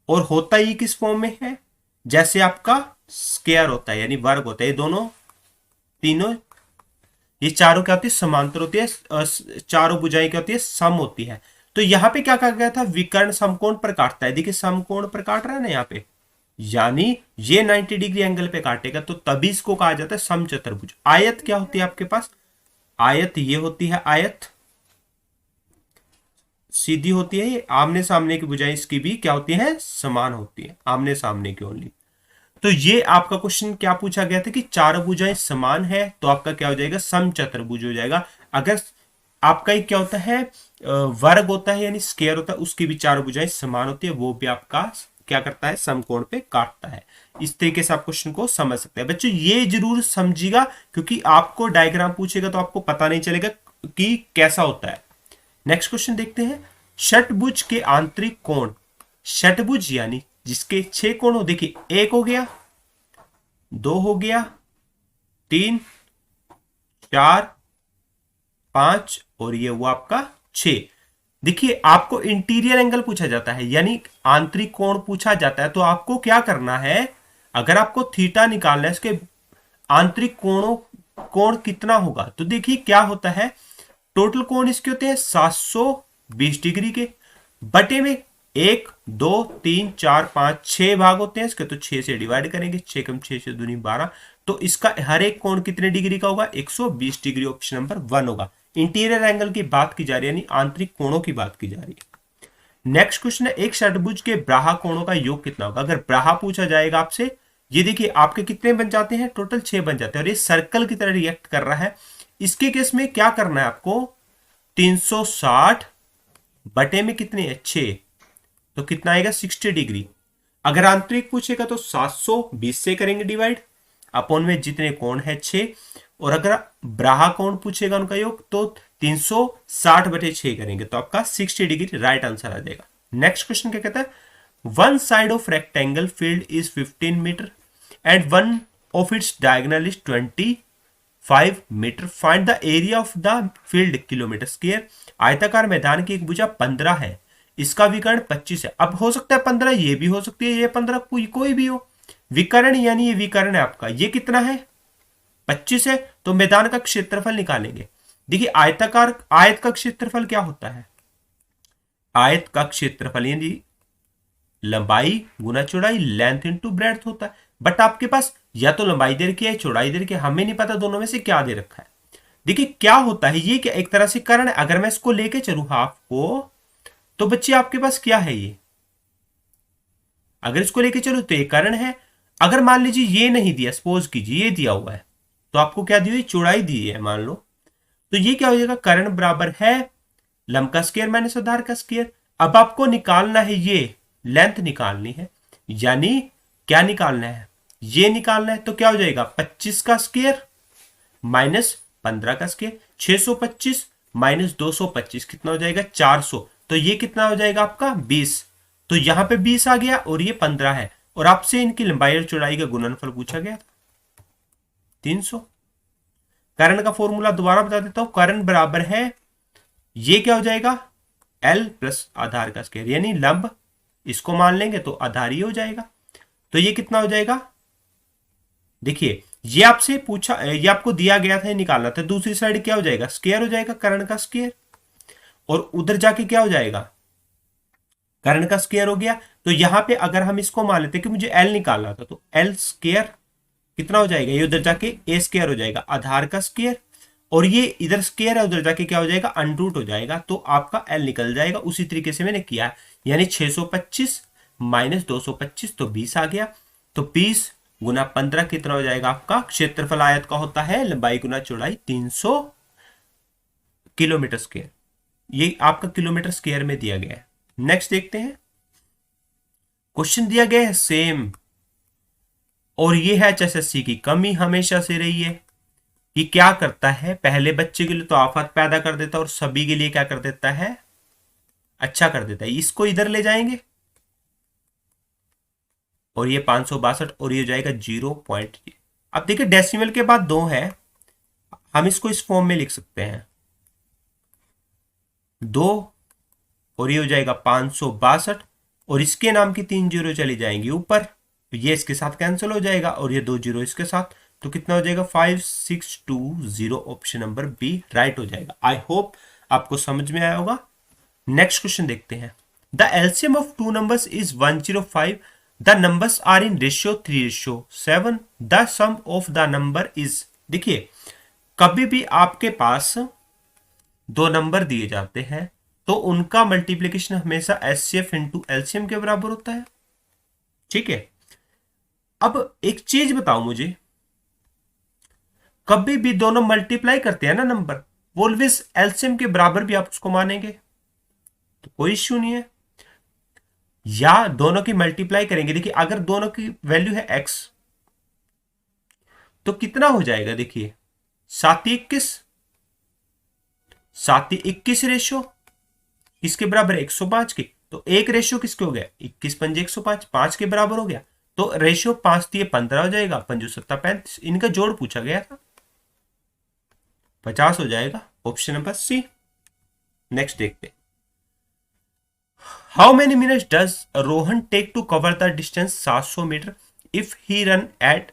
और होता ही किस फॉर्म में है, जैसे आपका स्क्वायर होता है यानी वर्ग होता है। ये दोनों तीनों ये चारों क्या होती है, समांतर होती है, चारों भुजाएं क्या होती है, सम होती है। तो यहां पे क्या कहा गया था, विकर्ण समकोण पर काटता है। देखिए समकोण पर काट रहा है ना यहाँ पे, यानी ये 90 डिग्री एंगल पे काटेगा, तो तभी इसको कहा जाता है समचतुर्भुज। आयत क्या होती है आपके पास, आयत ये होती है, आयत सीधी होती है, ये आमने सामने की भुजाएं इसकी भी क्या होती है, समान होती है, आमने सामने की ओनली। तो ये आपका क्वेश्चन क्या पूछा गया था कि चारों भुजाएं समान है, तो आपका क्या हो जाएगा, समचतुर्भुज हो जाएगा। अगर आपका एक क्या होता है, वर्ग होता है यानी स्क्वायर होता है, उसकी भी चारों भुजाएं समान होती है, वो भी आपका क्या करता है, समकोण पे काटता है। इस तरीके से आप क्वेश्चन को समझ सकते हैं बच्चों। ये जरूर समझिएगा क्योंकि आपको डायग्राम पूछेगा तो आपको पता नहीं चलेगा कि कैसा होता है। नेक्स्ट क्वेश्चन देखते हैं, षटभुज के आंतरिक कोण, षटभुज यानी जिसके 6 कोण हो। देखिए 1 हो गया, 2 हो गया, 3 4 5 और ये हुआ आपका 6। देखिए आपको इंटीरियर एंगल पूछा जाता है यानी आंतरिक कोण पूछा जाता है, तो आपको क्या करना है, अगर आपको थीटा निकालना है, इसके आंतरिक कोण कितना होगा, तो देखिए क्या होता है, टोटल कोण इसके होते हैं 720 डिग्री के, बटे में 1 2 3 4 5 6 भाग होते हैं इसके, तो 6 से डिवाइड करेंगे, 6 कम 6 से दूनी 12, तो इसका हर एक कोण कितने डिग्री का होगा, 120 डिग्री, ऑप्शन नंबर 1 होगा। इंटीरियर एंगल की बात की जा रही है यानी आंतरिक कोणों की बात की जा रही है। नेक्स्ट क्वेश्चन है, एक षटभुज के ब्राहा कोणों का योग कितना होगा। अगर ब्राहा पूछा जाएगा आपसे, ये देखिए आपके कितने बन जाते हैं, टोटल 6 बन जाते हैं, और ये सर्कल की तरह रिएक्ट कर रहा है। इसके केस में क्या करना है आपको, 360 बटे में कितने है 6, तो कितना आएगा 60 डिग्री। अगर आंतरिक पूछेगा तो 720 से करेंगे डिवाइड, अपॉन में जितने कोण है 6, और अगर ब्राहा कोण पूछेगा उनका योग तो 360 बटे 6 करेंगे, तो आपका 60 डिग्री राइट आंसर आ जाएगा। नेक्स्ट क्वेश्चन क्या कहता है, one side of rectangle field is 15 metre and one of its diagonal is 25 metre, find the area of the field kilometre square. आयताकार मैदान की एक भुजा 15 है, इसका विकर्ण 25 है। अब हो सकता है 15 ये भी हो सकती है, ये 15 कोई भी हो। विकर्ण यानी ये विकर्ण है आपका, ये कितना है 25 है, तो मैदान का क्षेत्रफल निकालेंगे। देखिए आयताकार, आयत का क्षेत्रफल क्या होता है, आयत का क्षेत्रफल यानी लंबाई गुना चौड़ाई, लेंथ इनटू ब्रेड्थ होता है। बट आपके पास या तो लंबाई दे रखी है चौड़ाई दे रखी है, हमें नहीं पता दोनों में से क्या दे रखा है। देखिए क्या होता है, ये क्या एक तरह से कर्ण है, अगर मैं इसको लेके चलू हाफ को तो बच्चे आपके पास क्या है, ये अगर इसको लेके चलो तो ये कर्ण है। अगर मान लीजिए ये नहीं दिया, सपोज कीजिए ये दिया हुआ है, तो आपको क्या दी हुई, चौड़ाई दी है मान लो, तो ये क्या हो जाएगा, कर्ण बराबर है लंब का स्क्वायर माइनस आधार का स्क्वायर। अब आपको निकालना है, ये लेंथ निकालनी है, यानी क्या निकालना है, ये निकालना है। तो क्या हो जाएगा, 25 का स्क्वायर माइनस 15 का स्क्वायर, 625 माइनस 225 कितना हो जाएगा, 400। तो ये कितना हो जाएगा आपका 20। तो यहां पे 20 आ गया और ये 15 है, और आपसे इनकी लंबाई और चौड़ाई का गुणनफल पूछा गया 300। कर्ण का फॉर्मूला दोबारा बता देता हूं, कर्ण बराबर है, ये क्या हो जाएगा, L प्लस आधार का स्क्वायर, यानी लंब इसको मान लेंगे तो आधार ही हो जाएगा। तो ये कितना हो जाएगा, देखिए ये आपसे पूछा, ये आपको दिया गया था, निकालना था, दूसरी साइड क्या हो जाएगा, स्क्वायर हो जाएगा, कर्ण का स्क्वायर, और उधर जाके क्या हो जाएगा, कर्ण का स्क्वायर हो गया। तो यहां पे अगर हम इसको मान लेते कि मुझे एल निकालना था, तो एल स्क्वायर कितना हो जाएगा, ये उधर जाके ए स्क्वायर हो जाएगा, आधार का स्क्वायर, और ये इधर स्क्वायर है उधर जाके क्या हो जाएगा, अनरूट हो जाएगा, तो आपका एल निकल जाएगा। उसी तरीके से मैंने किया है, यानी 625 माइनस 225 तो 20 आ गया। तो 20 गुना 15 कितना हो जाएगा आपका, क्षेत्रफल आयत का होता है लंबाई गुना चौड़ाई 300 किलोमीटर स्क्वायर। ये आपका किलोमीटर स्क्वायर में दिया गया है। नेक्स्ट देखते हैं, क्वेश्चन दिया गया है सेम, और ये है एचएसएससी की कमी हमेशा से रही है कि क्या करता है, पहले बच्चे के लिए तो आफत पैदा कर देता है और सभी के लिए क्या कर देता है, अच्छा कर देता है। इसको इधर ले जाएंगे और ये 562 और ये जाएगा 0.0। अब देखिए डेसिमल के बाद 2 है, हम इसको इस फॉर्म में लिख सकते हैं 2 और ये हो जाएगा 562, और इसके नाम की 3 जीरो चली जाएंगी ऊपर, तो ये इसके साथ कैंसिल हो जाएगा और ये 2 जीरो इसके साथ, तो कितना हो जाएगा 5620। ऑप्शन नंबर बी राइट हो जाएगा। आई होप आपको समझ में आया होगा। नेक्स्ट क्वेश्चन देखते हैं, the LCM of two numbers is 105, the numbers are in ratio 3:7, the sum of the number is. देखिए कभी भी आपके पास दो नंबर दिए जाते हैं तो उनका मल्टीप्लीकेशन हमेशा एचसीएफ इंटू एलसीएम के बराबर होता है, ठीक है। अब एक चीज बताओ मुझे, कभी भी दोनों मल्टीप्लाई करते हैं ना नंबर, वो ऑलवेज एलसीएम के बराबर भी आप उसको मानेंगे, तो कोई इश्यू नहीं है। या दोनों की मल्टीप्लाई करेंगे, देखिए अगर दोनों की वैल्यू है x तो कितना हो जाएगा, देखिए 7×21, 7×21 रेशो किसके बराबर है, 105 के, तो एक रेशियो किसके हो गया, 21×5 105, 5 के बराबर हो गया, तो रेशियो 5×3 15 हो जाएगा, 5×7 35, इनका जोड़ पूछा गया था, 50 हो जाएगा। Option number C. नेक्स्ट देखते हैं, how many minutes does Rohan take to cover the distance 700 metre if he run at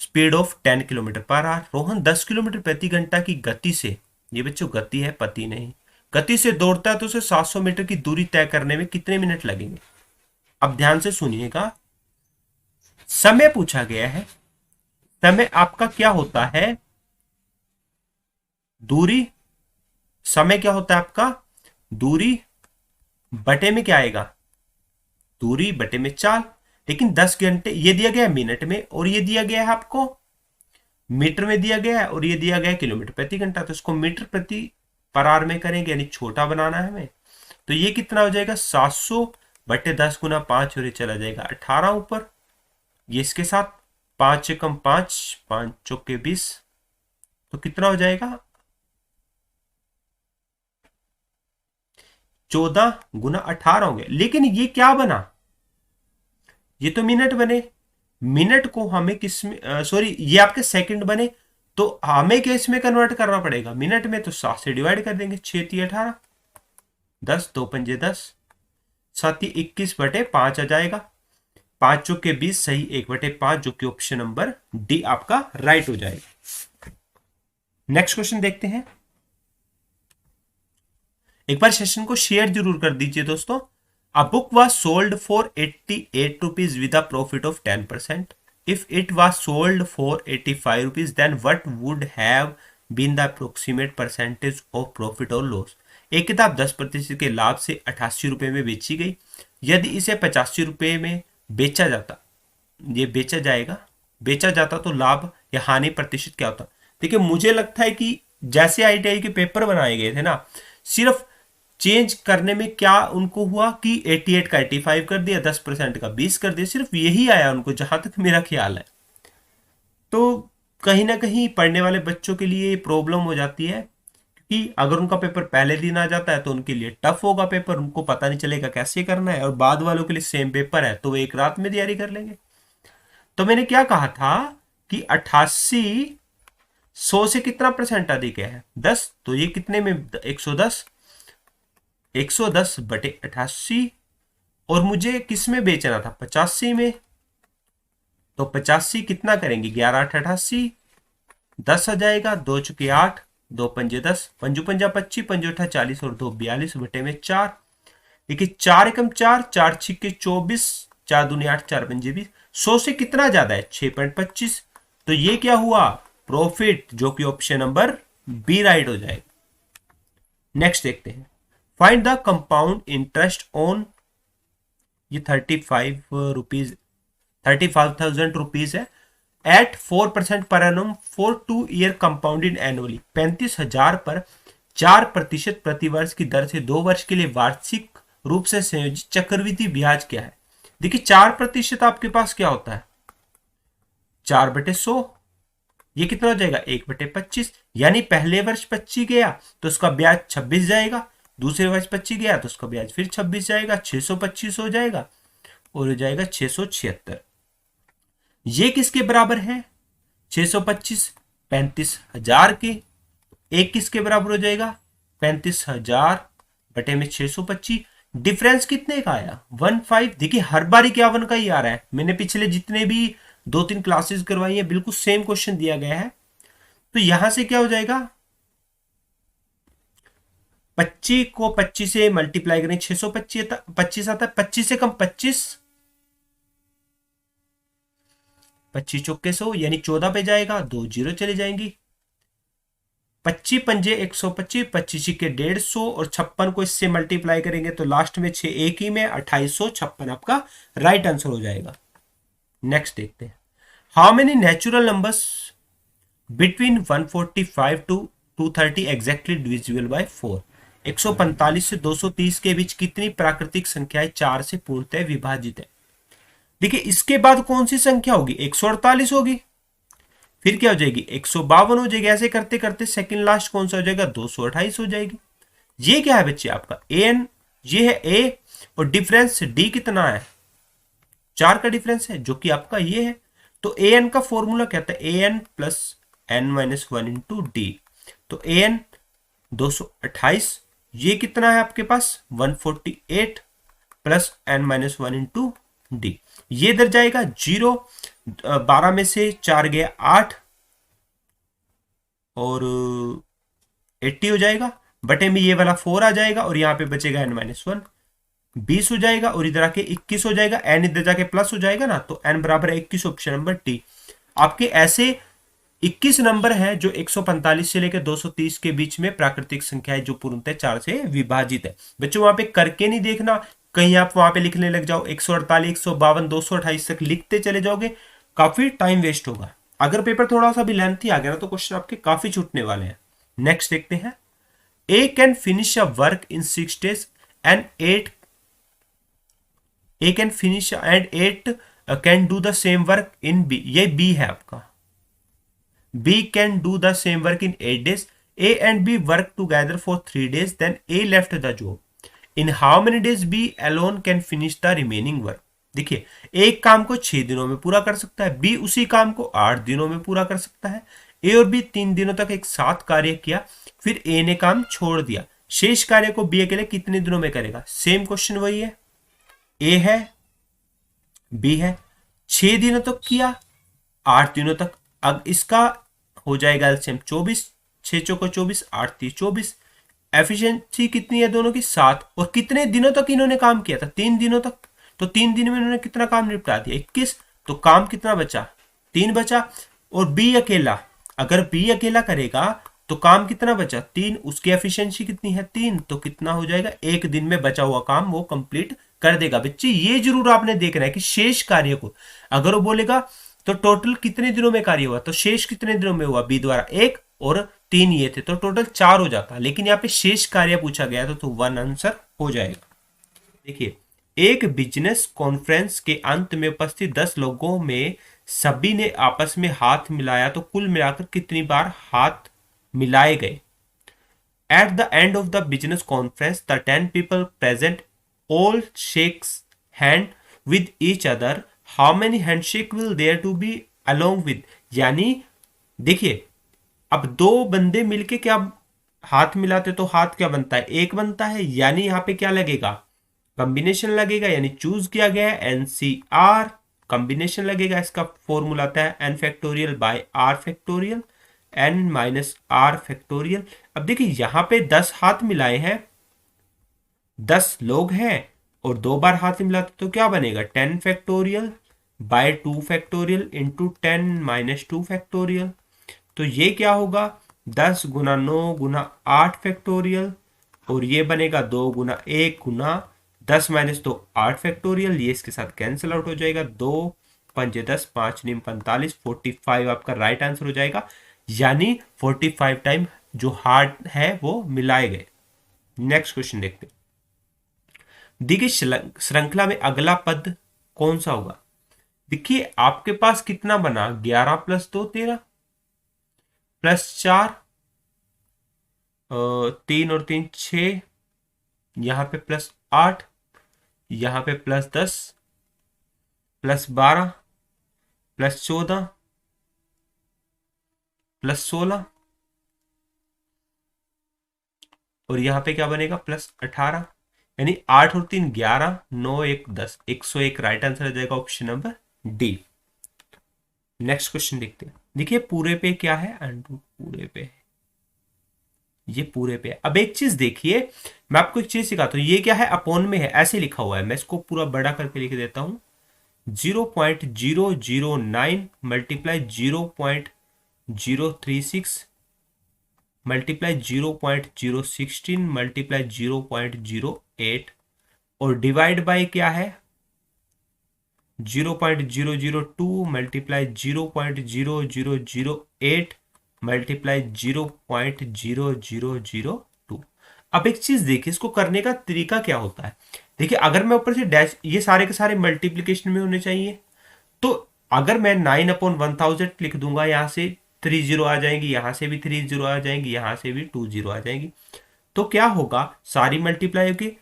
speed of 10 kilometre per hour. Rohan 10 kilometre प्रति घंटा की गति से, ये बच्चों गति है पति नहीं, गति से दौड़ता है तो उसे 700 मीटर की दूरी तय करने में कितने मिनट लगेंगे। अब ध्यान से सुनिएगा, समय पूछा गया है, समय आपका क्या होता है, दूरी, समय क्या होता है आपका, दूरी बटे में क्या आएगा, दूरी बटे में चाल। लेकिन 10 घंटे ये दिया गया है मिनट में, और ये दिया गया है आपको मीटर में दिया गया है, और ये दिया गया है किलोमीटर प्रति घंटा, तो इसको मीटर प्रति पर आवर में करेंगे, यानी छोटा बनाना है हमें। तो ये कितना हो जाएगा 700 बटे 10 गुना 5, और ये चला जाएगा 18 ऊपर, ये इसके साथ 5 से कम 5, 5 चौके 20, तो कितना हो जाएगा 14 गुना 18 होंगे। लेकिन ये क्या बना, ये तो मिनट बने, मिनट को हमें किस में, सॉरी ये आपके सेकंड बने, तो हमें क्या इसमें कन्वर्ट करना पड़ेगा मिनट में, तो 7 से डिवाइड कर देंगे, 6×3 18, 10 2 5 10, 7×21 बटे 5 आ जाएगा, 5 चौके 20 सही, 1/5, जो कि ऑप्शन नंबर डी आपका राइट हो जाएगा। नेक्स्ट क्वेश्चन देखते हैं, एक बार सेशन को शेयर जरूर कर दीजिए दोस्तों। A book was sold for 88 rupees with a profit of 10%, if it was sold for 85 rupees then what would have been the approximate percentage of profit or loss। एक किताब 10% के लाभ से 88 रुपए में बेची गई, यदि इसे 85 रुपए में बेचा जाता, ये बेचा जाता तो लाभ या हानि प्रतिशत क्या होता। देखिए मुझे लगता है कि जैसे आईटीआई के पेपर बनाए गए थे ना, सिर्फ चेंज करने में क्या उनको हुआ कि 88 का 85 कर दिया, 10% का 20 कर दिया, सिर्फ यही आया उनको, जहां तक मेरा ख्याल है। तो कहीं ना कहीं पढ़ने वाले बच्चों के लिए प्रॉब्लम हो जाती है, क्योंकि अगर उनका पेपर पहले दिन आ जाता है तो उनके लिए टफ होगा पेपर, उनको पता नहीं चलेगा कैसे करना है, और बाद वालों के लिए सेम पेपर है तो वो एक रात में तैयारी कर लेंगे। तो मैंने क्या कहा था कि 88 100 से कितना परसेंट अधिक है, 10, तो ये कितने में 110, 110 बटे 88, और मुझे किस में बेचना था 85 में, तो 85 कितना करेंगे 11 8 88, 10 आ जाएगा, 2 चुके 8, 2 पंजे 10, पंजू पंजा 25, पंजो 8 40 और 2 42 बटे में 4। देखिए 4 एकम 4, 4 छिके 24, 4 दूनी 8, 4 पंजे 20, 100 से कितना ज्यादा है 6.25, तो ये क्या हुआ प्रॉफिट, जो कि ऑप्शन नंबर बी राइट हो जाएगा। नेक्स्ट देखते हैं, find the compound interest on, ये 35,000 रुपीज है, at 4% per annum for 2 year compounded annually. 35,000 पर 4% प्रतिवर्ष की दर से 2 वर्ष के लिए वार्षिक रूप से संयोजित चक्रवृद्धि ब्याज क्या है। देखिए 4% आपके पास क्या होता है 4/100, ये कितना हो जाएगा 1/25, यानी पहले वर्ष 25 गया तो उसका ब्याज 26 जाएगा, दूसरे वर्ष 25 गया तो उसका ब्याज फिर 26 जाएगा, 625 हो जाएगा और हो जाएगा 676। ये किसके बराबर है 625, 35,000 के, एक किसके बराबर हो जाएगा 35,000 बटे में 625, डिफरेंस कितने का आया 15। देखिए हर बार क्या 1 का ही आ रहा है, मैंने पिछले जितने भी 2-3 क्लासेस करवाई है बिल्कुल सेम क्वेश्चन दिया गया है। तो यहां से क्या हो जाएगा 25 को 25 से मल्टीप्लाई करें 625 आता है, 25 से कम 25 चौके 100 यानी 14 पे जाएगा, 2 0 चले जाएंगी, 25 पंजे 125, 25 के 150 और 56 को इससे मल्टीप्लाई करेंगे तो लास्ट में 6 एक ही में 2856 आपका राइट आंसर हो जाएगा। नेक्स्ट देखते हैं, how many natural numbers between 145 to 230 exactly divisible by 4। 145 से 230 के बीच कितनी प्राकृतिक संख्याएं 4 से पूर्णतः विभाजित है। देखिए इसके बाद कौन सी संख्या होगी 148 होगी, फिर क्या हो जाएगी 152 हो जाएगी, ऐसे करते करते सेकंड लास्ट कौन सा हो जाएगा 228 हो जाएगी। ये क्या है बच्चे आपका an, ये है a और डिफरेंस d कितना है 4 का डिफरेंस है जो कि आपका ये है। तो an का फॉर्मूला क्या था an plus n-1 into D, तो an 228, ये कितना है आपके पास 148 प्लस n-1 इंटू डी, ये इधर जाएगा 0, 12 में से 4 गया 8 और 80 हो जाएगा, बटे में ये वाला 4 आ जाएगा और यहां पे बचेगा n-1, 20 हो जाएगा और इधर आके 21 हो जाएगा, n इधर जाके प्लस हो जाएगा ना, तो n बराबर है 21, ऑप्शन नंबर टी। आपके ऐसे 21 नंबर है जो 145 से लेकर 230 के बीच में प्राकृतिक संख्या है जो पूर्णतः 4 से विभाजित है। बच्चों वहां पे करके नहीं देखना, कहीं आप वहां पे लिखने लग जाओ 148, 152, 228 तक लिखते चले जाओगे, काफी टाइम वेस्ट होगा। अगर पेपर थोड़ा सा भी लेंथी आ गया ना तो क्वेश्चन आपके काफी छूटने वाले हैं। नेक्स्ट देखते हैं, A can finish a work in 6 days and 8 can do the same work in B, ये बी है आपका, B can do the same work in 8 days. A and B work together for 3 days. Then A left the job. In how many days B alone can finish the remaining work? देखिए एक काम को 6 दिनों में पूरा कर सकता है, B उसी काम को 8 दिनों में पूरा कर सकता है। A और B 3 दिनों तक एक साथ कार्य किया, फिर A ने काम छोड़ दिया, शेष कार्य को B अकेले कितने दिनों में करेगा। सेम क्वेश्चन वही है, A है B है, 6 दिनों तक किया 8 दिनों तक, अब इसका हो जाएगा एलसीएम 24, 6 चौको 24, 8 30 24, एफिशिएंसी कितनी है दोनों की 7, और कितने दिनों तक इन्होंने काम किया था 3 दिनों तक, तो 3 दिन में इन्होंने कितना काम निपटा दिया 21, तो काम कितना बचा, 3 बचा। और बी अकेला, अगर बी अकेला करेगा तो काम कितना बचा, 3। उसकी एफिशिएंसी कितनी है, 3। तो कितना हो जाएगा, एक दिन में बचा हुआ काम वो कंप्लीट कर देगा। बच्चे ये जरूर आपने देखना है कि शेष कार्य को, अगर वो बोलेगा तो टोटल कितने दिनों में कार्य हुआ, तो शेष कितने दिनों में हुआ, बी द्वारा 1 और 3 ये थे, तो टोटल 4 हो जाता। लेकिन यहाँ पे शेष कार्य पूछा गया तो 1 आंसर हो जाएगा। देखिए, एक बिजनेस कॉन्फ्रेंस के अंत में उपस्थित 10 लोगों में सभी ने आपस में हाथ मिलाया तो कुल मिलाकर कितनी बार हाथ मिलाए गए। At the end of the business conference, the 10 people present all shakes hand with each other. How many handshake will there to be along with? यानी देखिए, अब दो बंदे मिलके क्या हाथ मिलाते तो हाथ क्या बनता है, एक बनता है। यानी यहाँ पे क्या लगेगा, कॉम्बिनेशन लगेगा, यानी चूज किया गया है NCR, कॉम्बिनेशन लगेगा। इसका फॉर्मूला आता है n factorial by r factorial, n minus r factorial. अब देखिए यहाँ पे 10 हाथ मिलाए हैं, 10 लोग हैं और 2 बार हाथ मिलाते तो क्या बनेगा, 10 factorial by 2 factorial into 10 minus 2 factorial. तो ये क्या होगा, 10 गुना 9 गुना 8 फैक्टोरियल, और ये बनेगा 2 गुना 1 गुना 10 माइनस 2 8 फैक्टोरियल। ये इसके साथ कैंसिल आउट हो जाएगा, 2 पंजे 10 5 नीम 45, 45 आपका राइट आंसर हो जाएगा। यानी 45 टाइम जो हार्ट है वो मिलाए गए। नेक्स्ट क्वेश्चन देखते हैं। देखिए श्रृंखला में अगला पद कौन सा होगा। देखिए आपके पास कितना बना, 11 प्लस 2 13 प्लस 4 3 और 3 6, यहां पे प्लस 8, यहां पे प्लस 10 प्लस 12 प्लस 14 प्लस 16, और यहां पे क्या बनेगा, प्लस 18। यानी 8 और 3 11, 9 1 10, 101 राइट आंसर आ जाएगा option number D. Next question देखते हैं। देखिए पूरे पे क्या है, पूरे पे, ये पूरे पे। अब एक चीज देखिए, मैं आपको एक चीज सिखाता हूं। ये क्या है, अपॉन में है, ऐसे लिखा हुआ है। मैं इसको पूरा बड़ा करके लिख देता हूं, 0.009 मल्टीप्लाई 0.036 मल्टीप्लाई 0.016 मल्टीप्लाई 0.08 और डिवाइड बाय क्या है, 0.002 मल्टीप्लाई 0.0008 मल्टीप्लाई 0.0002। अब एक चीज देखिए, इसको करने का तरीका क्या होता है। देखिए अगर मैं ऊपर से डैश, ये सारे के सारे मल्टीप्लीकेशन में होने चाहिए, तो अगर मैं 9/1000 लिख दूंगा, यहां से 3 0 आ जाएंगी, यहां से भी 3 0 आ जाएंगी, यहां से भी 2 0 आ जाएंगी। तो क्या होगा, सारी मल्टीप्लाई होगी,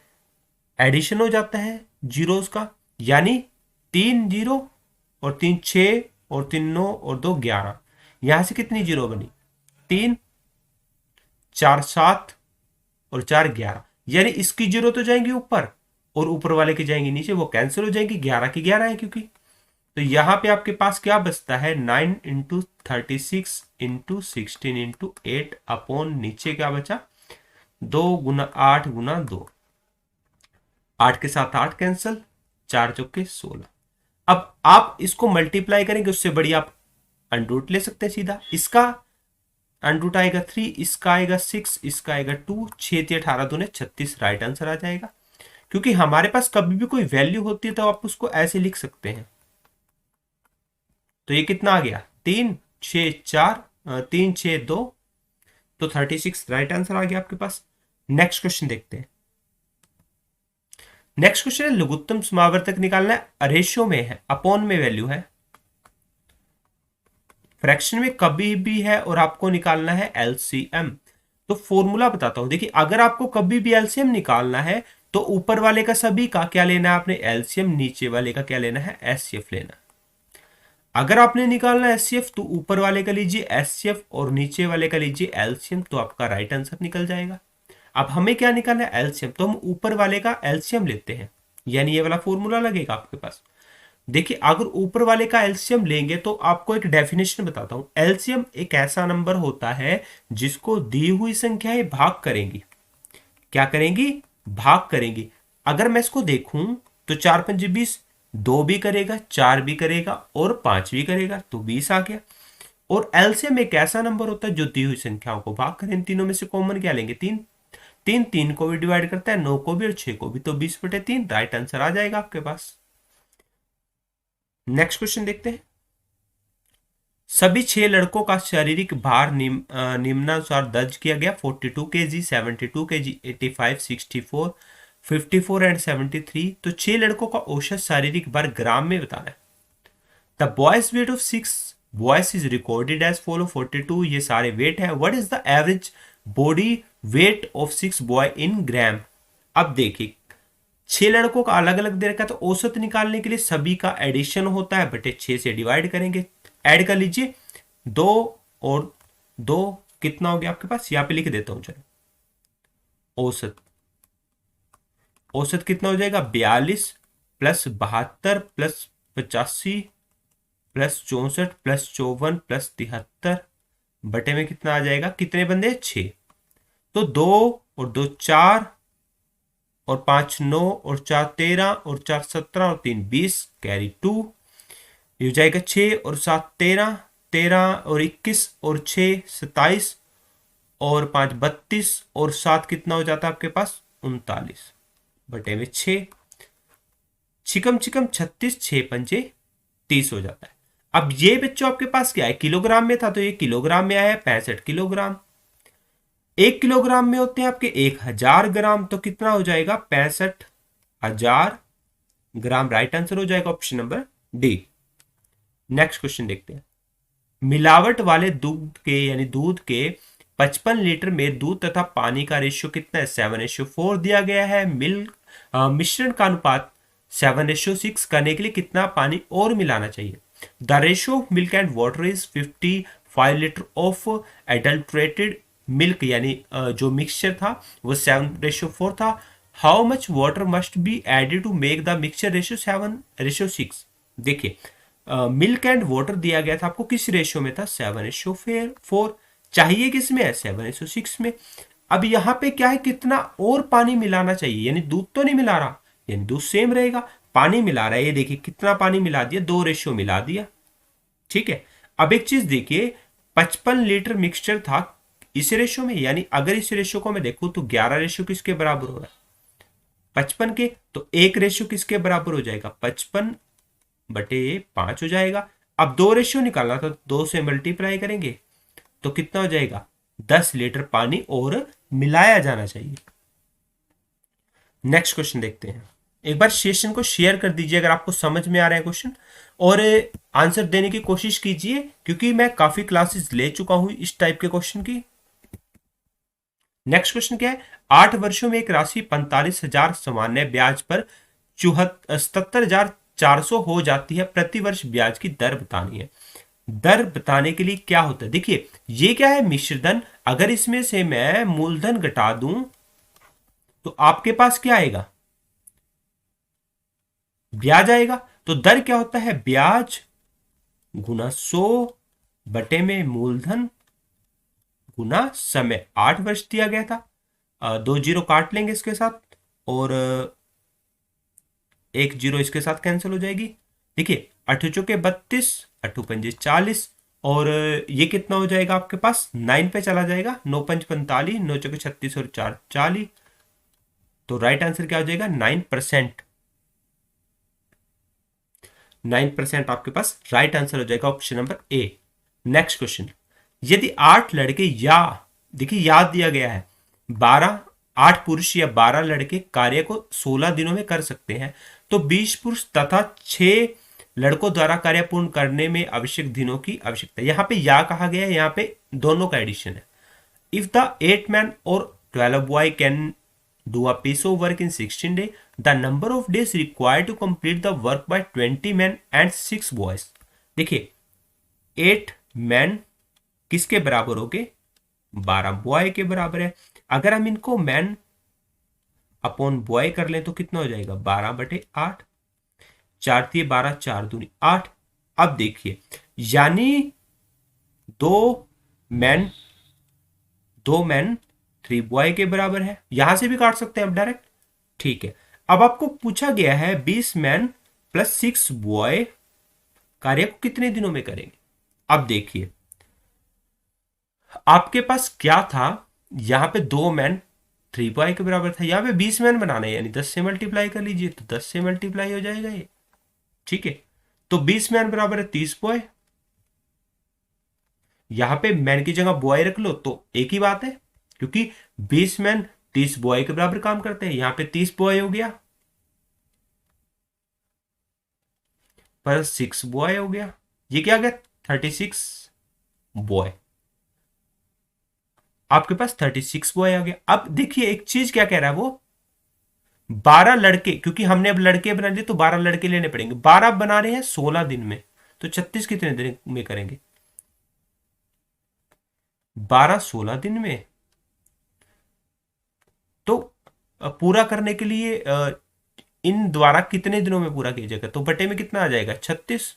एडिशन हो जाता है जीरोस का। यानी 3 0 और 3 6 और 3 9 और 2 11, यहां से कितनी जीरो बनी, 3 4 7 और 4 11। यानी इसकी जीरो तो जाएंगी ऊपर और ऊपर वाले की जाएंगी नीचे, वो कैंसिल हो जाएंगी, 11 की 11 है क्योंकि। तो यहां पे आपके पास क्या बचता है, 9 इंटू 36 इंटू 16 इंटू 8 अपॉन नीचे क्या बचा, 2 गुना 8 गुना 2, 8 के साथ 8 कैंसिल, 4 चौके 16। अब आप इसको मल्टीप्लाई करेंगे, उससे बड़ी आप अंडरूट ले सकते हैं सीधा। इसका अंडरूट आएगा 3, इसका आएगा 6, इसका आएगा 2, 6 3 18 2 36 राइट आंसर आ जाएगा। क्योंकि हमारे पास कभी भी कोई वैल्यू होती है तो आप उसको ऐसे लिख सकते हैं। तो ये कितना आ गया, 3 6 4 3 6 2, तो 36 राइट आंसर आ गया आपके पास। नेक्स्ट क्वेश्चन देखते हैं। नेक्स्ट क्वेश्चन है, लघुत्तम समावर्तक निकालना है, रेशियो में है, अपॉन में वैल्यू है, फ्रैक्शन में कभी भी है, और आपको निकालना है एलसीएम। तो फॉर्मूला बताता हूं। देखिए अगर आपको कभी भी एलसीएम निकालना है तो ऊपर वाले का सभी का क्या लेना है आपने, एलसीएम, नीचे वाले का क्या लेना है, एचसीएफ लेना। अगर आपने निकालना है एचसीएफ तो ऊपर वाले का लीजिए एचसीएफ और नीचे वाले का लीजिए एलसीएम, तो आपका राइट आंसर निकल जाएगा। अब हमें क्या निकालना है, एलसीएम, तो हम ऊपर वाले का एलसीएम लेते हैं, यानी ये वाला फॉर्मूला लगेगा आपके पास। देखिए अगर ऊपर वाले का एलसीएम लेंगे तो आपको एक डेफिनेशन बताता हूं। एलसीएम एक ऐसा नंबर होता है जिसको दी हुई संख्याएं भाग करेंगी, क्या करेंगी, भाग करेंगी। अगर मैं इसको देखूं तो 4 5 20, 2 भी करेगा, 4 भी करेगा और 5 भी करेगा, तो 20 आ गया। और एलसीएम एक ऐसा नंबर होता है जो दी हुई संख्याओं को भाग करें, इन तीनों में से कॉमन क्या लेंगे, 3। 3 3 को भी डिवाइड करता है, 9 को भी और 6 को भी, तो 20/3 राइट आंसर आ जाएगा आपके पास। नेक्स्ट क्वेश्चन देखते हैं। सभी 6 लड़कों का शारीरिक भार निम्नानुसार दर्ज किया गया, 42 kg, 72 kg, 85, 64, 54 एंड 73। तो 6 लड़कों का औसत शारीरिक भार ग्राम में बताना है। The boys weight of 6 boys is recorded as follow, 42 ये सारे वेट है। What is the average body weight of 6 boy in gram. अब देखिए 6 लड़कों का अलग अलग दे रखा है, तो औसत निकालने के लिए सभी का एडिशन होता है, बटे 6 से डिवाइड करेंगे। ऐड कर लीजिए, 2 और 2 कितना हो गया आपके पास, यहां पे लिख देता हूं चलो। औसत औसत कितना हो जाएगा, 42 plus 72 plus 85 plus 64 plus 54 plus 73 बटे में कितना आ जाएगा, कितने बंदे 6, तो 2 और 2 4 और 5 9 और 4 13 और 4 17 और 3 20 कैरी 2, ये हो जाएगा 6 और 7 13, 13 और 21 और 6 27 और 5 32 और 7 कितना हो जाता है आपके पास 39 बटे में 6, चिकम चिकम 36, 6 पंजे 30 हो जाता है। अब ये बच्चों आपके पास क्या है, किलोग्राम में था तो ये किलोग्राम में आया है 65 किलोग्राम। 1 किलोग्राम में होते हैं आपके 1000 ग्राम, तो कितना हो जाएगा 65,000 ग्राम। राइट आंसर हो जाएगा option number D. Next question देखते हैं। मिलावट वाले दूध के यानी दूध के 55 लीटर में दूध तथा पानी का रेशियो कितना है, 7:4 दिया गया है। मिश्रण का अनुपात 7:6 करने के लिए कितना पानी और मिलाना चाहिए। The ratio of milk and water is 55 litre of adulterated milk, यानी जो मिक्सचर था वो 7:4 था। How much water must be added to make the mixture ratio 7:6। देखिए मिल्क एंड वाटर दिया गया था आपको, किस रेशियो में था, 7:4। चाहिए किस में है, 7:6 में। अब यहां पे क्या है, कितना और पानी मिलाना चाहिए, यानी दूध तो नहीं मिला रहा, यानी दूध सेम रहेगा, पानी मिला रहा है। ये देखिए कितना पानी मिला दिया, 2 रेशियो मिला दिया, ठीक है। अब एक चीज देखिए 55 लीटर मिक्सचर था इस रेशियो में, यानी अगर इस रेशियो को मैं देखूं तो 11 रेशियो किसके बराबर हो रहा है, 55 के, तो 1 रेशियो किसके बराबर हो जाएगा, 55/5 हो जाएगा। अब 2 रेशियो निकालना था, 2 से मल्टीप्लाई करेंगे तो कितना हो जाएगा, 10 लीटर पानी और मिलाया जाना चाहिए। नेक्स्ट क्वेश्चन देखते हैं। एक बार सेशन को शेयर कर दीजिए अगर आपको समझ में आ रहा है क्वेश्चन, और आंसर देने की कोशिश कीजिए, क्योंकि मैं काफी क्लासेस ले चुका हूं इस टाइप के क्वेश्चन की। नेक्स्ट क्वेश्चन क्या है, 8 वर्षों में एक राशि 45,000 सामान्य ब्याज पर 77,400 हो जाती है, प्रति वर्ष ब्याज की दर बतानी है। दर बताने के लिए क्या होता है, देखिए ये क्या है, मिश्रधन। अगर इसमें से मैं मूलधन घटा दूं तो आपके पास क्या आएगा, ब्याज आएगा। तो दर क्या होता है, ब्याज गुना 100 बटे में मूलधन गुना समय। 8 वर्ष दिया गया था, 2 जीरो काट लेंगे इसके साथ, और 1 जीरो इसके साथ कैंसिल हो जाएगी। देखिए 8 चौके 32, 8 पंजे 40, और ये कितना हो जाएगा आपके पास, 9 पे चला जाएगा, 9 पंच 45, 9 चौके 36 और 4 40, तो राइट आंसर क्या हो जाएगा, 9%। 9% आपके पास राइट आंसर हो जाएगा ऑप्शन नंबर ए। नेक्स्ट क्वेश्चन, यदि 8 लड़के या देखिए याद दिया गया है 8 पुरुष या 12 लड़के कार्य को 16 दिनों में कर सकते हैं, तो 20 पुरुष तथा 6 लड़कों द्वारा कार्य पूर्ण करने में आवश्यक दिनों की आवश्यकता। यहां पे या कहा गया है, यहां पे दोनों का एडिशन है। इफ द 8 मैन और 12 boy can do a piece of work in 16 days, the number of days required to complete the work by 20 men and 6 boys। देखिए 8 मैन किसके बराबर हो गए, 12 बॉय के बराबर है। अगर हम इनको मैन अपॉन बॉय कर लें तो कितना हो जाएगा, 12/8, 4 दिए 12, 4 दूनी 8। अब देखिए यानी 2 मैन 3 बॉय के बराबर है, यहां से भी काट सकते हैं आप डायरेक्ट, ठीक है। अब आपको पूछा गया है 20 मैन प्लस 6 बॉय कार्य को कितने दिनों में करेंगे। अब देखिए आपके पास क्या था, यहां पे 2 मैन 3 बॉय के बराबर था, यहां पे 20 मैन बनाना है, यानी 10 से मल्टीप्लाई कर लीजिए तो 10 से मल्टीप्लाई हो जाएगा ये। ठीक है, तो 20 मैन बराबर है 30 बॉय। यहां पे मैन की जगह बॉय रख लो तो एक ही बात है, क्योंकि 20 मैन 30 बॉय के बराबर काम करते हैं। यहां पे 30 बॉय हो गया पर 6 बॉय हो गया, ये क्या आ गया 36 बॉय। आपके पास 36 बॉय आ गया। अब देखिए एक चीज क्या कह रहा है वो, 12 लड़के, क्योंकि हमने अब लड़के बना लिए तो 12 लड़के लेने पड़ेंगे। 12 बना रहे हैं 16 दिन में, तो 36 कितने दिन में करेंगे, 12 16 दिन में। तो पूरा करने के लिए इन द्वारा कितने दिनों में पूरा किया जाएगा, तो बटे में कितना आ जाएगा 36,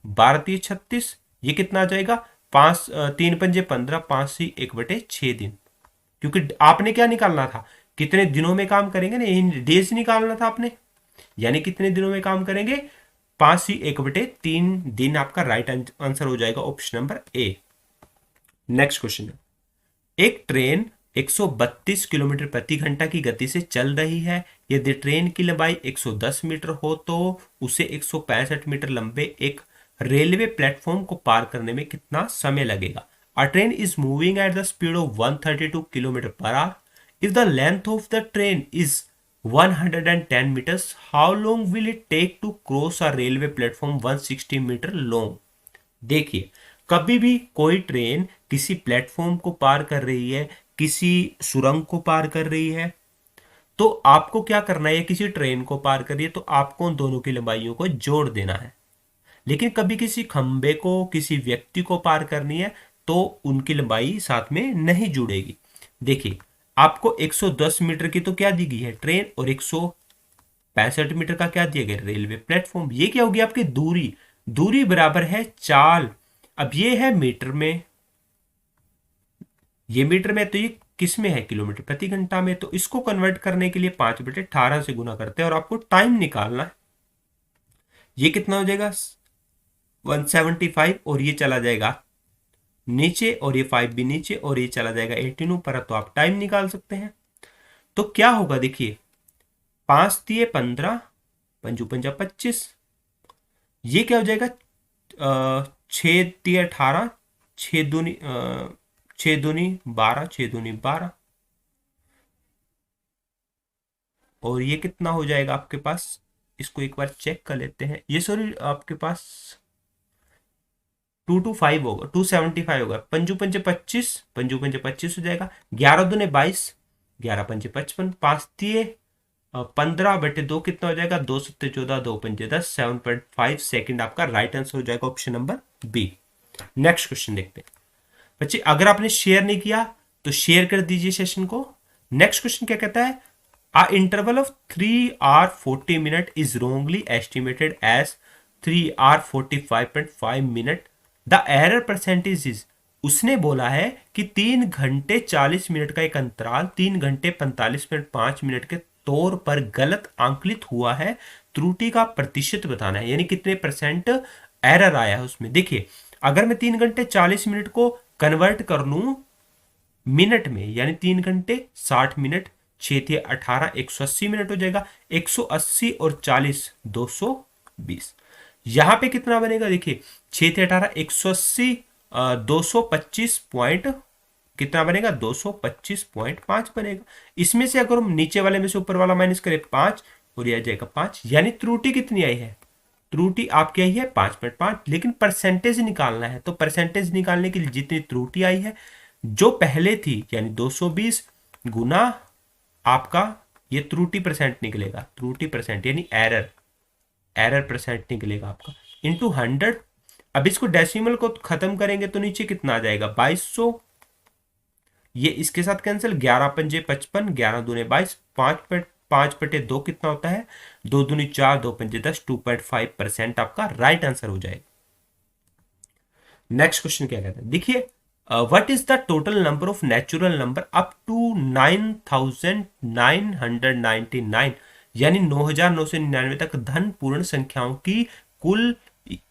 12×3 = 36। ये कितना आ जाएगा 5 3×5 = 15, 5×1 = 6 दिन। क्योंकि आपने क्या निकालना था, कितने दिनों में काम करेंगे ना, इन डेज निकालना था आपने, यानी कितने दिनों में काम करेंगे 5×1 = 3 दिन। आपका राइट आंसर हो जाएगा ऑप्शन नंबर ए। नेक्स्ट क्वेश्चन है, एक ट्रेन 132 किलोमीटर प्रति घंटा की गति से चल रही है। यदि ट्रेन की लंबाई 110 मीटर हो तो उसे 165 मीटर लंबे एक रेलवे प्लेटफॉर्म को पार करने में कितना समय लगेगा। अ train is moving at the speed of 132 kilometre per our. If the length of the train is 110 meters, how long will it take to cross a railway platform 160 metre long. देखिए कभी भी कोई ट्रेन किसी प्लेटफॉर्म को पार कर रही है, किसी सुरंग को पार कर रही है, तो आपको क्या करना है, किसी ट्रेन को पार कर रही है तो आपको उन दोनों की लंबाइयों को जोड़ देना है। लेकिन कभी किसी खंबे को, किसी व्यक्ति को पार करनी है तो उनकी लंबाई साथ में नहीं जुड़ेगी। देखिए आपको 110 मीटर की तो क्या दी गई है ट्रेन, और 165 मीटर का क्या दिया गया रेलवे प्लेटफॉर्म। ये क्या होगी आपकी दूरी, दूरी बराबर है चाल। अब ये है मीटर में, ये मीटर में, तो ये किस में है किलोमीटर प्रति घंटा में। तो इसको कन्वर्ट करने के लिए 5/18 से गुना करते हैं और आपको टाइम निकालना है। ये कितना हो जाएगा 175, और ये चला जाएगा नीचे, और ये 5 भी नीचे, और ये चला जाएगा 18 ऊपर, तो आप टाइम निकाल सकते हैं। तो क्या होगा देखिए, 5×3 = 15, 5×5 = 25, ये क्या हो जाएगा 6×3 = 18, 6×2 = 12, 6×2 = 12, और ये कितना हो जाएगा आपके पास, इसको एक बार चेक कर लेते हैं। ये सॉरी आपके पास 2×5 होगा, 275 होगा। 5×5 = 25, 5×5 = 25 हो जाएगा। 11×2 = 22, 11×5 = 55, 5×3 = 15/2 कितना हो जाएगा 2×7 = 14, 2×5 = 10, 7.5 सेकेंड आपका राइट आंसर हो जाएगा option number B. Next question देखते हैं बच्चे, अगर आपने शेयर नहीं किया तो शेयर कर दीजिए सेशन को। नेक्स्ट क्वेश्चन क्या कहता है, a interval of 3 hour 40 minute is wrongly estimated as 3 hour 45.5 minute। The error percentage is, उसने बोला है कि 3 घंटे 40 मिनट का एक अंतराल 3 घंटे 45 मिनट 5 मिनट के तौर पर गलत आंकलित हुआ है। त्रुटि का प्रतिशत बताना है, यानी कितने परसेंट एरर आया है उसमें। देखिए अगर मैं 3 घंटे 40 मिनट को कन्वर्ट कर लूं मिनट में, यानी 3 घंटे 60 मिनट, 6×3 = 18, 180 मिनट हो जाएगा। 180 और 40 220, यहां पे कितना बनेगा देखिए 6×3 = 180, 225 पॉइंट कितना बनेगा 225.5 बनेगा। इसमें से अगर हम नीचे वाले में से ऊपर वाला माइनस करें 5, और यह आ जाएगा 5, यानी त्रुटि कितनी आई है, त्रुटि आपकी आई है 5.5। लेकिन परसेंटेज निकालना है, तो परसेंटेज निकालने के लिए जितनी त्रुटि आई है जो पहले थी, यानी 220 गुना आपका ये त्रुटि परसेंट निकलेगा, त्रुटि परसेंट यानी एरर, एरर परसेंट निकलेगा आपका इंटू 100। अब इसको डेसिमल को खत्म करेंगे तो नीचे कितना आ जाएगा 2200, ये इसके साथ कैंसिल, 11×5 = 55, 11×2 = 22, 5/2 कितना होता है 2×2 = 4, 2×5 = 10, 2.5% आपका राइट आंसर हो जाएगा। नेक्स्ट क्वेश्चन क्या कहता है देखिए, what is the total number of natural number up to 9999, यानी 9999 तक धन पूर्ण संख्याओं की कुल,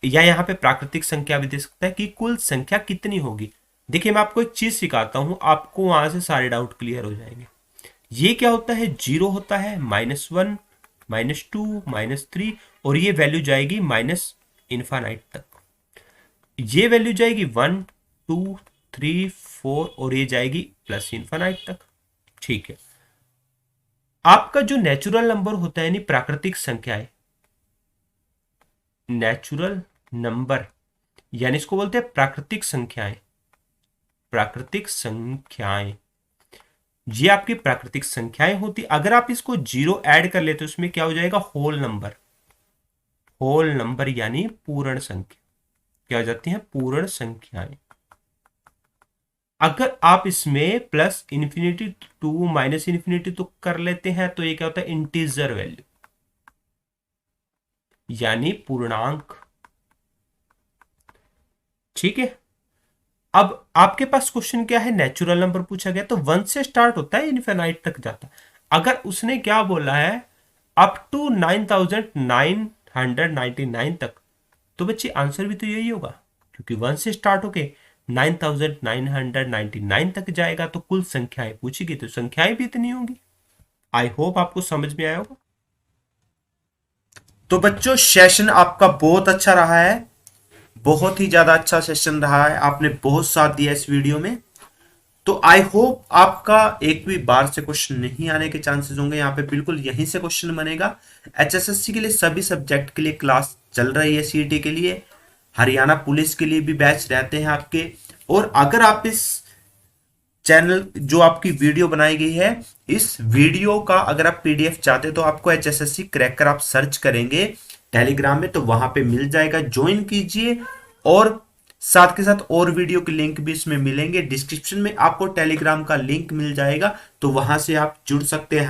या यहाँ पे प्राकृतिक संख्या भी दे सकता है कि कुल संख्या कितनी होगी। देखिए मैं आपको एक चीज सिखाता हूं, आपको वहां से सारे डाउट क्लियर हो जाएंगे। ये क्या होता है, जीरो होता है, -1, -2, -3, और ये वैल्यू जाएगी माइनस इन्फानाइट तक। ये वैल्यू जाएगी 1, 2, 3, 4, और ये जाएगी प्लस इन्फानाइट तक। ठीक है, आपका जो नेचुरल नंबर होता है यानी प्राकृतिक संख्याएं, नेचुरल नंबर यानी इसको बोलते हैं प्राकृतिक संख्याएं। प्राकृतिक संख्याएं, ये आपकी प्राकृतिक संख्याएं होती। अगर आप इसको जीरो ऐड कर लेते तो उसमें क्या हो जाएगा, होल नंबर। होल नंबर यानी पूर्ण संख्या, क्या हो जाती है, पूर्ण संख्याएं। अगर आप इसमें plus infinity to minus infinity तो कर लेते हैं तो ये क्या होता है, इंटीजर वैल्यू यानी पूर्णांक। ठीक है, अब आपके पास क्वेश्चन क्या है, नेचुरल नंबर पूछा गया तो 1 से स्टार्ट होता है, इन्फिनाइट तक जाता है। अगर उसने क्या बोला है अप टू 9999 तक, तो बच्चे आंसर भी तो यही होगा, क्योंकि 1 से स्टार्ट होके 9999 तक जाएगा तो कुल संख्याएं पूछेगी तो संख्याएं भी इतनी होंगी। आई होप आपको समझ में आया होगा। तो बच्चों सेशन आपका बहुत अच्छा रहा है, बहुत ही ज्यादा अच्छा सेशन रहा है, आपने बहुत साथ दिया इस वीडियो में। तो आई होप आपका एक भी बार से क्वेश्चन नहीं आने के चांसेस होंगे, यहाँ पे बिल्कुल यहीं से क्वेश्चन बनेगा। एचएसएससी के लिए सभी सब्जेक्ट के लिए क्लास चल रही है, सीईटी के लिए, हरियाणा पुलिस के लिए भी बैच रहते हैं आपके। और अगर आप इस चैनल जो आपकी वीडियो बनाई गई है, इस वीडियो का अगर आप पीडीएफ चाहते तो आपको एचएसएससी क्रैकर आप सर्च करेंगे टेलीग्राम में तो वहां पे मिल जाएगा, ज्वाइन कीजिए। और साथ के साथ और वीडियो के लिंक भी इसमें मिलेंगे, डिस्क्रिप्शन में आपको टेलीग्राम का लिंक मिल जाएगा, तो वहां से आप जुड़ सकते हैं।